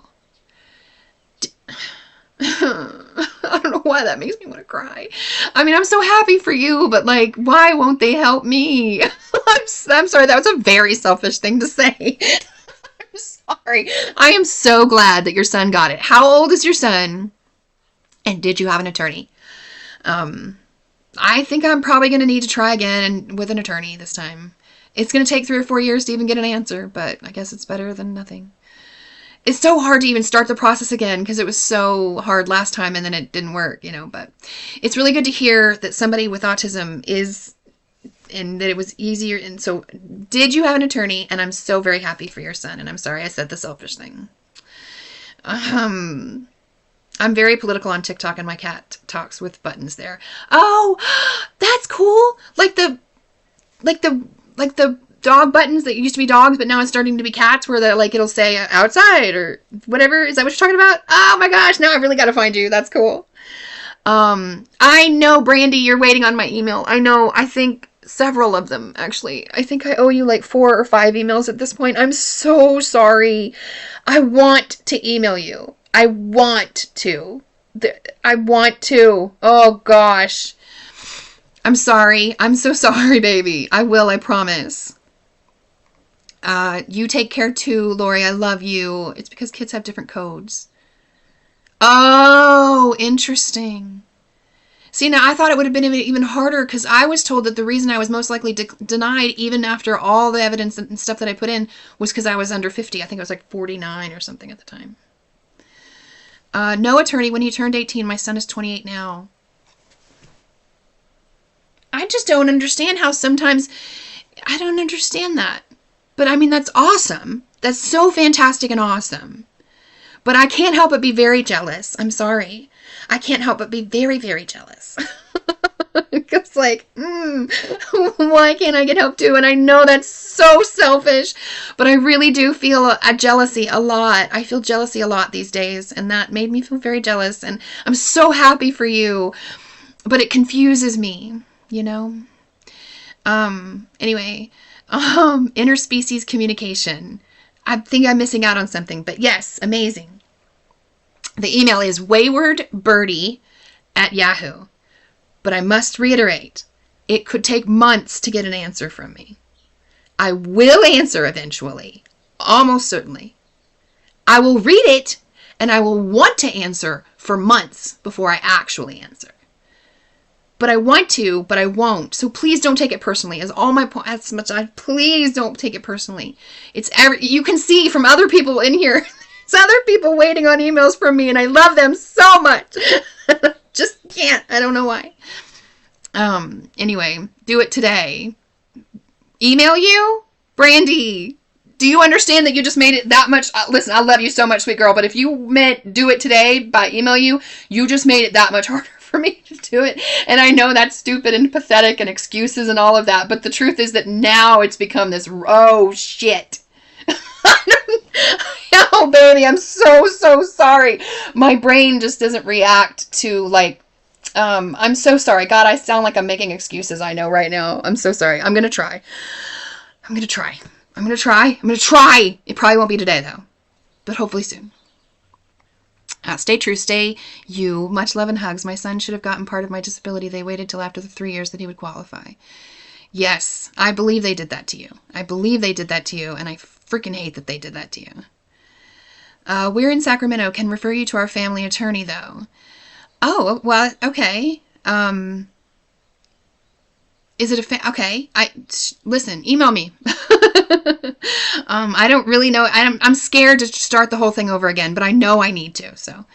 I don't know why that makes me want to cry. I mean, I'm so happy for you, but like, why won't they help me? I'm sorry, that was a very selfish thing to say. I'm sorry. I am so glad that your son got it. How old is your son? And did you have an attorney? I think I'm probably going to need to try again with an attorney this time. It's going to take 3 or 4 years to even get an answer, but I guess it's better than nothing. It's so hard to even start the process again because it was so hard last time and then it didn't work, but it's really good to hear that somebody with autism and that it was easier. And so did you have an attorney? And I'm so very happy for your son. And I'm sorry I said the selfish thing. I'm very political on TikTok, and my cat talks with buttons there. Oh, that's cool. Like the dog buttons that used to be dogs, but now it's starting to be cats, where it'll say outside or whatever. Is that what you're talking about? Oh my gosh, now I've really got to find you. That's cool. I know, Brandy, you're waiting on my email. I know. I think several of them, actually. I think I owe you like 4 or 5 emails at this point. I'm so sorry. I want to email you. I want to. Oh, gosh. I'm sorry. I'm so sorry, baby. I will, I promise. You take care too, Lori. I love you. It's because kids have different codes. Oh, interesting. See, now I thought it would have been even harder because I was told that the reason I was most likely denied, even after all the evidence and stuff that I put in, was because I was under 50. I think I was like 49 or something at the time. No attorney when he turned 18. My son is 28 now. I just don't understand how sometimes... I don't understand that. But I mean, that's awesome. That's so fantastic and awesome. But I can't help but be very jealous. I'm sorry. I can't help but be very, very jealous. It's like, why can't I get help too? And I know that's so selfish, but I really do feel a jealousy a lot. I feel jealousy a lot these days, and that made me feel very jealous. And I'm so happy for you, but it confuses me, you know? Anyway, interspecies communication. I think I'm missing out on something, but yes, amazing. The email is waywardbirdie@yahoo. But I must reiterate, it could take months to get an answer from me. I will answer eventually, almost certainly. I will read it, and I will want to answer for months before I actually answer. But I want to, but I won't. So please don't take it personally. As all my as much please don't take it personally. You can see from other people in here. It's other people waiting on emails from me, and I love them so much. Just can't. I don't know why. Anyway, do it today. Email you? Brandy, do you understand that you just made it that much? Listen, I love you so much, sweet girl, but if you meant do it today by email you just made it that much harder for me to do it. And I know that's stupid and pathetic and excuses and all of that, but the truth is that now it's become this, oh shit. Oh, baby, I'm so sorry. My brain just doesn't react to, like, I'm so sorry. God, I sound like I'm making excuses, I know, right now. I'm so sorry. I'm going to try. It probably won't be today, though, but hopefully soon. Stay true, stay you. Much love and hugs. My son should have gotten part of my disability. They waited till after the 3 years that he would qualify. Yes, I believe they did that to you. And I freaking hate that they did that to you. We're in Sacramento. Can refer you to our family attorney, though. Oh, well, okay. Is it okay. Listen, email me. I don't really know. I'm scared to start the whole thing over again, but I know I need to, so.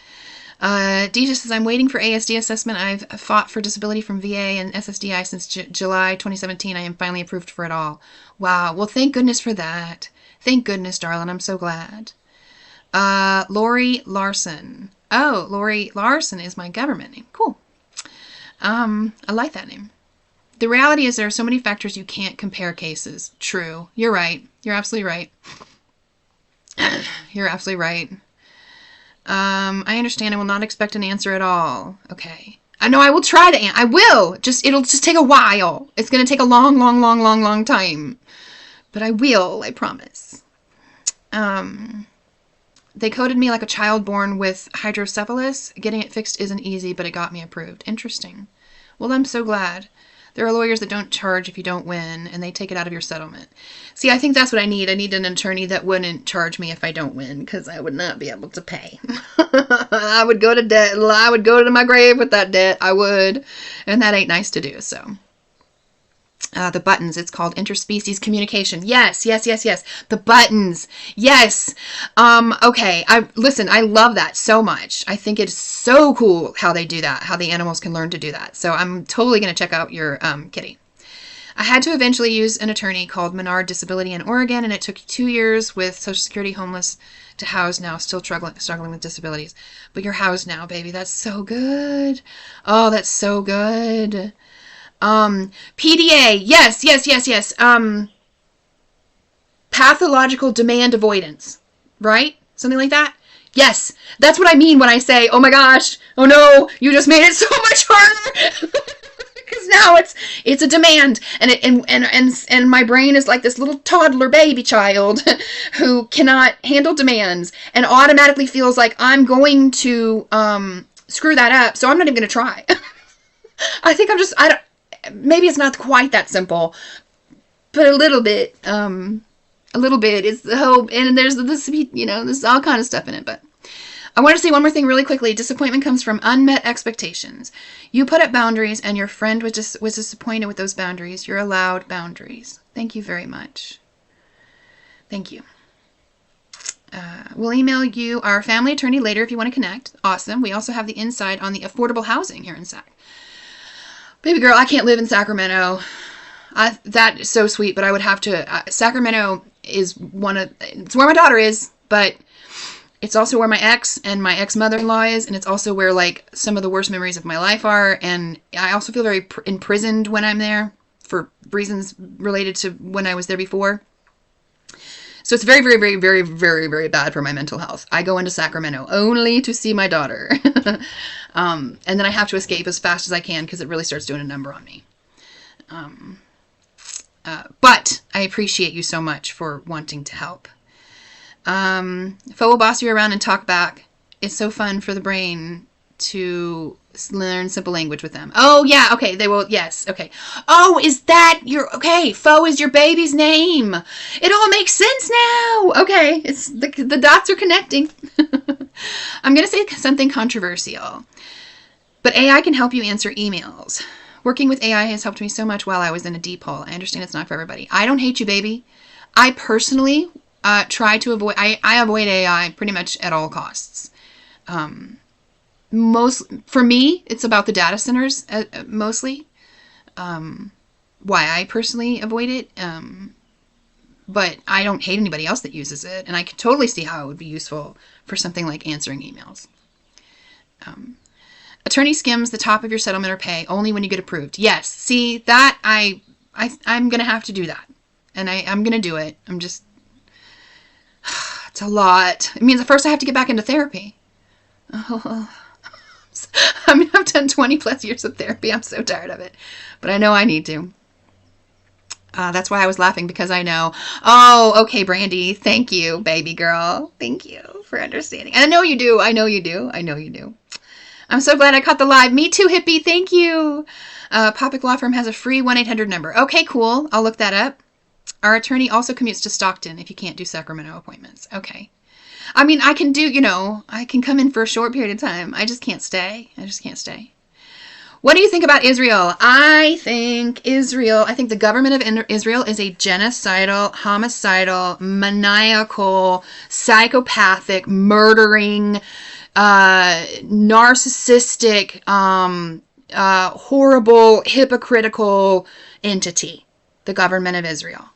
Deja says, I'm waiting for ASD assessment. I've fought for disability from VA and SSDI since July 2017. I am finally approved for it all. Wow. Well, thank goodness for that. Thank goodness, darling. I'm so glad. Lori Larson. Oh, Lori Larson is my government name. Cool. I like that name. The reality is there are so many factors you can't compare cases. True. You're right. You're absolutely right. You're absolutely right. I understand. I will not expect an answer at all. Okay. I know I will try to I will. It'll just take a while. It's going to take a long time. But I will, I promise. They coded me like a child born with hydrocephalus. Getting it fixed isn't easy, but it got me approved. Interesting. Well, I'm so glad. There are lawyers that don't charge if you don't win, and they take it out of your settlement. See, I think that's what I need. I need an attorney that wouldn't charge me if I don't win, because I would not be able to pay. I would go to debt. I would go to my grave with that debt. I would. And that ain't nice to do, so. The buttons, it's called interspecies communication. Yes. The buttons. Yes. Okay. Listen, I love that so much. I think it's so cool how they do that, how the animals can learn to do that. So I'm totally going to check out your kitty. I had to eventually use an attorney called Menard Disability in Oregon, and it took 2 years with Social Security homeless to house now, still struggling with disabilities. But you're housed now, baby. That's so good. Oh, that's so good. PDA, yes. Pathological demand avoidance, right? Something like that? Yes, that's what I mean when I say, oh my gosh, oh no, you just made it so much harder. Because now it's a demand, and my brain is like this little toddler baby child who cannot handle demands and automatically feels like I'm going to screw that up, so I'm not even going to try. I think maybe it's not quite that simple, but a little bit is the hope, and there's this, there's all kind of stuff in it, but I want to say one more thing really quickly. Disappointment comes from unmet expectations. You put up boundaries, and your friend was disappointed with those boundaries. You're allowed boundaries. Thank you very much. Thank you. We'll email you our family attorney later if you want to connect. Awesome. We also have the inside on the affordable housing here in Sac. Baby girl, I can't live in Sacramento. That is so sweet, but I would have to. Sacramento is it's where my daughter is, but it's also where my ex and my ex-mother-in-law is, and it's also where, like, some of the worst memories of my life are, and I also feel very imprisoned when I'm there for reasons related to when I was there before. So it's very, very, very, very, very, very bad for my mental health. I go into Sacramento only to see my daughter. And then I have to escape as fast as I can because it really starts doing a number on me. But I appreciate you so much for wanting to help. Fo will boss you around and talk back. It's so fun for the brain to learn simple language with them. Oh, yeah, okay, they will, yes, okay. Oh, is that your, okay, Fo is your baby's name. It all makes sense now. Okay, it's the dots are connecting. I'm going to say something controversial, but AI can help you answer emails. Working with AI has helped me so much while I was in a deep hole. I understand it's not for everybody. I don't hate you, baby. I personally try to avoid, I avoid AI pretty much at all costs. For me, it's about the data centers mostly. Why I personally avoid it. But I don't hate anybody else that uses it. And I can totally see how it would be useful for something like answering emails. Attorney skims the top of your settlement or pay only when you get approved. Yes. See, that I'm going to have to do that. And I'm going to do it. I'm just, it's a lot. It means at first I have to get back into therapy. Oh. I mean, I've done 20 plus years of therapy. I'm so tired of it. But I know I need to. That's why I was laughing, because I know. Oh, okay, Brandy. Thank you, baby girl. Thank you for understanding. And I know you do. I know you do. I know you do. I'm so glad I caught the live. Me too, hippie. Thank you. Popick Law Firm has a free 1-800 number. Okay, cool. I'll look that up. Our attorney also commutes to Stockton if you can't do Sacramento appointments. Okay. I mean, I can do, I can come in for a short period of time. I just can't stay. What do you think about Israel? I think the government of Israel is a genocidal, homicidal, maniacal, psychopathic, murdering, narcissistic, horrible, hypocritical entity. The government of Israel.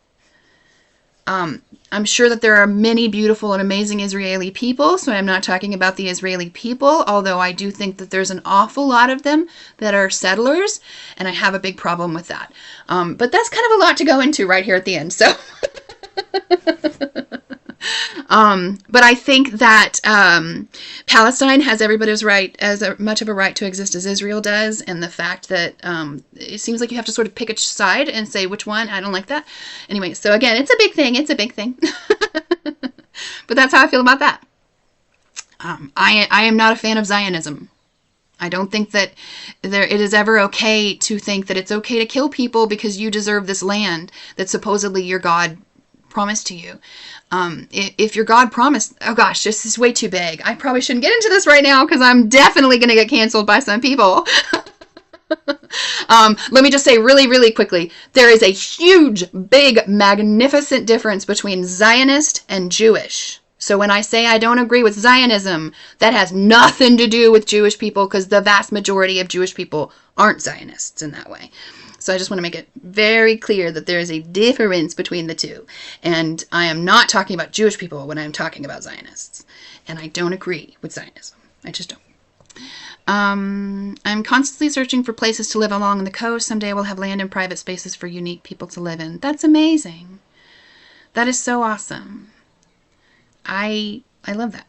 I'm sure that there are many beautiful and amazing Israeli people, so I'm not talking about the Israeli people, although I do think that there's an awful lot of them that are settlers, and I have a big problem with that. But that's kind of a lot to go into right here at the end, so... but I think that Palestine has everybody's right, as much of a right to exist as Israel does, and the fact that it seems like you have to sort of pick a side and say which one. I don't like that. Anyway, so again, it's a big thing. But that's how I feel about that. I am not a fan of Zionism. I don't think that it is ever okay to think that it's okay to kill people because you deserve this land that supposedly your God promised to you. If your God promised, oh gosh, this is way too big. I probably shouldn't get into this right now because I'm definitely going to get canceled by some people. Let me just say really, really quickly, there is a huge, big, magnificent difference between Zionist and Jewish. So when I say I don't agree with Zionism, that has nothing to do with Jewish people, because the vast majority of Jewish people aren't Zionists in that way. So I just want to make it very clear that there is a difference between the two. And I am not talking about Jewish people when I'm talking about Zionists. And I don't agree with Zionism. I just don't. I'm constantly searching for places to live along the coast. Someday we'll have land and private spaces for unique people to live in. That's amazing. That is so awesome. I love that.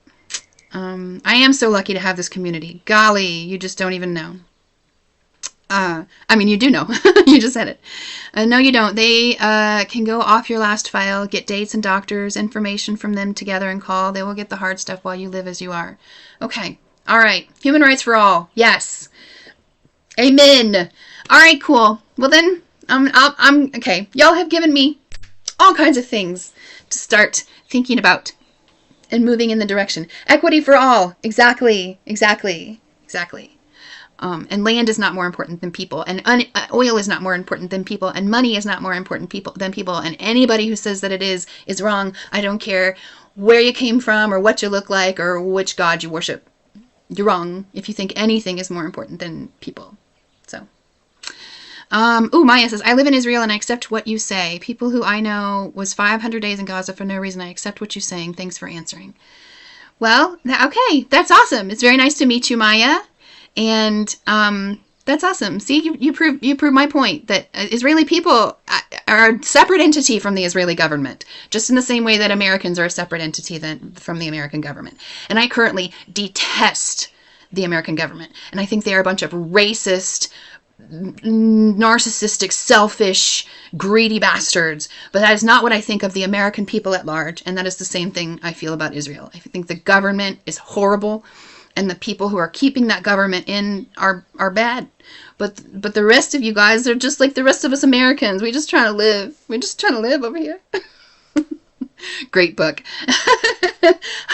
I am so lucky to have this community. Golly, you just don't even know. I mean, you do know. You just said it. No, you don't. They can go off your last file, get dates and doctors, information from them together and call. They will get the hard stuff while you live as you are. Okay. All right. Human rights for all. Yes. Amen. All right, cool. Well then, I'm okay. Y'all have given me all kinds of things to start thinking about and moving in the direction. Equity for all. Exactly. And land is not more important than people, and oil is not more important than people, and money is not more important than people, and anybody who says that it is wrong. I don't care where you came from or what you look like or which God you worship. You're wrong if you think anything is more important than people. So, Maya says, I live in Israel and I accept what you say. People who I know was 500 days in Gaza for no reason. I accept what you're saying. Thanks for answering. Well, okay, that's awesome. It's very nice to meet you, Maya. And that's awesome. See, you prove my point that Israeli people are a separate entity from the Israeli government, just in the same way that Americans are a separate entity from the American government. And I currently detest the American government. And I think they are a bunch of racist, narcissistic, selfish, greedy bastards. But that is not what I think of the American people at large. And that is the same thing I feel about Israel. I think the government is horrible. And the people who are keeping that government in are bad. But the rest of you guys are just like the rest of us Americans. We're just trying to live. We're just trying to live over here. Great book.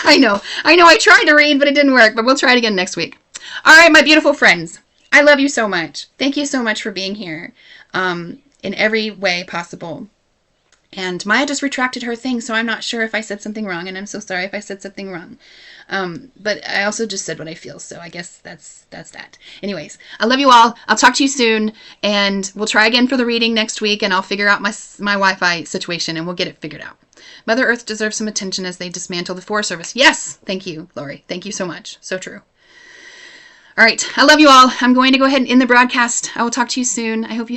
I know. I tried to read, but it didn't work. But we'll try it again next week. All right, my beautiful friends. I love you so much. Thank you so much for being here in every way possible. And Maya just retracted her thing, so I'm not sure if I said something wrong, and I'm so sorry if I said something wrong. But I also just said what I feel, so I guess that's that. Anyways, I love you all. I'll talk to you soon, and we'll try again for the reading next week, and I'll figure out my Wi-Fi situation, and we'll get it figured out. Mother Earth deserves some attention as they dismantle the Forest Service. Yes! Thank you, Lori. Thank you so much. So true. All right. I love you all. I'm going to go ahead and end the broadcast. I will talk to you soon. I hope you